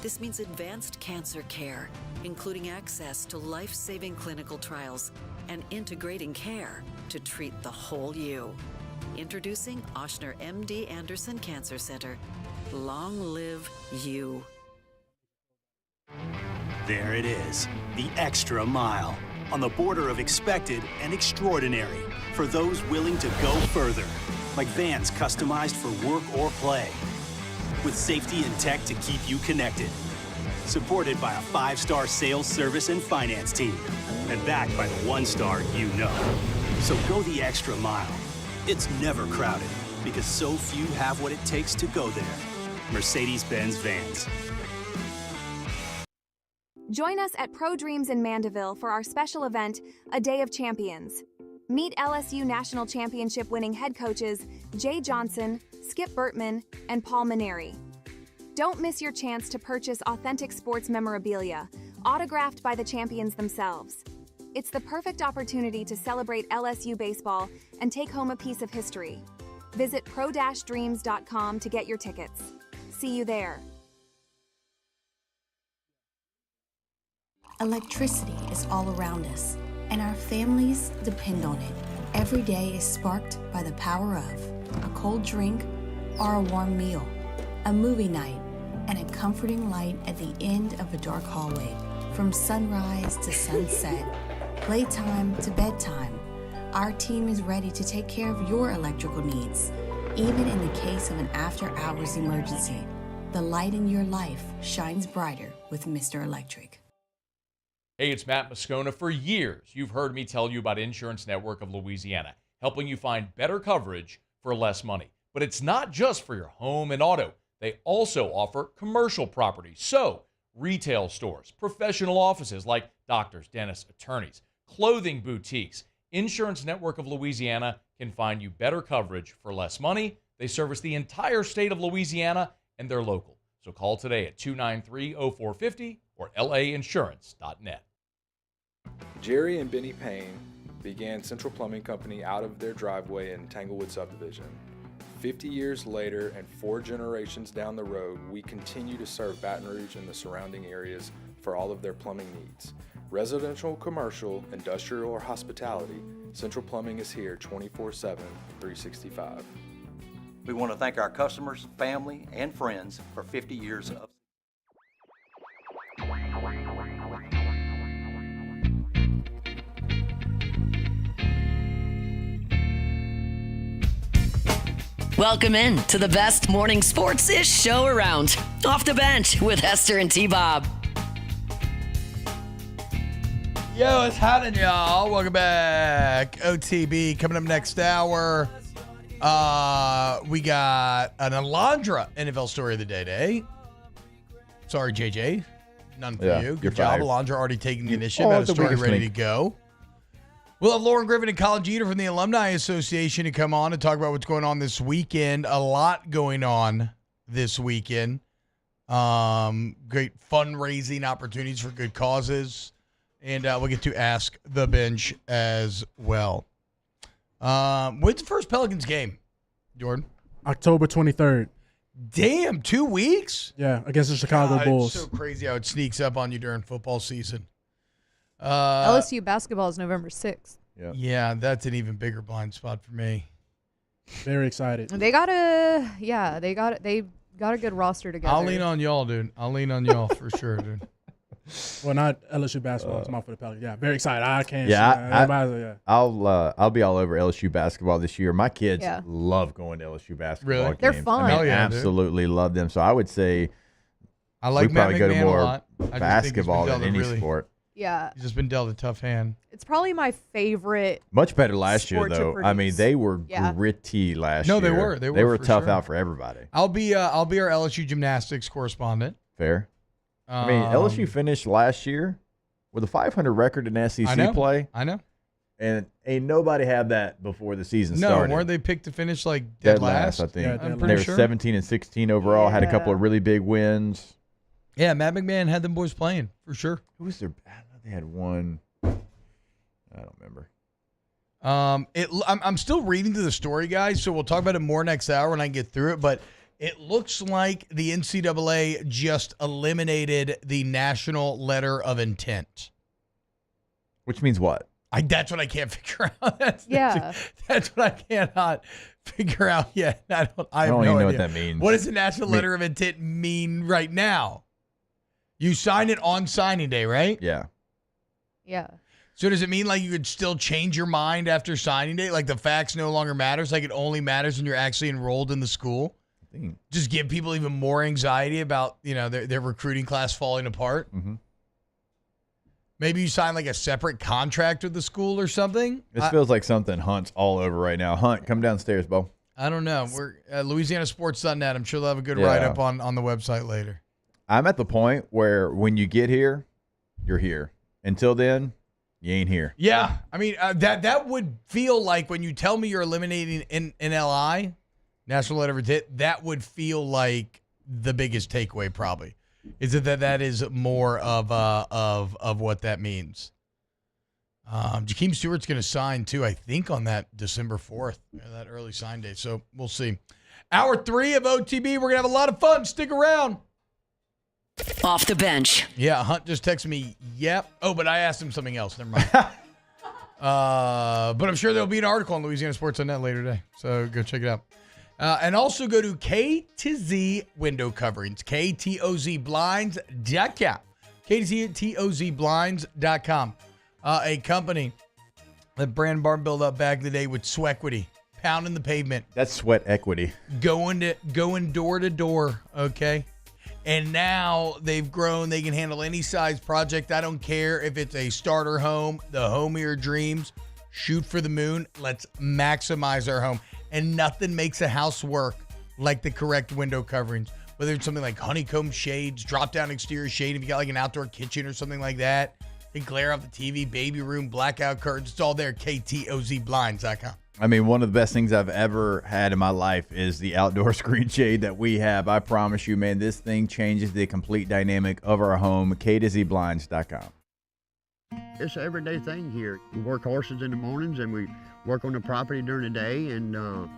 This means advanced cancer care, including access to life-saving clinical trials and integrating care to treat the whole you. Introducing Ochsner MD Anderson Cancer Center. Long live you. There it is, the extra mile, on the border of expected and extraordinary, for those willing to go further, like vans customized for work or play, with safety and tech to keep you connected, supported by a 5-star sales, service, and finance team, and backed by the 1-star you know. So go the extra mile. It's never crowded, because so few have what it takes to go there. Mercedes-Benz Vans. Join us at Pro Dreams in Mandeville for our special event, A Day of Champions. Meet LSU National Championship winning head coaches Jay Johnson, Skip Bertman, and Paul Maneri. Don't miss your chance to purchase authentic sports memorabilia, autographed by the champions themselves. It's the perfect opportunity to celebrate LSU baseball and take home a piece of history. Visit pro-dreams.com to get your tickets. See you there. Electricity is all around us, and our families depend on it. Every day is sparked by the power of a cold drink or a warm meal, a movie night, and a comforting light at the end of a dark hallway. From sunrise to sunset, playtime to bedtime, our team is ready to take care of your electrical needs. Even in the case of an after-hours emergency, the light in your life shines brighter with Mr. Electric. Hey, it's Matt Moscona. For years, you've heard me tell you about Insurance Network of Louisiana, helping you find better coverage for less money. But it's not just for your home and auto. They also offer commercial property. So, retail stores, professional offices like doctors, dentists, attorneys, clothing boutiques. Insurance Network of Louisiana can find you better coverage for less money. They service the entire state of Louisiana, and they're local. So call today at 293-0450 or lainsurance.net. Jerry and Benny Payne began Central Plumbing Company out of their driveway in Tanglewood subdivision. 50 years later and 4 generations down the road, we continue to serve Baton Rouge and the surrounding areas for all of their plumbing needs. Residential, commercial, industrial, or hospitality, Central Plumbing is here 24/7, 365. We want to thank our customers, family, and friends for 50 years of Welcome in to the best morning sports-ish show around. Off the Bench with Hester and T-Bob. Yo, it's happening, y'all. Welcome back. OTB coming up next hour. We got an Alondra NFL story of the day today. Sorry, JJ. None for you. Good job. Fired. Alondra already taking the initiative. Had a story ready to go. We'll have Lauren Griffin and Colin Jeter from the Alumni Association to come on and talk about what's going on this weekend. A lot going on this weekend. Great fundraising opportunities for good causes. And we'll get to Ask the Bench as well. When's the first Pelicans game, Jordan? October 23rd. Damn, 2 weeks? Yeah, against the Chicago Bulls. It's so crazy how it sneaks up on you during football season. LSU basketball is November 6th. Yeah, that's an even bigger blind spot for me. Very excited. They got a good roster together. I'll lean on y'all, dude. I'll lean on y'all for sure, dude. Well, not LSU basketball. It's for the Pelicans. Yeah, very excited. I can't. I'll be all over LSU basketball this year. My kids love going to LSU basketball Really? games. They're fun. I mean, Hell yeah, dude. absolutely love them. So I would say I like we probably Matt go to McMahon more a lot. I just think he's basketball been than any dealt a really- sport. Yeah. He's just been dealt a tough hand. It's probably my favorite. Much better last year, sport to though. I mean, produce. they were Yeah. gritty last year. No, they were. They were for tough sure. out for everybody. I'll be our LSU gymnastics correspondent. Fair. I mean, LSU finished last year with a 500 record in SEC play. I know. And ain't nobody had that before the season started. No, weren't they picked to finish like dead last? I think. Yeah, I'm they pretty were sure. 17 and 16 overall. Had a couple of really big wins. Yeah, Matt McMahon had them boys playing for sure. Who was their? I know they had one. I don't remember. I'm still reading through the story, guys, so we'll talk about it more next hour when I get through it, but it looks like the NCAA just eliminated the national letter of intent. Which means what? That's what I can't figure out. That's what I cannot figure out yet. I don't even know idea what that means. What does the national letter of intent mean right now? You sign it on signing day, right? Yeah. Yeah. So does it mean like you could still change your mind after signing day? Like the facts no longer matters? Like it only matters when you're actually enrolled in the school? Just give people even more anxiety about, their recruiting class falling apart? Mm-hmm. Maybe you sign like a separate contract with the school or something? This feels like something Hunt's all over right now. Hunt, come downstairs, Bo. I don't know. We're at LouisianaSports.net. I'm sure they'll have a good write-up on the website later. I'm at the point where when you get here, you're here. Until then, you ain't here. Yeah. I mean, that would feel like when you tell me you're eliminating NLI, National Letter of Intent, that would feel like the biggest takeaway probably. Is it that is more of what that means? Jakeem Stewart's going to sign too, I think, on that December 4th, that early sign day. So we'll see. Hour 3 of OTB. We're going to have a lot of fun. Stick around. Off the bench. Yeah, Hunt just texted me, yep. Oh, but I asked him something else. Never mind. But I'm sure there'll be an article on LouisianaSports.net later today. So go check it out. And also go to K2Z Window Coverings, KTOZBlinds.com. KTOZBlinds.com. A company that Brand Barn built up back in the day with Swequity, pounding the pavement. That's sweat equity. Going door to door, okay? And now they've grown. They can handle any size project. I don't care if it's a starter home, the home of your dreams. Shoot for the moon. Let's maximize our home. And nothing makes a house work like the correct window coverings. Whether it's something like honeycomb shades, drop-down exterior shade, if you got like an outdoor kitchen or something like that, they glare off the TV, baby room, blackout curtains. It's all there, KTOZBlinds.com. I mean, one of the best things I've ever had in my life is the outdoor screen shade that we have. I promise you, man, this thing changes the complete dynamic of our home. KTOZBlinds.com. It's an everyday thing here. We work horses in the mornings and we work on the property during the day, and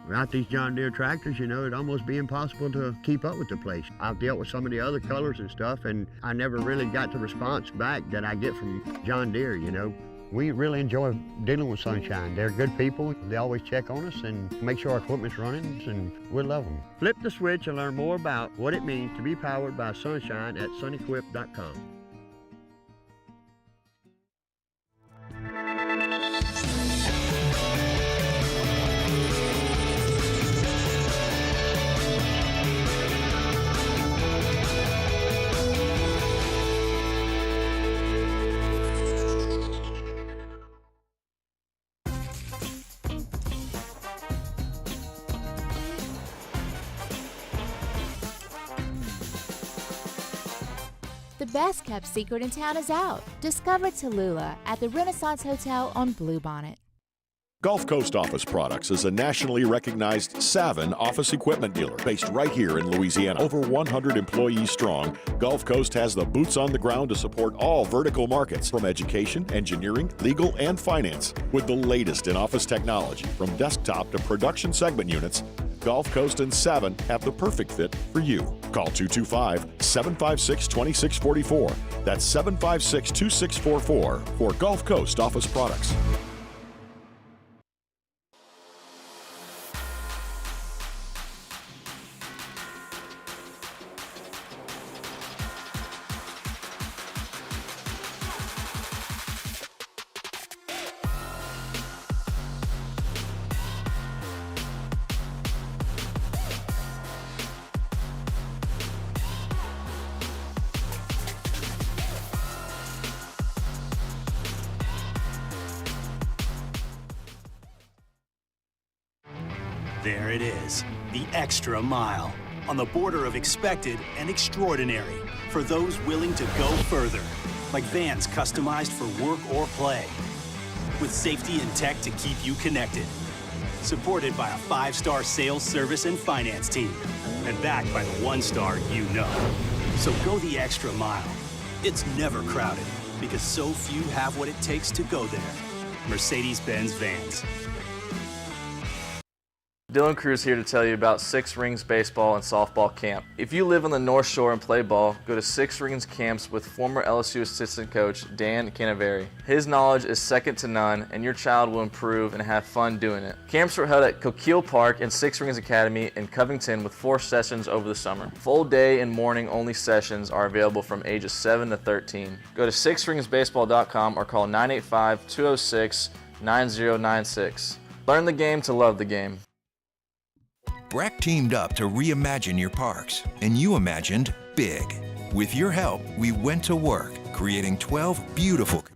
without these John Deere tractors, it'd almost be impossible to keep up with the place. I've dealt with some of the other colors and stuff, and I never really got the response back that I get from John Deere, We really enjoy dealing with Sunshine. They're good people. They always check on us and make sure our equipment's running, and we love them. Flip the switch and learn more about what it means to be powered by Sunshine at sunequip.com. The best kept secret in town is out. Discover Tallulah at the Renaissance Hotel on Bluebonnet. Gulf Coast Office Products is a nationally recognized Savin office equipment dealer based right here in Louisiana. Over 100 employees strong, Gulf Coast has the boots on the ground to support all vertical markets from education, engineering, legal, and finance. With the latest in office technology from desktop to production segment units, Gulf Coast and Savin have the perfect fit for you. Call 225-756-2644. That's 756-2644 for Gulf Coast Office Products. There it is, the extra mile, on the border of expected and extraordinary for those willing to go further, like vans customized for work or play, with safety and tech to keep you connected, supported by a 5-star sales, service, and finance team, and backed by the 1-star you know. So go the extra mile. It's never crowded because so few have what it takes to go there. Mercedes-Benz vans. Dylan Cruz here to tell you about Six Rings Baseball and Softball Camp. If you live on the North Shore and play ball, go to Six Rings Camps with former LSU assistant coach Dan Canaveri. His knowledge is second to none, and your child will improve and have fun doing it. Camps were held at Coquille Park and Six Rings Academy in Covington with 4 sessions over the summer. Full day and morning only sessions are available from ages 7 to 13. Go to sixringsbaseball.com or call 985-206-9096. Learn the game to love the game. Breck teamed up to reimagine your parks, and you imagined big. With your help, we went to work, creating 12 beautiful communities.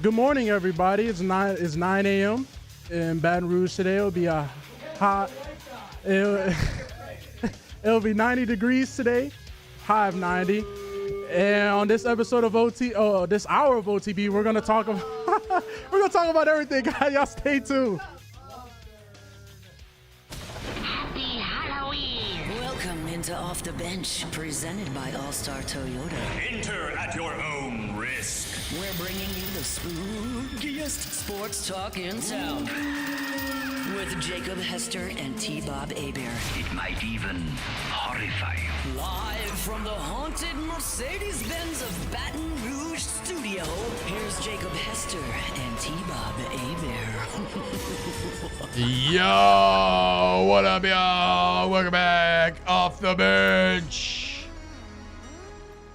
Good morning, everybody. It's 9 a.m. in Baton Rouge today. It'll be a hot. It'll be 90 degrees today, high of 90. And on this episode of this hour of OTB, we're gonna talk about everything, guys. Y'all stay tuned. Welcome into Off the Bench, presented by All-Star Toyota. Enter at your own risk. We're bringing you the spookiest sports talk in town with Jacob Hester and T-Bob Hebert. It might even horrify you. Live from the haunted Mercedes-Benz of Baton Rouge studio, here's Jacob Hester and T-Bob Hebert. Yo, what up, y'all? Welcome back. Off the Bench.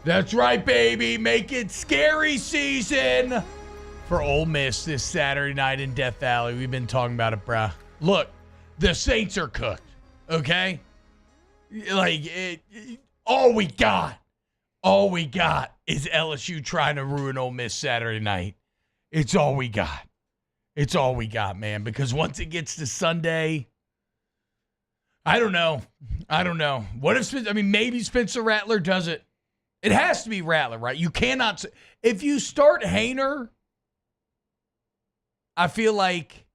That's right, baby. Make it scary season for Ole Miss this Saturday night in Death Valley. We've been talking about it, bruh. Look, the Saints are cooked, okay? All we got is LSU trying to ruin Ole Miss Saturday night. It's all we got. It's all we got, man, because once it gets to Sunday, I don't know. What if, maybe Spencer Rattler does it. It has to be Rattler, right? You cannot. If you start Hainer, I feel like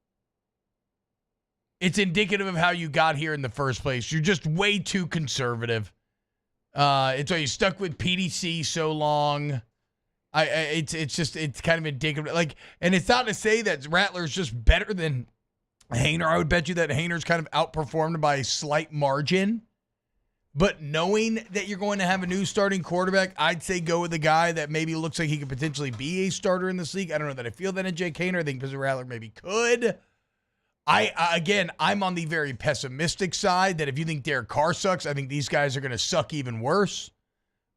it's indicative of how you got here in the first place. You're just way too conservative. It's why you stuck with PDC so long. It's kind of indicative. And it's not to say that Rattler's just better than Hainer. I would bet you that Hainer's kind of outperformed by a slight margin. But knowing that you're going to have a new starting quarterback, I'd say go with the guy that maybe looks like he could potentially be a starter in this league. I don't know that I feel that in Jake Haener. I think Spencer Rattler maybe could. I'm on the very pessimistic side that if you think Derek Carr sucks, I think these guys are going to suck even worse.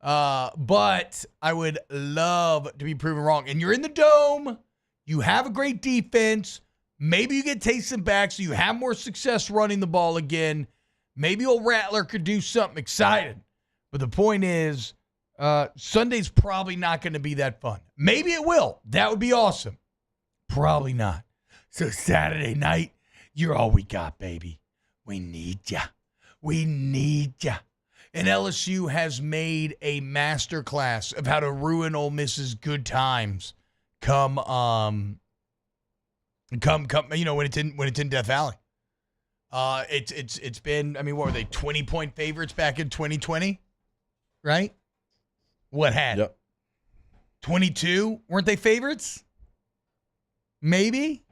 But I would love to be proven wrong. And you're in the Dome. You have a great defense. Maybe you get Taysom back so you have more success running the ball again. Maybe old Rattler could do something exciting. But the point is, Sunday's probably not going to be that fun. Maybe it will. That would be awesome. Probably not. So Saturday night, you're all we got, baby. We need ya. We need ya. And LSU has made a masterclass of how to ruin Ole Miss's good times come when it's in Death Valley. It's been, what were they, 20-point favorites back in 2020, right? What had? Yep. 22? Weren't they favorites? Maybe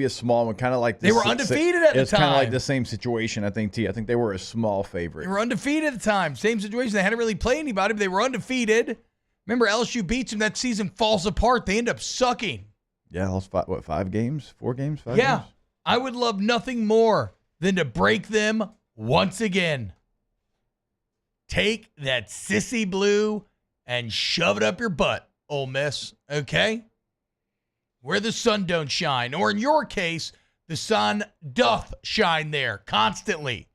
a small one, kind of like this. They were undefeated at the time. It's kind of like the same situation, I think, T. I think they were a small favorite. They were undefeated at the time. Same situation. They hadn't really played anybody, but they were undefeated. Remember, LSU beats them. That season falls apart. They end up sucking. Yeah, lost 5 games? 4 games? 5 yeah. games? I would love nothing more than to break them once again. Take that sissy blue and shove it up your butt, Ole Miss, okay? Where the sun don't shine. Or in your case, the sun doth shine there constantly.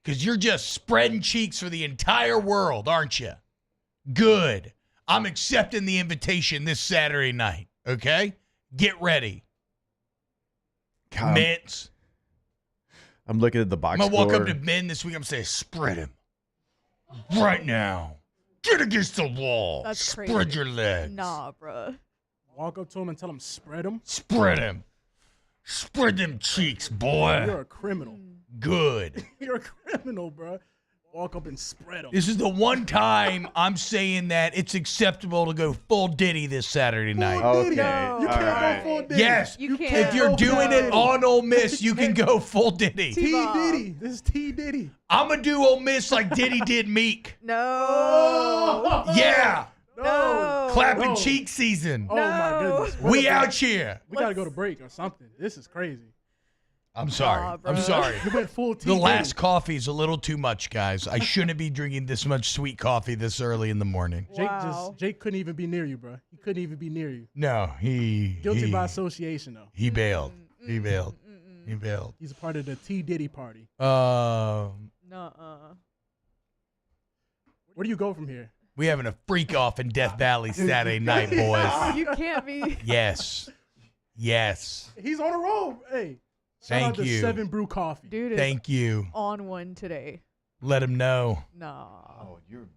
Because you're just spreading cheeks for the entire world, aren't you? Good. I'm accepting the invitation this Saturday night, okay? Get ready. Mitts. I'm looking at the box I'm going to walk score. up to Ben this week. I'm going to say, spread him. Right now. Get against the wall. That's Spread crazy. your legs. Nah, bruh. Walk up to him and tell him spread them. Spread them. Spread them cheeks, boy. You're a criminal. Good. You're a criminal, bro. Walk up and spread them. This is the one time I'm saying that it's acceptable to go full Diddy this Saturday night. Okay. No. You can't go full Diddy. Yes. You can't. If you're go doing full it Diddy. on Ole Miss, you can go full Diddy. T Diddy. This is T Diddy. I'm going to do Ole Miss like Diddy did Meek. No. Yeah. No. Clapping No. cheek season. Oh my goodness. We out here. We gotta go to break or something. This is crazy. I'm sorry. Nah, I'm bro. sorry. You went full T The Diddy. last coffee is a little too much, guys. I shouldn't be drinking this much sweet coffee this early in the morning. Wow. Jake couldn't even be near you, bro. He couldn't even be near you. No, Guilty by association, though. He bailed. He bailed. He bailed. He's a part of the T Diddy party. Nuh-uh. Where do you go from here? We having a freak off in Death Valley Saturday night, boys. You can't be. Yes. Yes. He's on a roll. Hey, shout out Thank to you. 7 Brew Coffee. Dude is Thank you. on one today. Let him know. Nah. Oh, you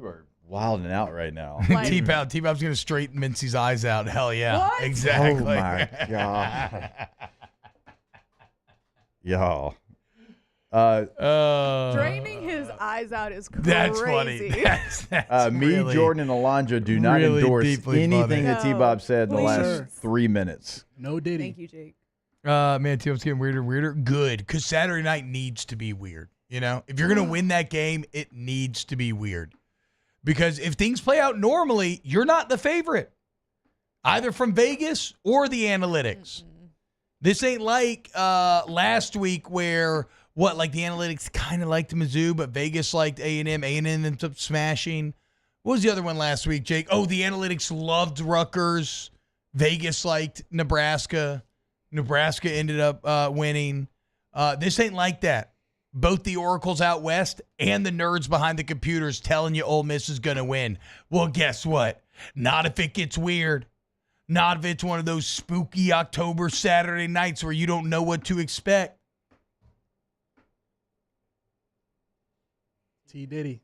are wilding out right now. Like- T-Pop's going to straighten Mincy's eyes out. Hell yeah. What? Exactly. Oh my god. Y'all. Draining his eyes out is crazy. That's funny. That's Me, really, Jordan, and Alondra do not really endorse deeply anything funny. that No, T-Bob said in the please. last 3 minutes. No Diddy. Thank you, Jake. Man, T-Pop's getting weirder and weirder. Good, because Saturday night needs to be weird. You know, if you're going to win that game, it needs to be weird. Because if things play out normally, you're not the favorite, either from Vegas or the analytics. This ain't like last week where, like the analytics kind of liked Mizzou, but Vegas liked A&M. A&M ended up smashing. What was the other one last week, Jake? Oh, the analytics loved Rutgers. Vegas liked Nebraska. Nebraska ended up winning. This ain't like that. Both the oracles out west and the nerds behind the computers telling you Ole Miss is going to win. Well, guess what? Not if it gets weird. Not if it's one of those spooky October Saturday nights where you don't know what to expect. T Diddy.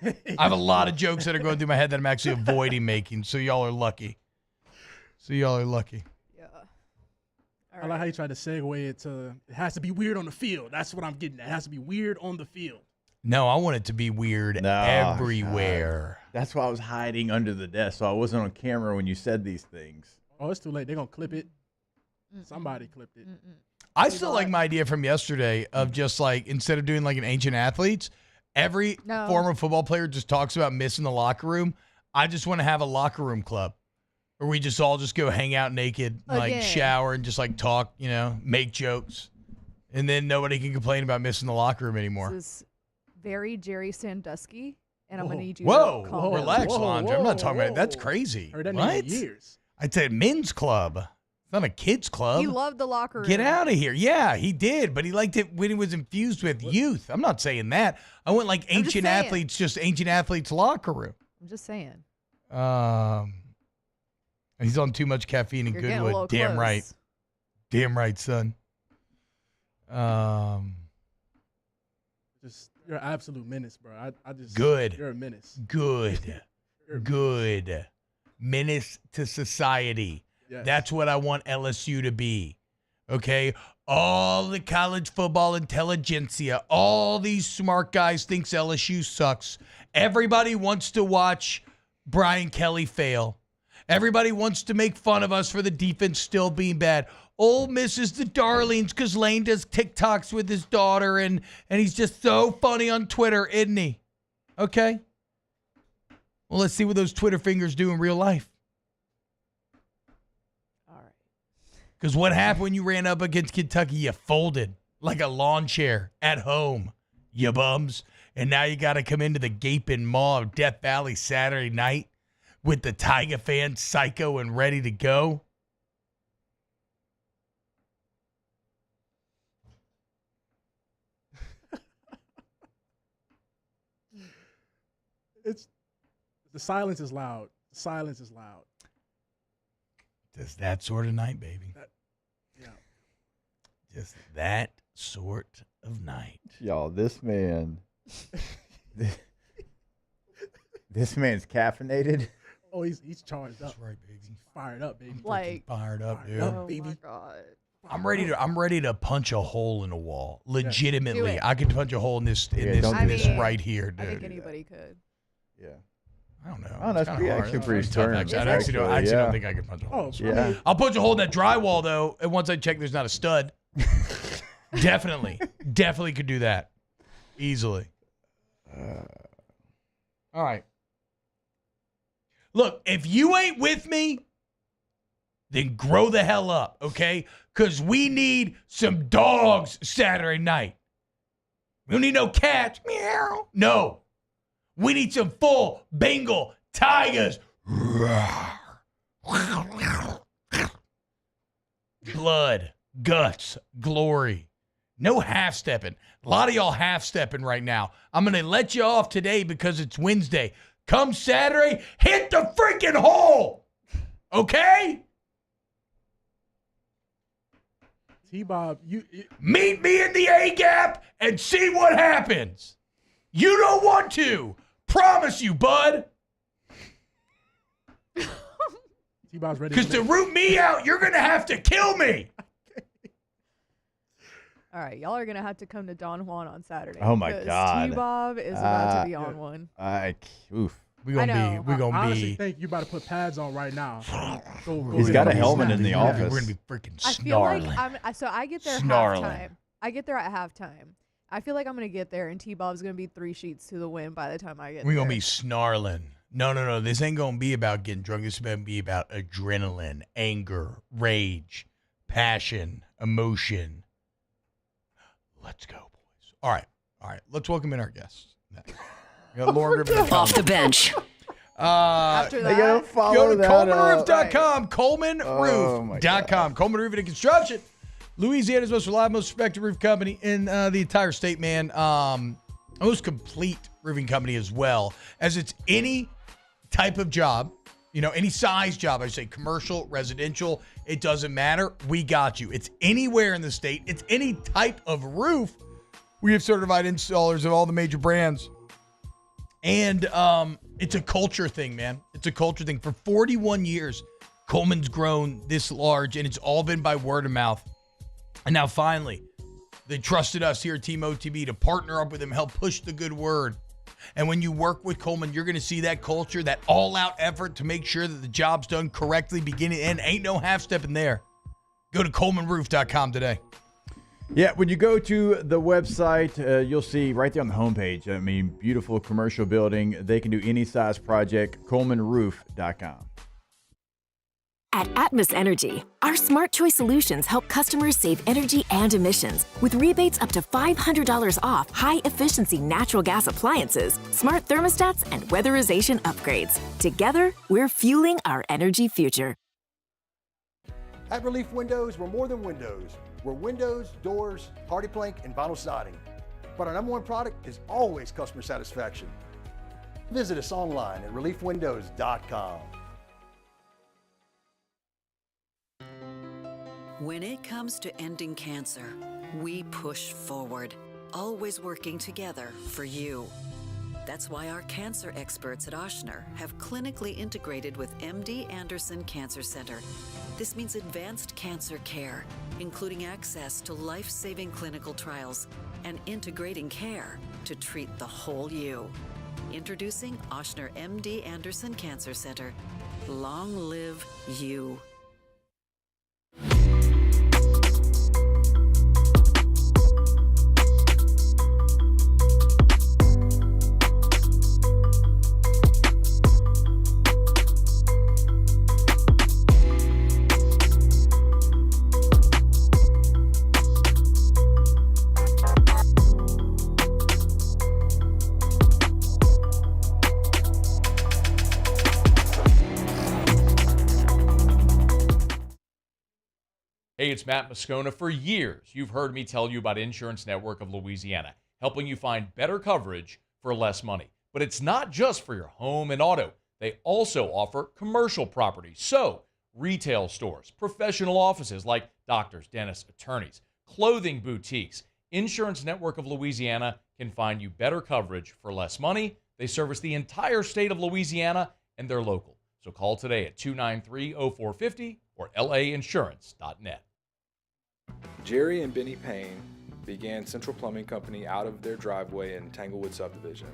I have a lot of jokes that are going through my head that I'm actually avoiding making, so y'all are lucky. Yeah. I like how you tried to segue it to, it has to be weird on the field. That's what I'm getting at. It has to be weird on the field. No, I want it to be weird everywhere. That's why I was hiding under the desk, so I wasn't on camera when you said these things. Oh, it's too late. They're going to clip it. Somebody clipped it. I still like my idea from yesterday of just like, instead of doing like an ancient athletes, every former football player just talks about missing the locker room. I just want to have a locker room club where we just all just go hang out naked, like Again. shower and just like talk, you know, make jokes. And then nobody can complain about missing the locker room anymore. This is very Jerry Sandusky, and I'm going to need you Whoa, to calm relax, down. Alondra. I'm not talking about it. That's crazy. Heard that what? name in years. I'd say men's club. It's not a kids club. He loved the locker room. Get out of here. Yeah, he did, but he liked it when it was infused with youth. I'm not saying that. I went like I'm just ancient saying. athletes, just ancient athletes locker room. I'm just saying. He's on too much caffeine in You're getting a little Goodwood. Damn close. right. Damn right, son. Just, you're an absolute menace, bro. I just. Good. You're a menace. Good. Good. Menace to society. Yes. That's what I want LSU to be. Okay? All the college football intelligentsia, all these smart guys thinks LSU sucks. Everybody wants to watch Brian Kelly fail. Everybody wants to make fun of us for the defense still being bad. Ole Miss is the darlings because Lane does TikToks with his daughter, and he's just so funny on Twitter, isn't he? Okay? Well, let's see what those Twitter fingers do in real life. All right. Because what happened when you ran up against Kentucky? You folded like a lawn chair at home, you bums. And now you got to come into the gaping maw of Death Valley Saturday night with the Tiger fans psycho and ready to go. The silence is loud. The silence is loud. Just that sort of night, baby. Yeah. Just that sort of night. Y'all, this man, This man's caffeinated. Oh, he's charged up. That's right, baby. He's fired up, baby. Like, Fired up, dude. oh baby. my God. I'm ready to punch a hole in a wall. Legitimately, Do it. I could punch a hole in this right here, dude. I think anybody could. Yeah. I don't know. Oh, that's kinda pretty, hard. actually That's pretty tough, stern. actually. I actually don't think I could punch a hole. Oh, Yeah. I'll punch a hole in that drywall though, and once I check, there's not a stud. Definitely could do that easily. All right. Look, if you ain't with me, then grow the hell up, okay? Because we need some dogs Saturday night. We don't need no cats. Meow. No. We need some full Bengal tigers. Blood, guts, glory. No half-stepping. A lot of y'all half-stepping right now. I'm going to let you off today because it's Wednesday. Come Saturday, hit the freaking hole. Okay? T-Bob, meet me in the A-gap and see what happens. You don't want to. Promise you, bud. T-Bob's ready. Because to root me out, you're going to have to kill me. All right, y'all are going to have to come to Don Juan on Saturday. Oh, my God. T-Bob is about to be on one. Oof. We're going to I honestly think you about to put pads on right now. He's got a helmet in the office. We're going to be freaking I feel like snarling. I get there Snarling. halftime. I get there at halftime. I feel like I'm going to get there and T-Bob's going to be 3 sheets to the wind by the time I get We're there. going to be snarling. No. This ain't going to be about getting drunk. This is going to be about adrenaline, anger, rage, passion, emotion. Let's go, boys. All right. Let's welcome in our guests. We got Lauren Griffin Off the bench. After that, They gotta follow go to that ColemanRoof.com. up. ColemanRoof.com. Coleman Roofing and Construction. Louisiana's most reliable, most respected roof company in the entire state, man. Most complete roofing company as well, as it's any type of job, any size job. I say commercial, residential, it doesn't matter. We got you. It's anywhere in the state. It's any type of roof. We have certified installers of all the major brands. And it's a culture thing, man. It's a culture thing. For 41 years, Coleman's grown this large, and it's all been by word of mouth. And now finally, they trusted us here at Team OTB to partner up with them, help push the good word. And when you work with Coleman, you're going to see that culture, that all-out effort to make sure that the job's done correctly, beginning and end. Ain't no half-stepping there. Go to ColemanRoof.com today. Yeah, when you go to the website, you'll see right there on the homepage, beautiful commercial building. They can do any size project, ColemanRoof.com. At Atmos Energy, our Smart Choice solutions help customers save energy and emissions with rebates up to $500 off high-efficiency natural gas appliances, smart thermostats, and weatherization upgrades. Together, we're fueling our energy future. At Relief Windows, we're more than windows. We're windows, doors, hardy plank, and vinyl siding. But our number one product is always customer satisfaction. Visit us online at reliefwindows.com. When it comes to ending cancer, we push forward, always working together for you. That's why our cancer experts at Ochsner have clinically integrated with MD Anderson Cancer Center. This means advanced cancer care, including access to life-saving clinical trials and integrating care to treat the whole you. Introducing Ochsner MD Anderson Cancer Center. Long live you. Hey, it's Matt Moscona. For years, you've heard me tell you about Insurance Network of Louisiana, helping you find better coverage for less money. But it's not just for your home and auto. They also offer commercial property. So, retail stores, professional offices like doctors, dentists, attorneys, clothing boutiques. Insurance Network of Louisiana can find you better coverage for less money They service the entire state of Louisiana, and they're local. So call today at 293-0450 or lainsurance.net. Jerry and Benny Payne began Central Plumbing Company out of their driveway in Tanglewood subdivision.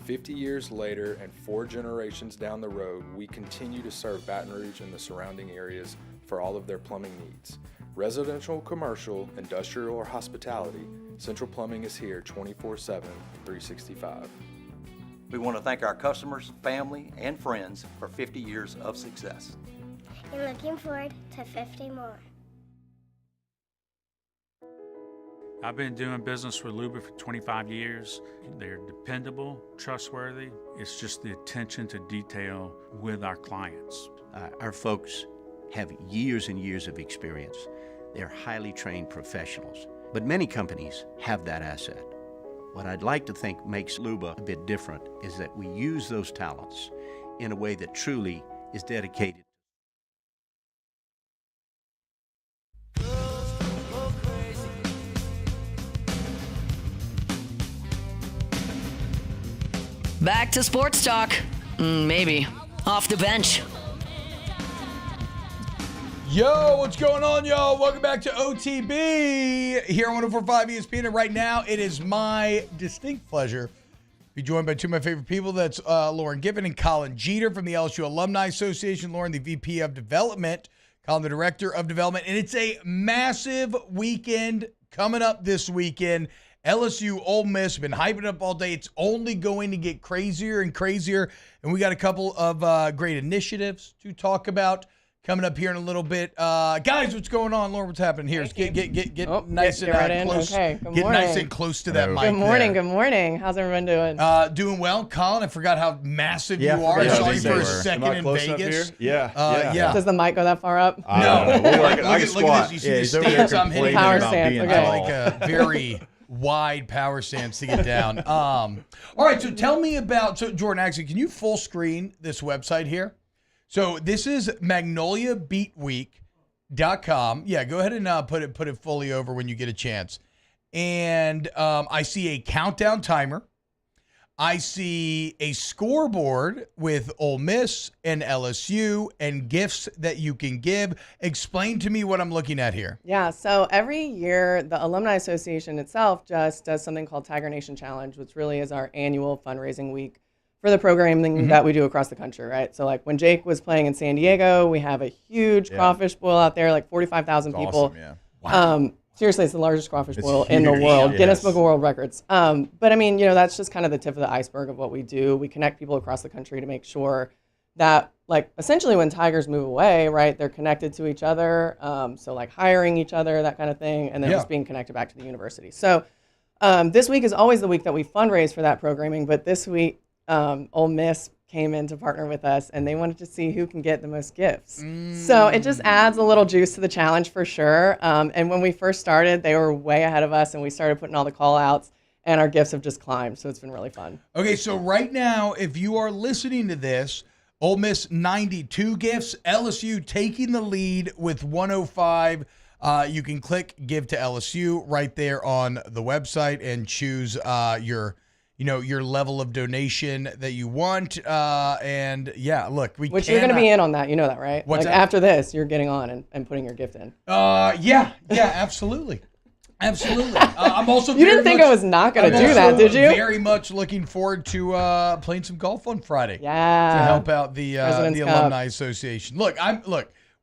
50 years later and 4 generations down the road, we continue to serve Baton Rouge and the surrounding areas for all of their plumbing needs. Residential, commercial, industrial, or hospitality, Central Plumbing is here 24/7, 365. We want to thank our customers, family, and friends for 50 years of success. And looking forward to 50 more. I've been doing business with Luba for 25 years. They're dependable, trustworthy. It's just the attention to detail with our clients. Our folks have years and years of experience. They're highly trained professionals, but many companies have that asset. What I'd like to think makes Luba a bit different is that we use those talents in a way that truly is dedicated. Back to sports talk. Maybe. Off the bench. Yo, what's going on, y'all? Welcome back to OTB here on 104.5 ESPN. And right now, it is my distinct pleasure to be joined by two of my favorite people. That's Lauren Gibbon and Colin Jeter from the LSU Alumni Association. Lauren, the VP of Development. Colin, the Director of Development. And it's a massive weekend coming up this weekend. LSU, Ole Miss, been hyping up all day. It's only going to get crazier and crazier. And we got a couple of great initiatives to talk about coming up here in a little bit. Guys, what's going on? Lauren, what's happening here? Get nice and right close. Okay. Good Get morning. nice and close to that mic. Good morning. there. Good morning. How's everyone doing? Doing well. Colin, I forgot how massive Yeah, you are. I yeah, saw I you think for a so. second Am I in close enough Vegas. here? Yeah. Does the mic go that far up? No. Look at this. squat. You see the stance I'm hitting. Power stance. Okay. Like a very wide power stance to get down. All right, so tell me about, Jordan, actually, can you full screen this website here? So this is magnoliabeatweek.com. Yeah, go ahead and put it fully over when you get a chance. And I see a countdown timer. I see a scoreboard with Ole Miss and LSU and gifts that you can give. Explain to me what I'm looking at here. Yeah, so every year, the Alumni Association itself just does something called Tiger Nation Challenge, which really is our annual fundraising week for the programming that we do across the country, right? So like when Jake was playing in San Diego, we have a huge crawfish boil out there, like 45,000 people. Awesome, yeah. Wow. Seriously, it's the largest crawfish boil huge. in the world. Yes. Guinness Book of World Records. But I mean, that's just kind of the tip of the iceberg of what we do. We connect people across the country to make sure that, like, essentially when Tigers move away, right, they're connected to each other. So like hiring each other, that kind of thing, and then just being connected back to the university. So this week is always the week that we fundraise for that programming. But this week, Ole Miss came in to partner with us, and they wanted to see who can get the most gifts. So it just adds a little juice to the challenge for sure. And when we first started, they were way ahead of us, and we started putting all the call outs, and our gifts have just climbed. So it's been really fun. Okay, so right now, if you are listening to this, Ole Miss 92 gifts, LSU taking the lead with 105. You can click Give to LSU right there on the website and choose your level of donation that you want. And yeah, look, Which you're going to be in on that. You know that, right? What's like that? After this, you're getting on and putting your gift in. Yeah, absolutely. Absolutely. I'm also You didn't think I was not going to do that, did you? Very much looking forward to playing some golf on Friday. Yeah. To help out the President's Cup. Alumni Association. Look,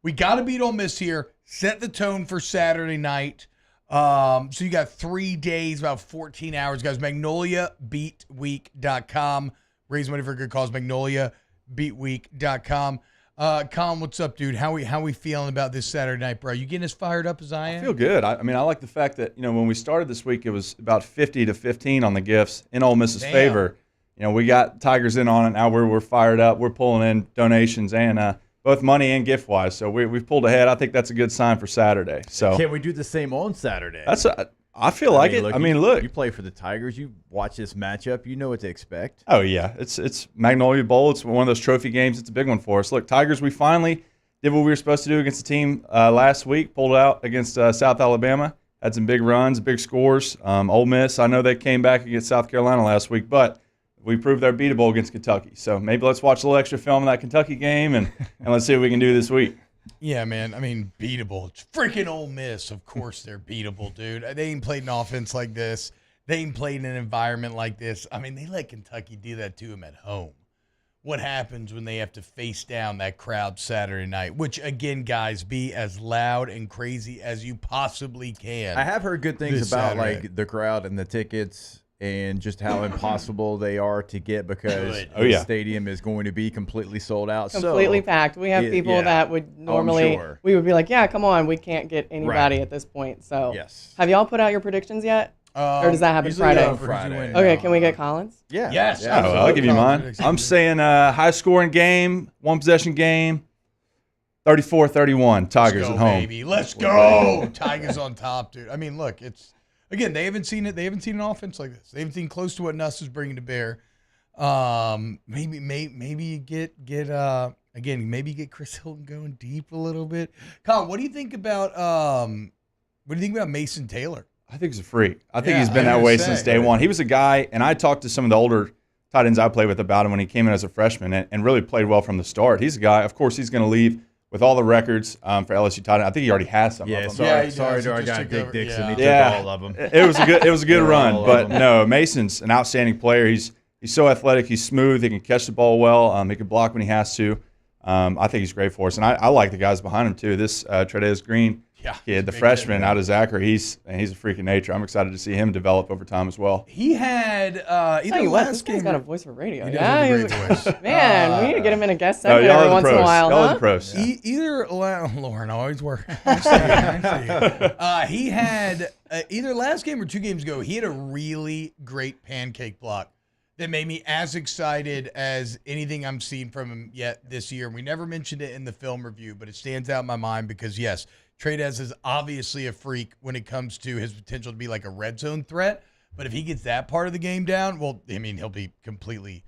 we got to beat Ole Miss here. Set the tone for Saturday night. So you got 3 days, about 14 hours, guys. MagnoliaBeatWeek.com. Raise money for good cause. MagnoliaBeatWeek.com. Colin, what's up, dude? How we feeling about this Saturday night, bro? You getting as fired up as I am? I feel good. I mean, I like the fact that, when we started this week, it was about 50-15 on the gifts in Ole Miss's favor. We got Tigers in on it. Now we're fired up. We're pulling in donations and both money and gift wise. So we've pulled ahead. I think that's a good sign for Saturday. So Can we do the same on Saturday? I feel like it. Look. You play for the Tigers. You watch this matchup. You know what to expect. Oh, yeah. It's Magnolia Bowl. It's one of those trophy games. It's a big one for us. Look, Tigers, we finally did what we were supposed to do against the team last week. Pulled out against South Alabama. Had some big runs, big scores. Ole Miss, I know they came back against South Carolina last week, but we proved they're beatable against Kentucky. So maybe let's watch a little extra film of that Kentucky game and let's see what we can do this week. Yeah, man. I mean, beatable. It's freaking Ole Miss. Of course they're beatable, dude. They ain't played an offense like this. They ain't played in an environment like this. I mean, they let Kentucky do that to them at home. What happens when they have to face down that crowd Saturday night? Which, again, guys, be as loud and crazy as you possibly can. I have heard good things about like the crowd and the tickets and just how impossible they are to get because the stadium is going to be completely sold out. Completely packed. We have people that would normally, we would be like, yeah, come on, we can't get anybody at this point. So have y'all put out your predictions yet? Or does that happen Friday? Okay, can we get Collins? Yeah. Yes. Yeah. I'll give you mine. I'm saying high-scoring game, one-possession game, 34-31, Tigers at home. Baby. Let's go. Tigers on top, dude. I mean, look, it's again, they haven't seen it. They haven't seen an offense like this. They haven't seen close to what Nuss is bringing to bear. Maybe you get maybe get Chris Hilton going deep a little bit. Colin, what do you think about Mason Taylor? I think he's a freak. I think he's been that way since day one. He was a guy, and I talked to some of the older tight ends I played with about him when he came in as a freshman and really played well from the start. He's a guy, of course, he's going to leave with all the records for LSU tight end. I think he already has some of them. Sorry to our guy Dick Dixon. He took all of them. It was a good run. But no, Mason's an outstanding player. He's so athletic. He's smooth. He can catch the ball well. He can block when he has to. I think he's great for us. And I like the guys behind him, too. This Tre'Davious Green kid, the freshman out of Zachary, he's a freak of nature. I'm excited to see him develop over time as well. He had this guy's got a voice for radio. Man, we need to get him in a guest segment every once in a while. Y'all are the pros. Lauren always work. He had either last game or 2 games ago, he had a really great pancake block that made me as excited as anything I'm seeing from him yet this year. We never mentioned it in the film review, but it stands out in my mind because, yes, Tre'Davious is obviously a freak when it comes to his potential to be like a red zone threat. But if he gets that part of the game down, well, I mean, he'll be completely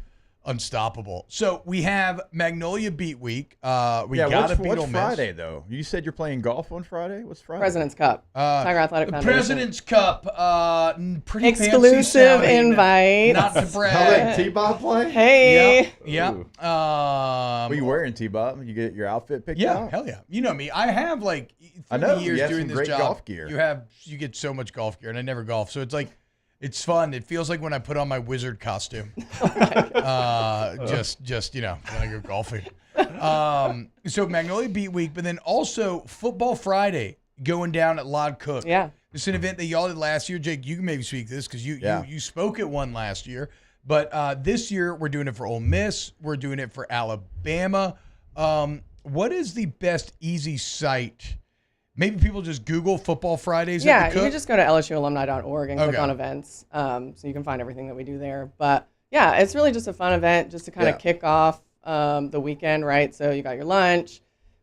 unstoppable. So we have Magnolia Beat Week. Got to beat Ole Miss. What's Friday, though? You said you're playing golf on Friday? What's Friday? President's Cup. Tiger Athletic Foundation. President's Cup. Pretty exclusive invite. Not to brag. T-Bob play? Hey. Yep. What are you wearing, T-Bob? You get your outfit picked out? Yeah, hell yeah. You know me. I have like 30 years doing this job. Golf gear. You get so much golf gear, and I never golf. So it's like, it's fun. It feels like when I put on my wizard costume. Just when I go golfing. So Magnolia Beat Week, but then also Football Friday going down at Lod Cook. Yeah. It's an event that y'all did last year. Jake, you can maybe speak to this because you spoke at one last year. But this year we're doing it for Ole Miss. We're doing it for Alabama. What is the best easy site? Maybe people just Google Football Fridays at the Cook? You can just go to lsualumni.org and click on events. So you can find everything that we do there. But, yeah, it's really just a fun event just to kind of kick off the weekend, right? So you got your lunch.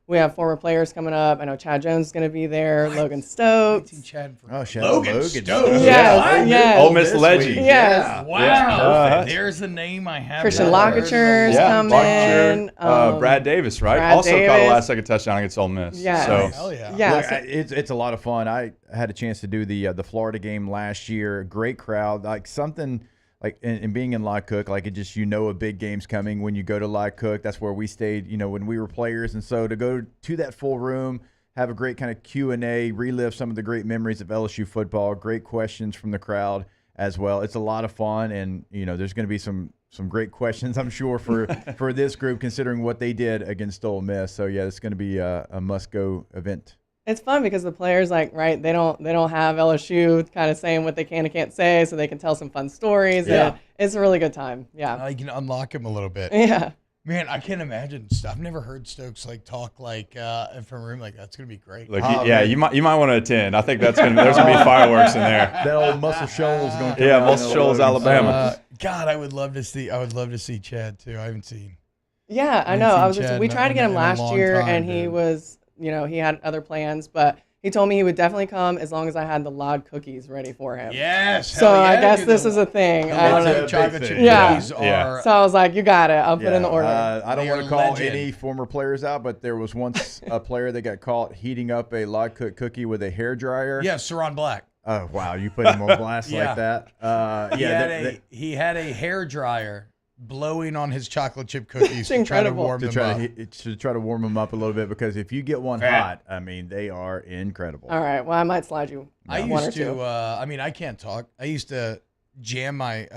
We have former players coming up. I know Chad Jones is going to be there. Logan Stokes. Logan Stokes. Yes. Ole Miss legend. Yes. Yeah. Wow. There's a name I have. Christian Lockerture's coming. Brad Davis, right? Caught a last-second touchdown against Ole Miss. Yeah. So. Hell yeah. Look, it's a lot of fun. I had a chance to do the Florida game last year. Great crowd. Like something – like and being in Lod Cook, like it just a big game's coming when you go to Lod Cook. That's where we stayed, when we were players, and so to go to that full room, have a great kind of Q&A, relive some of the great memories of LSU football, great questions from the crowd as well. It's a lot of fun, and there's going to be some great questions, I'm sure, for this group considering what they did against Ole Miss. So yeah, it's going to be a must-go event. It's fun because the players, they don't have LSU kind of saying what they can and can't say, so they can tell some fun stories. Yeah. And it's a really good time. Yeah. You can unlock him a little bit. Yeah. Man, I can't imagine stuff. I've never heard Stokes talk from a room like that's gonna be great. You might want to attend. I think there's gonna be fireworks in there. That old Muscle Shoals going. Yeah, Muscle Shoals, Alabama. God, I would love to see Chad too. I haven't seen. Yeah, I know. We tried to get him last year, and he was. He had other plans, but he told me he would definitely come as long as I had the Lod cookies ready for him. Yes. So I guess this is a thing. I don't know. Chocolate chip cookies are. So I was like, you got it. I'll put in the order. I don't want to call any former players out, but there was once a player that got caught heating up a Lod Cook cookie with a hairdryer. Yeah, Saron Black. Oh, wow. You put him on blast Yeah. like that? He had a hair dryer blowing on his chocolate chip cookies to try to incredible. warm them up. To try to warm them up a little bit, because if you get one hot, I mean, they are incredible. All right. Well, I might slide you one or two. I can't talk. I used to jam my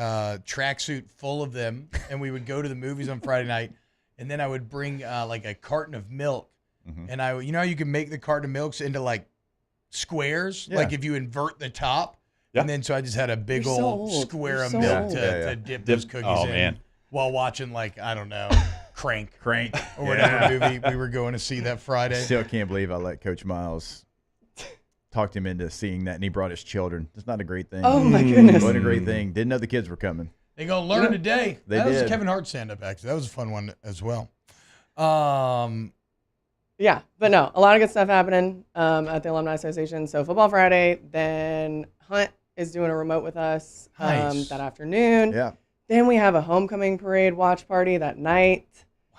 tracksuit full of them, and we would go to the movies on Friday night, and then I would bring like a carton of milk, and how you can make the carton of milks into like squares, like if you invert the top, and then so I just had a big You're so old old. square You're of so milk old. to dip those cookies in while watching I don't know, Crank or whatever movie we were going to see that Friday. Still can't believe I let Coach Miles talked him into seeing that, and he brought his children. That's not a great thing. Oh, my goodness. What a great thing. Didn't know the kids were coming. They're going to learn today. They that was a did. Kevin Hart stand-up, actually. That was a fun one as well. Yeah, but no, a lot of good stuff happening at the Alumni Association. So Football Friday, then Hunt is doing a remote with us Nice. that afternoon. Yeah. Then we have a homecoming parade watch party that night.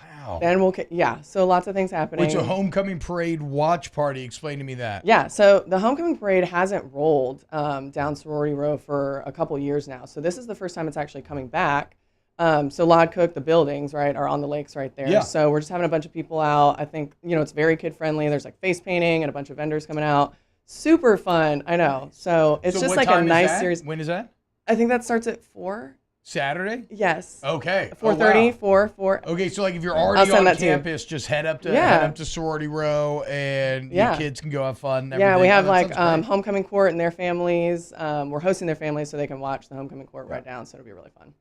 Wow. Then so lots of things happening. Wait, so homecoming parade watch party. Explain to me that. Yeah, so the homecoming parade hasn't rolled down Sorority Row for a couple years now. So this is the first time it's actually coming back. So Lod Cook, the buildings, right, are on the lakes right there. Yeah. So we're just having a bunch of people out. I think, it's very kid friendly. There's like face painting and a bunch of vendors coming out. Super fun. I know. So it's just what like a time is nice that? series. When is that? I think that starts at 4. Saturday? Yes. Okay. 4:30, Oh, wow. 4. Okay, so if you're I'll already send on that to you. campus, just head up to Sorority Row, and your kids can go have fun. And Yeah, we everything. have Oh, that sounds great. homecoming court and their families. We're hosting their families so they can watch the homecoming court right down. So it'll be really fun.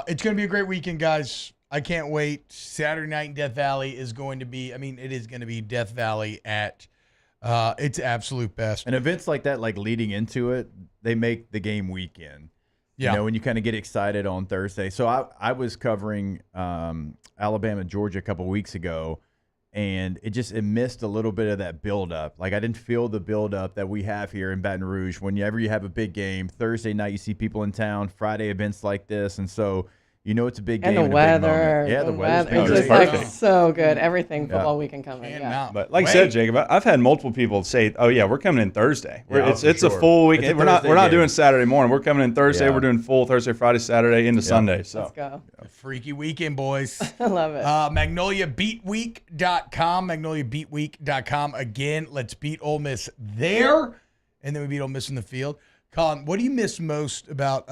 It's going to be a great weekend, guys. I can't wait. Saturday night in Death Valley is going to be, it is going to be Death Valley at its absolute best. And events like that, like leading into it, they make the game weekend. Yeah. When you kind of get excited on Thursday. So I was covering Alabama, Georgia a couple weeks ago, and it missed a little bit of that buildup. Like I didn't feel the buildup that we have here in Baton Rouge. Whenever you have a big game, Thursday night you see people in town, Friday events like this, and so it's a big game. And the and a big weather. moment. Yeah, the weather's It's just perfect. so good. Everything football weekend coming. Yeah. But like I said, Jacob, I've had multiple people say, "Oh yeah, we're coming in Thursday. Yeah, it's a full weekend. It's a We're not Thursday game. doing Saturday morning. We're coming in Thursday. Yeah. We're doing full Thursday, Friday, Saturday into Sunday. So Let's go. Freaky weekend, boys. I love it. MagnoliaBeatWeek.com. MagnoliaBeatWeek.com. Again, let's beat Ole Miss there, and then we beat Ole Miss in the field. Colin, what do you miss most about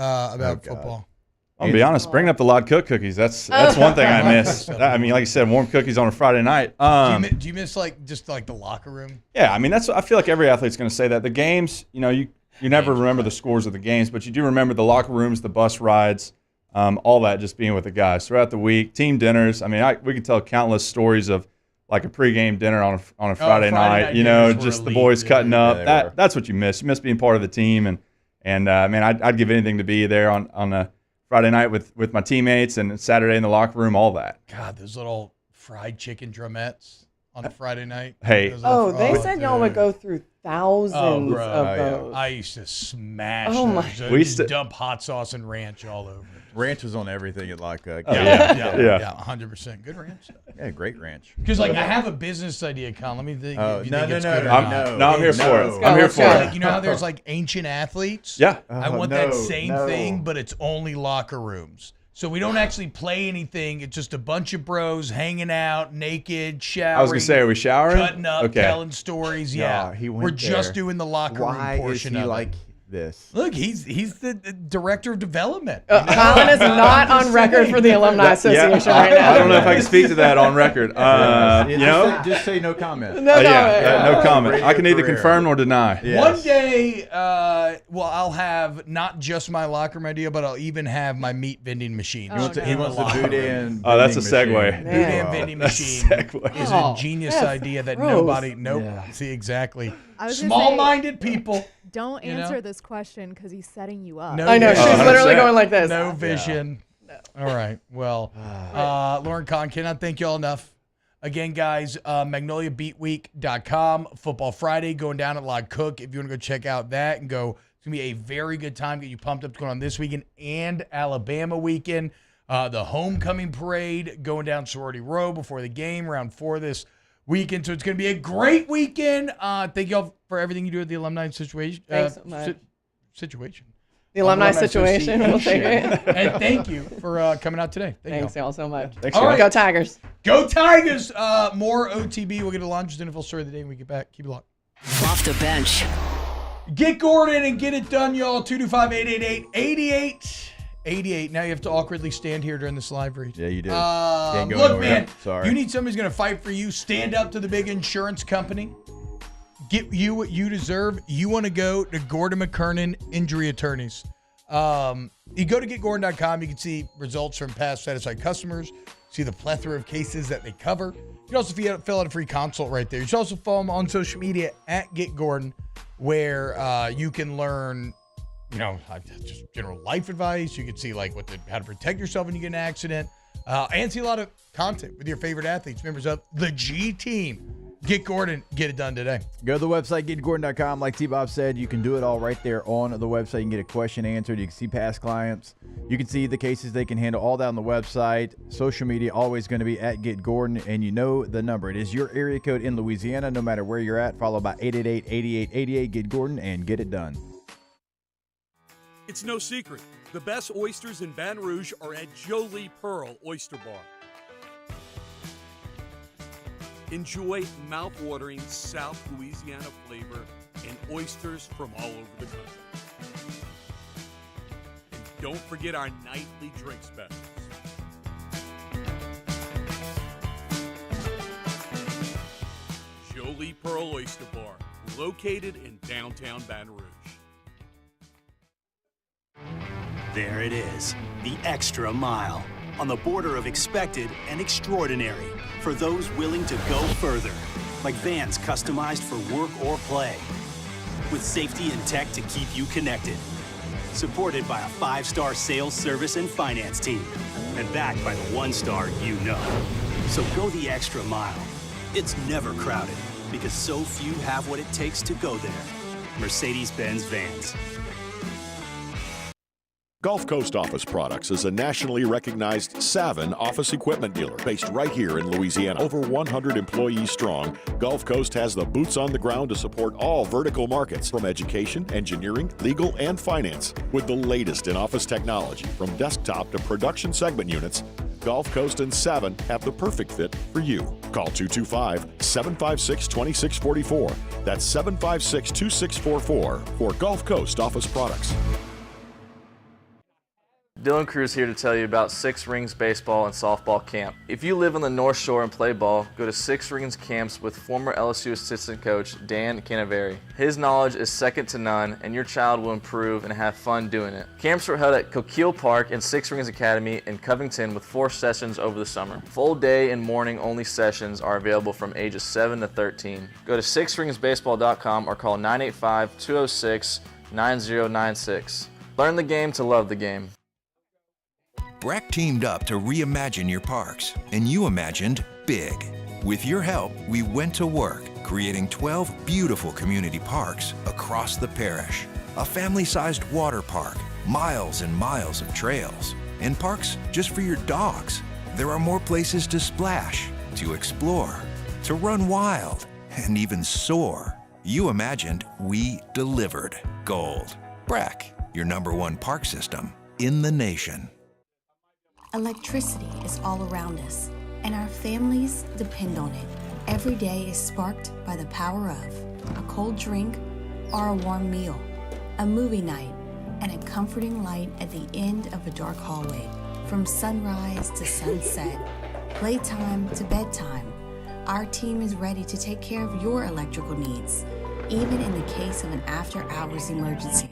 football? I'll be honest, bringing up the Lod Cook cookies, that's one thing I miss. Like you said, warm cookies on a Friday night. Do you miss just the locker room? Yeah, I feel like every athlete's going to say that. The games, you never remember the scores of the games, but you do remember the locker rooms, the bus rides, all that, just being with the guys throughout the week, team dinners. We could tell countless stories of like a pregame dinner on a Friday night. Just the boys cutting up. That's what you miss. You miss being part of the team, and I'd give anything to be there on a Friday night with my teammates, and Saturday in the locker room, all that. God, those little fried chicken drumettes on a Friday night. Hey. They said y'all would go through thousands of those. I used to smash those. We used to dump hot sauce and ranch all over. Ranch was on everything at Lod Cook. Yeah, 100%. Good ranch. Yeah, great ranch. Because I have a business idea, Colin. Let me think. No, if you no, think no, it's no, good or no, not. No, I'm here for it. I'm here for it. You know how there's like ancient athletes? Yeah. I want that same thing, but it's only locker rooms. So we don't actually play anything. It's just a bunch of bros hanging out, naked, showering. I was going to say, are we showering? Cutting up, telling stories. Yeah. he went We're just there. doing the locker room portion Why is he of like it. this? Look, he's the director of development. Colin is not on record for the Alumni Association right now. I don't know if I can speak to that on record. Just say no comment. No comment. I can neither confirm nor deny. One day, I'll have not just my locker room idea, but I'll even have my meat vending machine. He wants the boudin. Oh, that's a segue. Boudin vending machine is a genius idea that gross. nobody. Nope. Yeah. See exactly. I was gonna Small-minded people. Don't answer this question because he's setting you up. No I know. vision. She's literally going like this. No vision. No. All right. Well, Lauren Kahn, cannot thank you all enough. Again, guys, MagnoliaBeatWeek.com. Football Friday going down at Lod Cook. If you want to go check out that and go, it's going to be a very good time. Get you pumped up going on this weekend and Alabama weekend. The homecoming parade going down Sorority Row before the game, round 4 this weekend. So it's going to be a great weekend. Thank you all for everything you do at the Alumni Situation. Thanks so much. Situation. The Alumni Situation. We'll take it. And thank you for coming out today. Thanks y'all so much. Thanks, all right. Go Tigers. Go Tigers. More OTB. We'll get to Launch's NFL story of the day when we get back. Keep it locked. Off the bench. Get Gordon and get it done, y'all. 225-888-8888. Now you have to awkwardly stand here during this live read. Yeah, you do. Can't go look, anywhere. man. Sorry. You need somebody who's going to fight for you. Stand up to the big insurance company. Get you what you deserve. You want to go to Gordon McKernan Injury Attorneys. You go to getgordon.com. You can see results from past satisfied customers. See the plethora of cases that they cover. You can also fill out a free consult right there. You should also follow them on social media at GetGordon, where you can learn, just general life advice. You can see how to protect yourself when you get in an accident, and see a lot of content with your favorite athletes, members of the G Team. Get Gordon, get it done today. Go to the website, getgordon.com. Like T-Bob said, you can do it all right there on the website. You can get a question answered. You can see past clients. You can see the cases they can handle, all down the website. Social media, always going to be at Get Gordon, and you know the number. It is your area code in Louisiana, no matter where you're at. Follow by 888-8888. Get Gordon and get it done. It's no secret. The best oysters in Baton Rouge are at Jolie Pearl Oyster Bar. Enjoy mouth-watering South Louisiana flavor and oysters from all over the country. And don't forget our nightly drink specials. Jolie Pearl Oyster Bar, located in downtown Baton Rouge. There it is, the extra mile. On the border of expected and extraordinary for those willing to go further, like vans customized for work or play, with safety and tech to keep you connected, supported by a 5-star sales, service, and finance team, and backed by the 1-star you know. So go the extra mile. It's never crowded because so few have what it takes to go there. Mercedes-Benz Vans. Gulf Coast Office Products is a nationally recognized Savin office equipment dealer based right here in Louisiana. Over 100 employees strong, Gulf Coast has the boots on the ground to support all vertical markets from education, engineering, legal, and finance. With the latest in office technology from desktop to production segment units, Gulf Coast and Savin have the perfect fit for you. Call 225-756-2644. That's 756-2644 for Gulf Coast Office Products. Dylan Cruz here to tell you about Six Rings Baseball and Softball Camp. If you live on the North Shore and play ball, go to Six Rings Camps with former LSU assistant coach Dan Canaveri. His knowledge is second to none, and your child will improve and have fun doing it. Camps are held at Coquille Park and Six Rings Academy in Covington with 4 sessions over the summer. Full day and morning only sessions are available from ages 7 to 13. Go to sixringsbaseball.com or call 985-206-9096. Learn the game to love the game. Breck teamed up to reimagine your parks, and you imagined big. With your help, we went to work, creating 12 beautiful community parks across the parish. A family-sized water park, miles and miles of trails, and parks just for your dogs. There are more places to splash, to explore, to run wild, and even soar. You imagined, we delivered. Gold. Breck, your #1 park system in the nation. Electricity is all around us, and our families depend on it. Every day is sparked by the power of a cold drink or a warm meal, a movie night, and a comforting light at the end of a dark hallway. From sunrise to sunset, playtime to bedtime, our team is ready to take care of your electrical needs, even in the case of an after-hours emergency.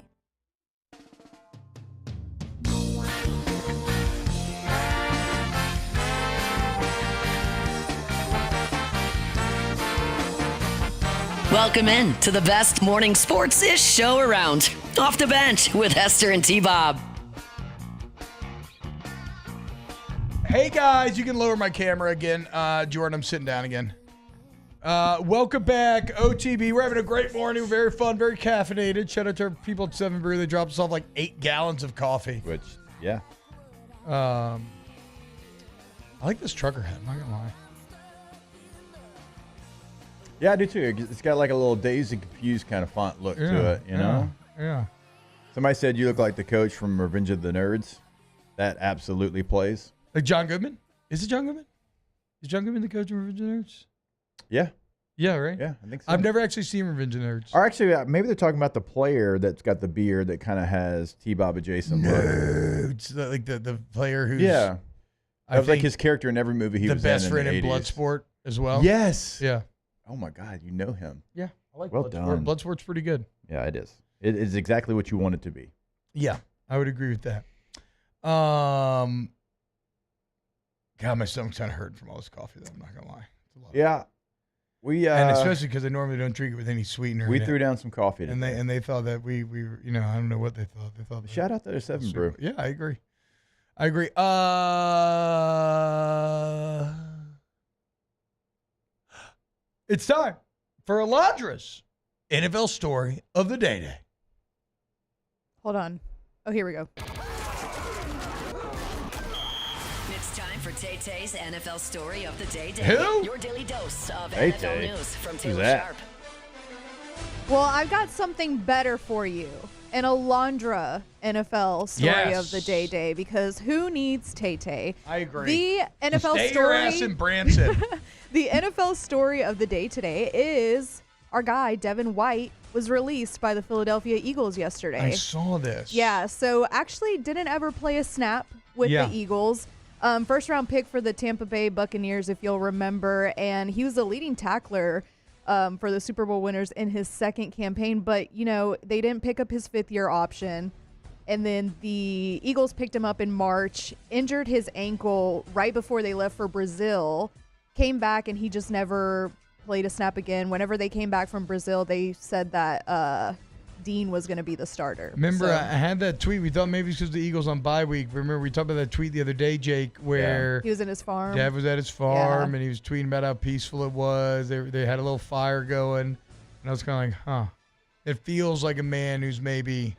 Welcome in to the best morning sports-ish show around. Off the Bench with Hester and T-Bob. Hey guys, you can lower my camera again. Jordan, I'm sitting down again. Welcome back, OTB. We're having a great morning. Very fun, very caffeinated. Shout out to our people at 7 Brew. They dropped us off like 8 gallons of coffee. Which, yeah. I like this trucker hat. I'm not gonna lie. Yeah, I do too. It's got like a little dazed and confused kind of font look to it, you know? Yeah. Somebody said you look like the coach from Revenge of the Nerds. That absolutely plays. Like John Goodman? Is it John Goodman? Is John Goodman the coach of Revenge of the Nerds? Yeah. Yeah, right? Yeah, I think so. I've never actually seen Revenge of the Nerds. Or actually, maybe they're talking about the player that's got the beard that kind of has T-Bob adjacent look. It's the player who's that was like think his character in every movie he was in. the best friend in 80s. Bloodsport as well. Yes. Yeah. Oh my God, you know him. Yeah, I like Well Bloodsport. done. Bloodsport's pretty good. Yeah, it is. It is exactly what you want it to be. Yeah, I would agree with that. God, my stomach's kind of hurting from all this coffee, though. I'm not gonna lie. It's a lot. Yeah, we and especially because I normally don't drink it with any sweetener. we in threw it. down some coffee and today. they thought that we I don't know what they thought. They thought Shout out to the 7 Brew. Yeah, I agree. It's time for Alondra's NFL story of the day. Hold on. Oh, here we go. It's time for Tay Tay's NFL story of the day. Who? Your daily dose of Tay NFL Tay. news from Who's Taylor that? Sharp. Well, I've got something better for you. An Alondra NFL story Yes. of the day, because who needs Tay Tay? I agree. The NFL Stay story. your ass in Branson. The NFL story of the day today is our guy, Devin White, was released by the Philadelphia Eagles yesterday. I saw this. Yeah, so actually didn't ever play a snap with Yeah. the Eagles. First round pick for the Tampa Bay Buccaneers, if you'll remember, and he was the leading tackler for the Super Bowl winners in his second campaign. But, they didn't pick up his fifth-year option. And then the Eagles picked him up in March, injured his ankle right before they left for Brazil, came back, and he just never played a snap again. Whenever they came back from Brazil, they said that Dean was going to be the starter. Remember, So- I had that tweet. We thought maybe it's because the Eagles on bye week. Remember, we talked about that tweet the other day, Jake, where he was in his farm. Dad was at his farm, Yeah. and he was tweeting about how peaceful it was. They had a little fire going, and I was kind of like, huh. It feels like a man who's maybe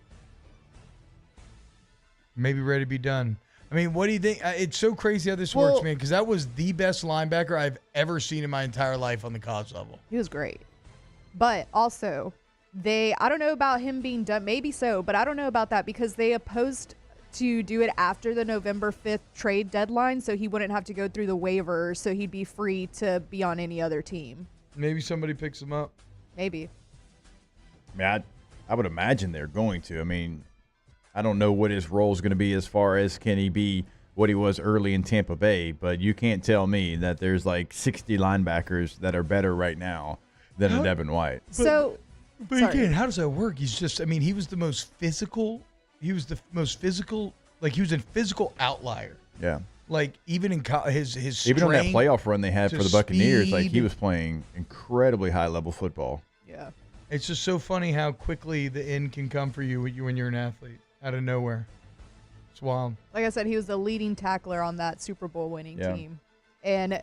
ready to be done. I mean, what do you think? It's so crazy how this works, man, because that was the best linebacker I've ever seen in my entire life on the college level. He was great. But also, I don't know about him being done. Maybe so, but I don't know about that because they opposed to do it after the November 5th trade deadline so he wouldn't have to go through the waivers, so he'd be free to be on any other team. Maybe somebody picks him up. Maybe. I mean, I would imagine they're going to. I mean, I don't know what his role is going to be as far as can he be what he was early in Tampa Bay, but you can't tell me that there's like 60 linebackers that are better right now than a Devin White. But again, how does that work? He's just, I mean, he was the most physical. He was the most physical, like he was a physical outlier. Yeah. Like even in his Even on that strength playoff run they had to for the Buccaneers, like he speed. was playing incredibly high level football. Yeah. It's just so funny how quickly the end can come for you when you're an athlete out of nowhere. It's wild. Like I said, he was the leading tackler on that Super Bowl winning team. And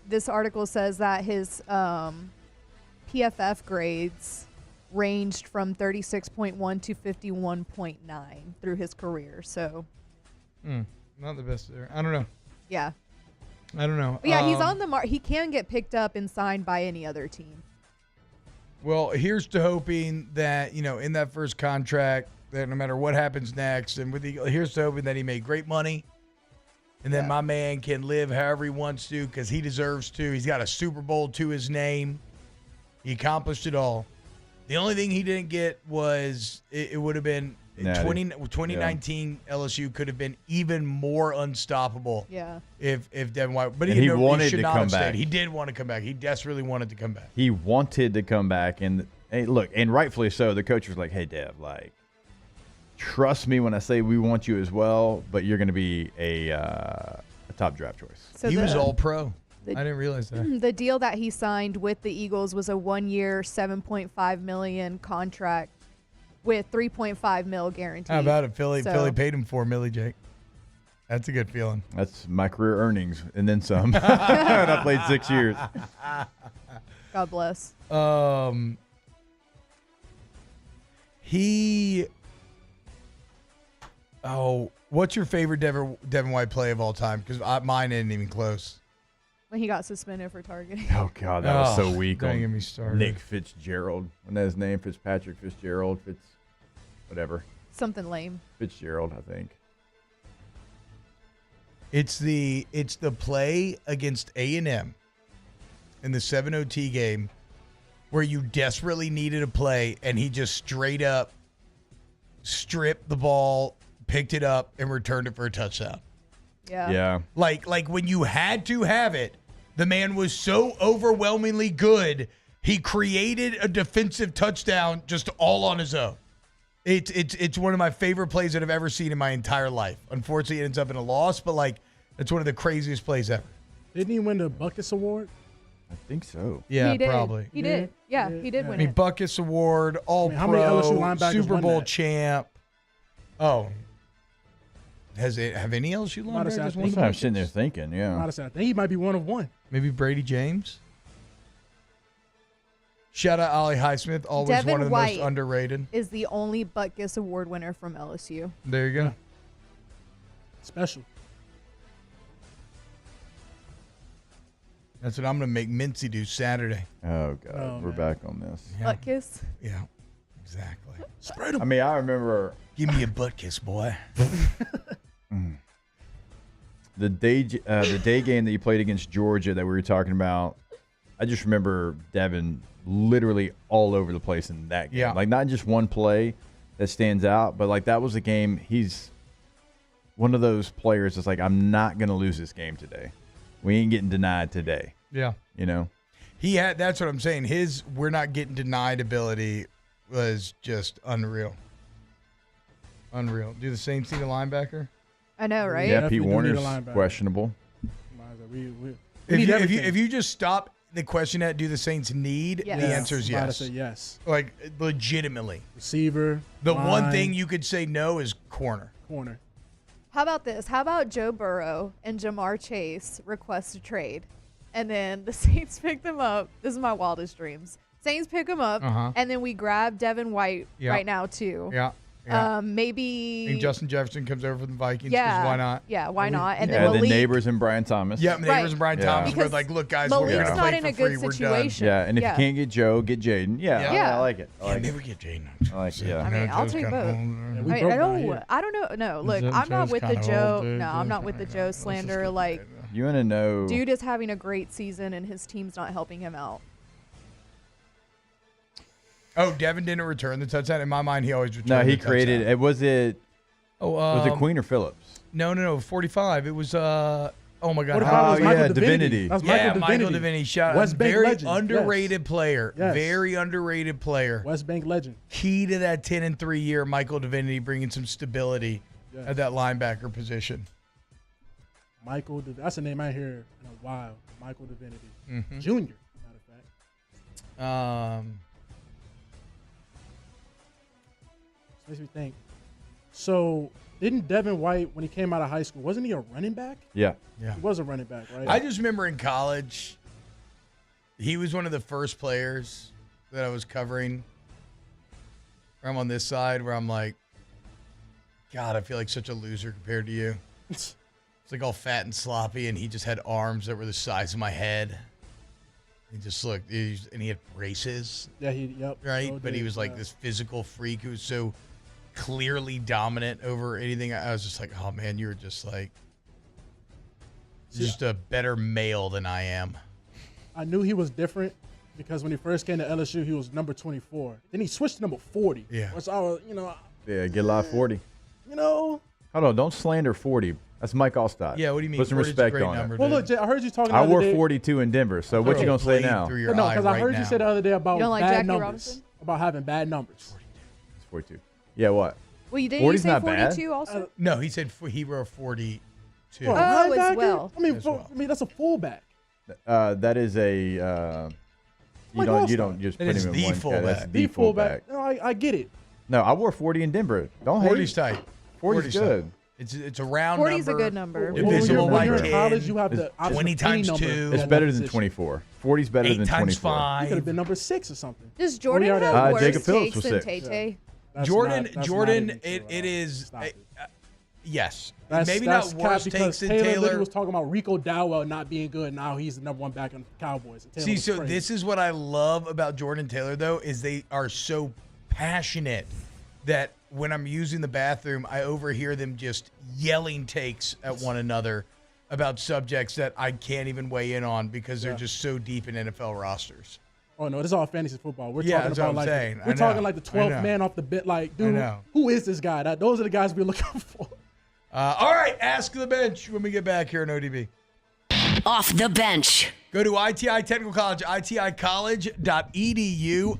this article says that his PFF grades ranged from 36.1 to 51.9 through his career. So, Not the best there. I don't know. yeah. I don't know. But yeah, he's on the mark. He can get picked up and signed by any other team. Well, here's to hoping that, in that first contract, that no matter what happens next, and here's to hoping that he made great money, and then my man can live however he wants to because he deserves to. He's got a Super Bowl to his name. He accomplished it all. The only thing he didn't get was it would have been 2019 LSU could have been even more unstoppable. Yeah. If Devin White, but And he wanted should to not come have stayed. back. He did want to come back. He desperately wanted to come back. He wanted to come back, and hey, look, and rightfully so. The coach was like, "Hey, Dev, like, trust me when I say we want you as well, but you're going to be a top draft choice." So he was all pro. I didn't realize that. The deal that he signed with the Eagles was a 1-year, $7.5 million contract with $3.5 million guaranteed. How about it? Philly paid him $4 million, Jake. That's a good feeling. That's my career earnings, and then some. And I played 6 years. God bless. What's your favorite Devin White play of all time? Because mine isn't even close. When he got suspended for targeting. Oh, God, that was so weak. Don't on get me started. Nick Fitzgerald. Wasn't that his name? Fitzpatrick Fitzgerald. Whatever. Something lame. Fitzgerald, I think. It's the play against A&M in the 7 OT game where you desperately needed a play, and he just straight up stripped the ball, picked it up, and returned it for a touchdown. Yeah. Like when you had to have it, the man was so overwhelmingly good, he created a defensive touchdown just all on his own. It's one of my favorite plays that I've ever seen in my entire life. Unfortunately, it ends up in a loss, but it's one of the craziest plays ever. Didn't he win the Buckus Award? I think so. Yeah, He did. probably. He did. Yeah, he did win it. Buckus Award, how many LSU All-Pro, linebackers Super won Bowl that? champ. Oh. Have any LSU Might have said, I linebackers think won? That's what I'm sitting there thinking, yeah. I think he might be one of one. Maybe Brady James? Shout out Ollie Highsmith, always Devin one of the White most underrated. is the only Butkus Award winner from LSU. There you go. Special. That's what I'm going to make Mincy do Saturday. Oh, God. We're back on this. Butkus? Yeah, exactly. Spread 'em. I mean, I remember Give me a butt kiss, boy. the day game that you played against Georgia that we were talking about. I just remember Devin literally all over the place in that game. Yeah. Like, not just one play that stands out, but, that was a game. He's one of those players that's like, I'm not going to lose this game today. We ain't getting denied today. Yeah. You know? That's what I'm saying. His we're not getting denied ability was just unreal. Unreal. Do the Saints need a linebacker? I know, right? Yeah, Pete Definitely do need a Warner's linebacker. questionable. If you just stop the question at do the Saints need, Yes. the answer is I'm about to yes. say yes. Like, legitimately. Receiver. The one line, thing you could say no is corner. corner. How about this? How about Joe Burrow and Jamar Chase request a trade? And then the Saints pick them up. This is my wildest dreams. Saints pick them up, and then we grab Devin White right now, too. Yeah. Maybe. And Justin Jefferson comes over from the Vikings. 'Cause Yeah. why not? Yeah, why not? And Yeah, then the Malik. Neighbors and Brian Thomas. Yeah, Neighbors and Brian Thomas were Because like, look, guys, we're Malik's going to not play in for a free. good We're done. situation. Yeah, and if you can't get Joe, get Jaden. Yeah, Yeah. I like it. I like Never it. get Jaden. I like it, yeah. I mean, I'll take both. I don't know. No, look, Joe- I'm not Joe's with the kinda Joe. old, dude. No, I'm Joe's not with the Joe slander. Like, You want to know? dude is having a great season, and his team's not helping him out. Oh, Devin didn't return the touchdown. In my mind, he always returned No, he the created touchdown. it. Was it Queen or Phillips? No, 45. It was, oh my God. 45 was Michael Divinity. Divinity. That was Yeah, Michael Michael Divinity. Divinity. Shout out. West Bank Very legend. underrated player. Yes. Very underrated player. West Bank legend. Key to that 10-3 year, Michael Divinity bringing some stability Yes. at that linebacker position. That's a name I hear in a while. Michael Divinity. Mhm. Junior, matter of fact. Makes me think. So, didn't Devin White, when he came out of high school, wasn't he a running back? Yeah. Yeah. He was a running back, right? I just remember in college, he was one of the first players that I was covering. Where I'm on this side, where I'm like, God, I feel like such a loser compared to you. It's like all fat and sloppy, and he just had arms that were the size of my head. He just looked, and he had braces. Yeah, yep. Right? So But he did, was like yeah. this physical freak who was so clearly dominant over anything. I was just like, oh man, you were just like, just a better male than I am. I knew he was different because when he first came to LSU, he was number 24. Then he switched to number 40. Yeah. Which I was, Yeah, get live 40. Hold on, don't slander 40. That's Mike Allstott. Yeah, what do you mean? Put some 40's a respect great on number, it. Well, look, Jay, I heard you talking. I the other wore day. 42 in Denver, so what you gonna say now? Through your No, eye because I right heard you now. say the other day about You don't like bad Jackie numbers, Robinson? about having bad numbers. It's 42. Yeah, what? Well, you didn't you 40's say not bad. 42 also? No, he said he wrote 42. Well, Oh, as linebacker? well. I mean, As well. that's a fullback. That is a. Mike You don't Allstott. just That put is him in the one fullback. category. That's The the fullback. No, I get it. No, I wore 40 in Denver. Don't 40's hate. tight. 40's good. It's a round 40 number. is a good number. Divisible when by you're in 10. college, you have the It's option 20 of any times number 2. at It's that better than position. 24. 40's better 8 than times 24. You could 5. have been number 6 or something. Does Jordan What do have you worse Jacob Phillips takes was than 6. Tay-Tay? That's Jordan, not- that's not Jordan, even true it at all. is. Stop it. Yes. That's, Maybe that's not worse because takes than Taylor Taylor. literally was talking about Rico Dowell not being good. Now he's the number one back on the Cowboys. Taylor See, was so crazy. this is what I love about Jordan Taylor, though, is they are so passionate that when I'm using the bathroom, I overhear them just yelling takes at one another about subjects that I can't even weigh in on because they're just so deep in NFL rosters. Oh no, this is all fantasy football. We're Yeah, talking that's about what I'm like saying. we're I talking know. like the I 12th know. man off the bit. Like, dude, know. who is this guy? Those are the guys we're looking for. All right, ask the bench when we get back here on OTB. Off the bench. Go to ITI Technical College, iticollege.edu,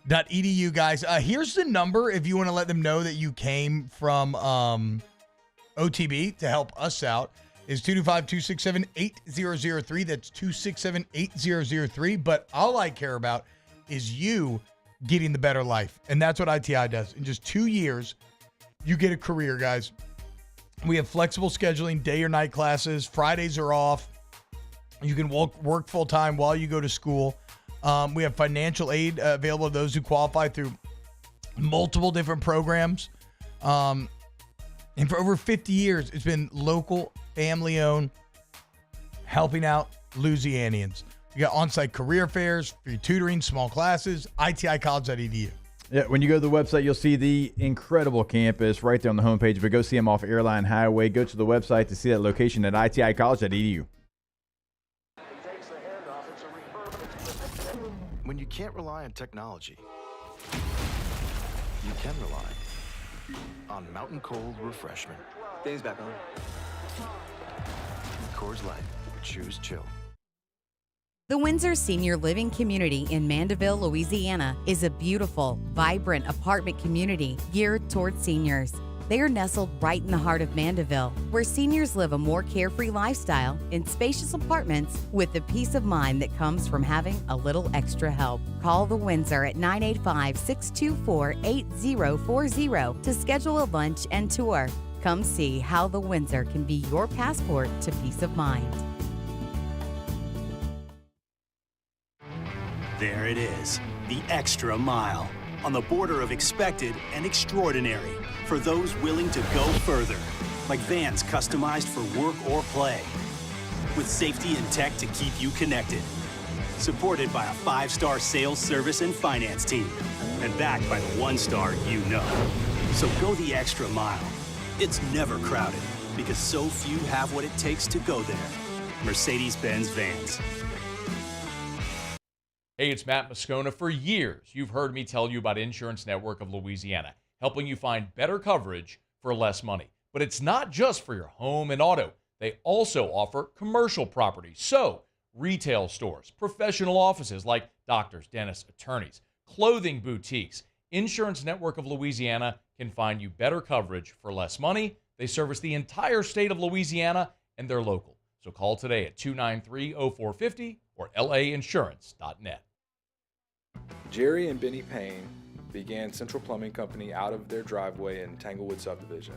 iticollege.edu, guys. Here's the number if you want to let them know that you came from OTB to help us out. Is 225-267-8003. That's 267-8003. But all I care about is you getting the better life. And that's what ITI does. In just 2 years, you get a career, guys. We have flexible scheduling, day or night classes. Fridays are off. You can work full-time while you go to school. We have financial aid available to those who qualify through multiple different programs. And for over 50 years, it's been local, family-owned, helping out Louisianians. You got on-site career fairs, free tutoring, small classes, iticollege.edu. Yeah, when you go to the website, you'll see the incredible campus right there on the homepage. But go see them off Airline Highway. Go to the website to see that location at iticollege.edu. When you can't rely on technology, you can rely on Mountain Cold Refreshment. Dave's back on. Coors Light. Choose chill. The Windsor Senior Living Community in Mandeville, Louisiana is a beautiful, vibrant apartment community geared toward seniors. They are nestled right in the heart of Mandeville, where seniors live a more carefree lifestyle in spacious apartments with the peace of mind that comes from having a little extra help. Call the Windsor at 985-624-8040 to schedule a lunch and tour. Come see how the Windsor can be your passport to peace of mind. There it is, the extra mile, on the border of expected and extraordinary, for those willing to go further, like vans customized for work or play, with safety and tech to keep you connected, supported by a 5-star sales, service, and finance team, and backed by the 1-star you know. So go the extra mile. It's never crowded, because so few have what it takes to go there. Mercedes-Benz Vans. Hey, it's Matt Moscona. For years, you've heard me tell you about Insurance Network of Louisiana, helping you find better coverage for less money. But it's not just for your home and auto. They also offer commercial property. So, retail stores, professional offices like doctors, dentists, attorneys, clothing boutiques. Insurance Network of Louisiana can find you better coverage for less money. They service the entire state of Louisiana, and they're local. So call today at 293-0450 or lainsurance.net. Jerry and Benny Payne began Central Plumbing Company out of their driveway in Tanglewood subdivision.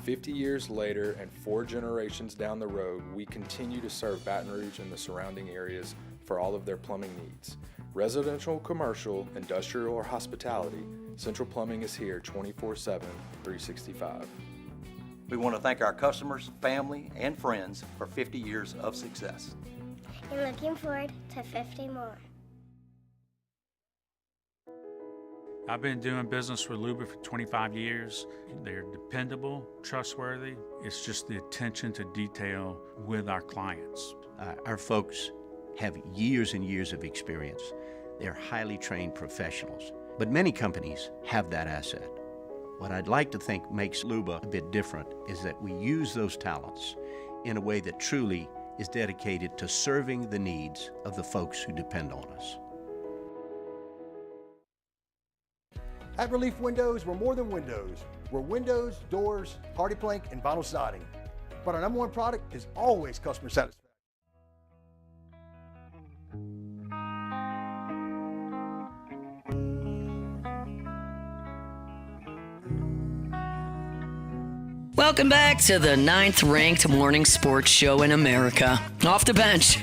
50 years later and 4 generations down the road, we continue to serve Baton Rouge and the surrounding areas for all of their plumbing needs. Residential, commercial, industrial, or hospitality, Central Plumbing is here 24/7, 365. We want to thank our customers, family, and friends for 50 years of success. And looking forward to 50 more. I've been doing business with Luba for 25 years. They're dependable, trustworthy. It's just the attention to detail with our clients. Our folks have years and years of experience. They're highly trained professionals, but many companies have that asset. What I'd like to think makes Luba a bit different is that we use those talents in a way that truly is dedicated to serving the needs of the folks who depend on us. At Relief Windows, we're more than windows. We're windows, doors, hardy plank, and vinyl siding. But our #1 product is always customer satisfaction. Welcome back to the 9th-ranked morning sports show in America, Off the Bench.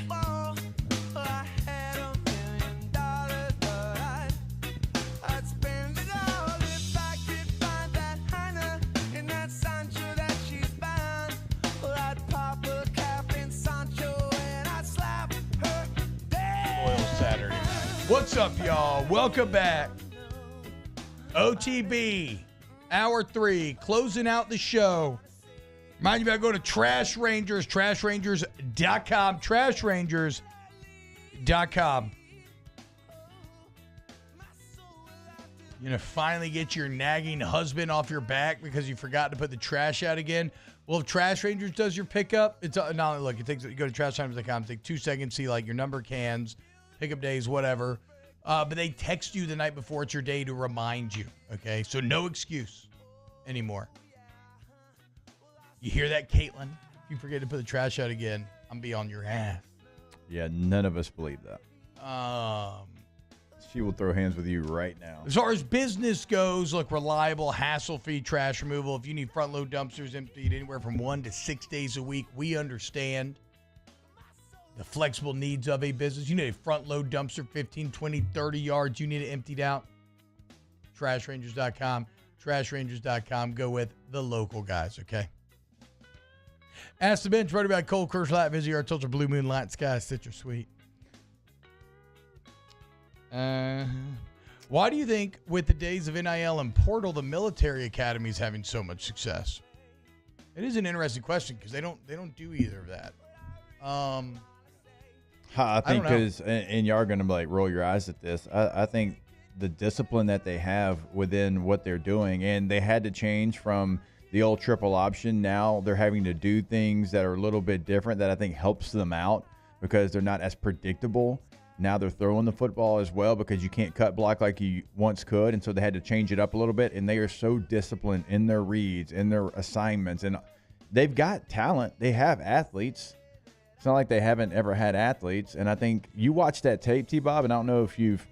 What's up, y'all? Welcome back. OTB, Hour 3, closing out the show. Remind you about go to Trash Rangers, trashrangers.com, trashrangers.com. You're going to finally get your nagging husband off your back because you forgot to put the trash out again. Well, if Trash Rangers does your pickup, it's not look. It takes you go to trashrangers.com. Take 2 seconds, see like your number of cans, pickup days, whatever. But they text you the night before it's your day to remind you. Okay, so no excuse anymore. You hear that, Caitlin? If you forget to put the trash out again, I'm be on your ass. Yeah, none of us believe that. She will throw hands with you right now. As far as business goes, look, reliable, hassle-free trash removal. If you need front-load dumpsters emptied anywhere from 1 to 6 days a week, we understand the flexible needs of a business. You need a front-load dumpster, 15, 20, 30 yards. You need it emptied out. Trashrangers.com. Trashrangers.com. Go with the local guys, okay? Ask the Bench, brought to you by Cold Crush Light, Vizzy Art, Ultra Blue Moon, Light Sky, Citrus Sweet. Why do you think with the days of NIL and portal, the military academy is having so much success? It is an interesting question because they don't do either of that. I think because, and y'all are going to like roll your eyes at this. I think the discipline that they have within what they're doing, and they had to change from the old triple option. Now they're having to do things that are a little bit different that I think helps them out because they're not as predictable. Now they're throwing the football as well because you can't cut block like you once could. And so they had to change it up a little bit. And they are so disciplined in their reads, in their assignments. And they've got talent. They have athletes. It's not like they haven't ever had athletes. And I think you watch that tape, T-Bob, and I don't know if you've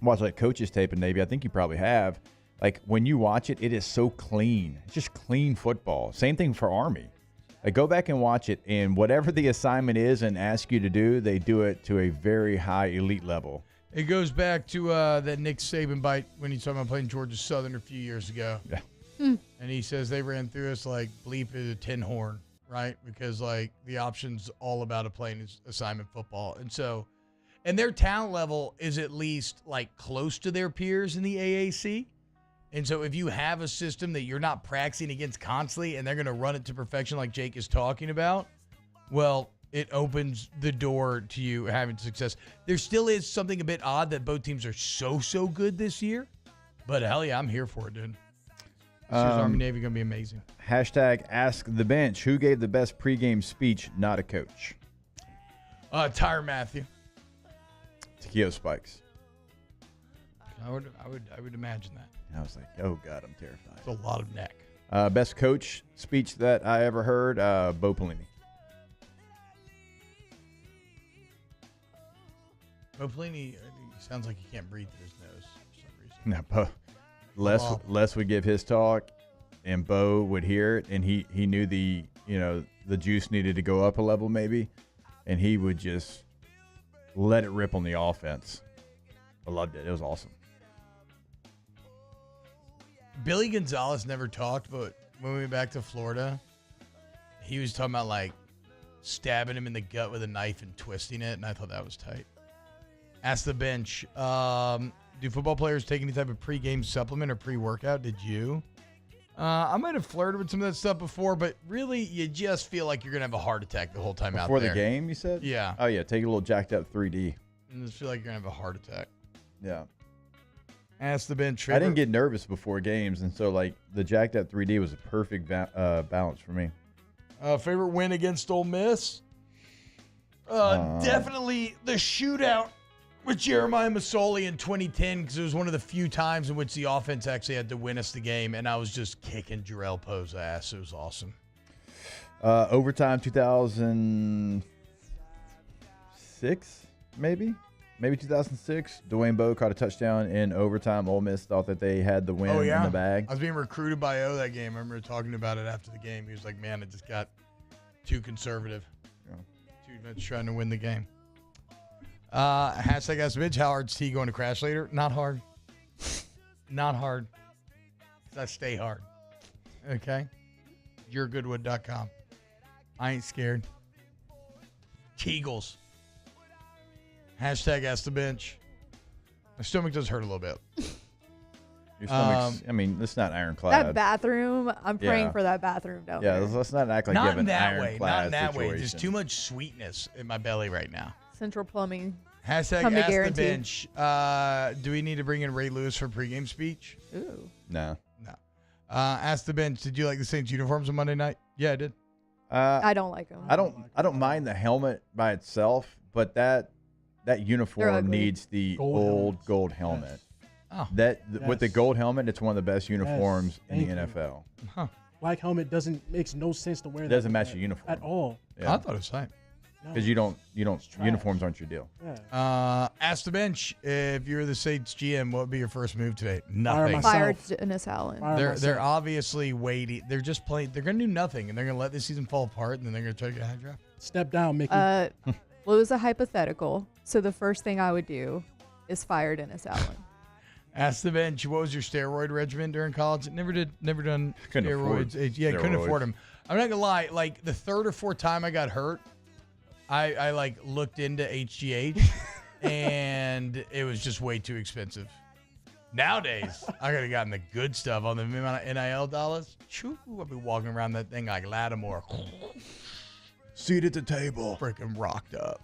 watched like coaches tape and Navy. I think you probably have. Like when you watch it, it is so clean. It's just clean football. Same thing for Army. Like go back and watch it, and whatever the assignment is and ask you to do, they do it to a very high elite level. It goes back to that Nick Saban bite when he's talking about playing Georgia Southern a few years ago. Yeah. Hmm. And he says they ran through us like bleep is a tin horn, right? Because like the option's all about playing assignment football. And so, and their talent level is at least like close to their peers in the AAC. And so if you have a system that you're not practicing against constantly and they're going to run it to perfection like Jake is talking about, well, it opens the door to you having success. There still is something a bit odd that both teams are so good this year. But hell yeah, I'm here for it, dude. This year's Army-Navy going to be amazing. Hashtag Ask the Bench. Who gave the best pregame speech, not a coach? Tyre Matthew. Takeo Spikes. I would imagine that. I was like, oh, God, I'm terrified. It's a lot of neck. Best coach speech that I ever heard, Bo Pelini. Bo Pelini sounds like he can't breathe through his nose for some reason. No, Les would give his talk, and Bo would hear it, and he knew the juice needed to go up a level maybe, and he would just let it rip on the offense. I loved it. It was awesome. Billy Gonzalez never talked, but when we went back to Florida, he was talking about like stabbing him in the gut with a knife and twisting it, and I thought that was tight. Ask the Bench. Do football players take any type of pregame supplement or pre-workout? Did you? I might have flirted with some of that stuff before, but really you just feel like you're going to have a heart attack the whole time out there. Before the game, you said? Yeah. Oh, yeah. Take a little jacked up 3D. And just feel like you're going to have a heart attack. Yeah. Ask the Bench. I didn't get nervous before games, and so like the jacked up 3D was a perfect balance for me. Favorite win against Ole Miss? Definitely the shootout with Jeremiah Masoli in 2010 because it was one of the few times in which the offense actually had to win us the game, and I was just kicking Jarrell Poe's ass. It was awesome. Overtime 2006, maybe 2006. Dwayne Bowe caught a touchdown in overtime. Ole Miss thought that they had the win in the bag. I was being recruited by O that game. I remember talking about it after the game. He was like, man, it just got too conservative. Yeah. Too much trying to win the game. Hashtag Ask the Bench. How hard's T going to crash later? Not hard. Not hard. Because I stay hard. Okay? YourGoodwood.com. I ain't scared. Kegels. Hashtag Ask the Bench. My stomach does hurt a little bit. Your stomach's, I mean, it's not ironclad. That bathroom, I'm praying Yeah. for that bathroom down Yeah, there. let's not act like you Not have in an that way. ironclad Not in that way. situation. There's too much sweetness in my belly right now. Central Plumbing. Hashtag Come to ask the guarantee. bench. Do we need to bring in Ray Lewis for pregame speech? Ooh. No. Ask the bench. Did you like the Saints uniforms on Monday night? Yeah, I did. I don't like them. I don't mind the helmet by itself, but that uniform ugly. needs the gold helmet. Oh. With the gold helmet, it's one of the best uniforms in the Thank you. NFL. Huh. Black helmet makes no sense to wear. It doesn't that match your uniform at all. I thought it was fine. Because you don't uniforms aren't your deal. Ask the bench. If you're the Saints GM, what would be your first move today? Nothing. Fired Dennis Allen. They're obviously waiting. They're just playing. They're going to do nothing, and they're going to let this season fall apart, and then they're going to try to get a high draft. Step down, Mickey. Well, it was a hypothetical. So the first thing I would do is fire Dennis Allen. Ask the bench. What was your steroid regimen during college? Never done Couldn't afford steroids. Yeah, couldn't afford steroids. them. I'm not gonna lie. Like the third or fourth time I got hurt, I like looked into HGH, and it was just way too expensive. Nowadays, I could have gotten the good stuff on the amount of NIL dollars. Shoo, I'll be walking around that thing like Lattimore. Seat at the table. Freaking rocked up.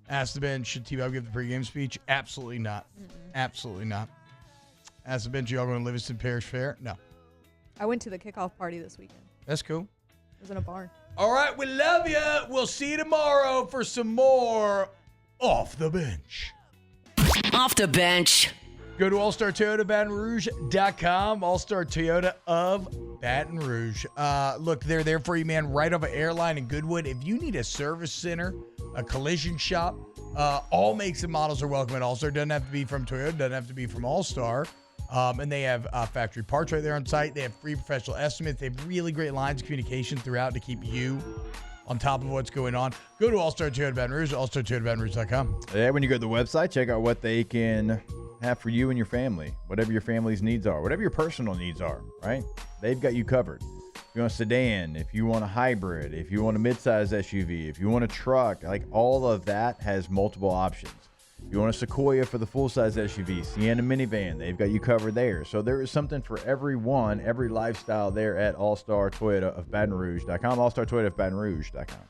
Ask the bench, should T-Bob give the pregame speech? Absolutely not. Absolutely not. Ask the bench, y'all going to Livingston Parish Fair? No. I went to the kickoff party this weekend. That's cool. It was in a barn. All right, we love you. We'll see you tomorrow for some more Off the Bench. Off the bench. Go to allstartoyotabatonrouge.com. All-Star Toyota of Baton Rouge. Look, they're there for you, man, right off of Airline and Goodwood. If you need a service center, a collision shop, all makes and models are welcome at All-Star. Doesn't have to be from Toyota. Doesn't have to be from All-Star. And they have factory parts right there on site. They have free professional estimates. They have really great lines of communication throughout to keep you on top of what's going on. Go to All-Star Toyota Baton Rouge, allstartoyotabatonrouge.com. Yeah, when you go to the website, check out what they can have for you and your family, whatever your family's needs are, whatever your personal needs are, right? They've got you covered. If you want a sedan, if you want a hybrid, if you want a midsize SUV, if you want a truck, like all of that has multiple options. If you want a Sequoia for the full-size SUV, Sienna minivan, they've got you covered there. So there is something for everyone, every lifestyle there at All-Star Toyota of Baton Rouge.com, allstartoyotaofbatonrouge.com.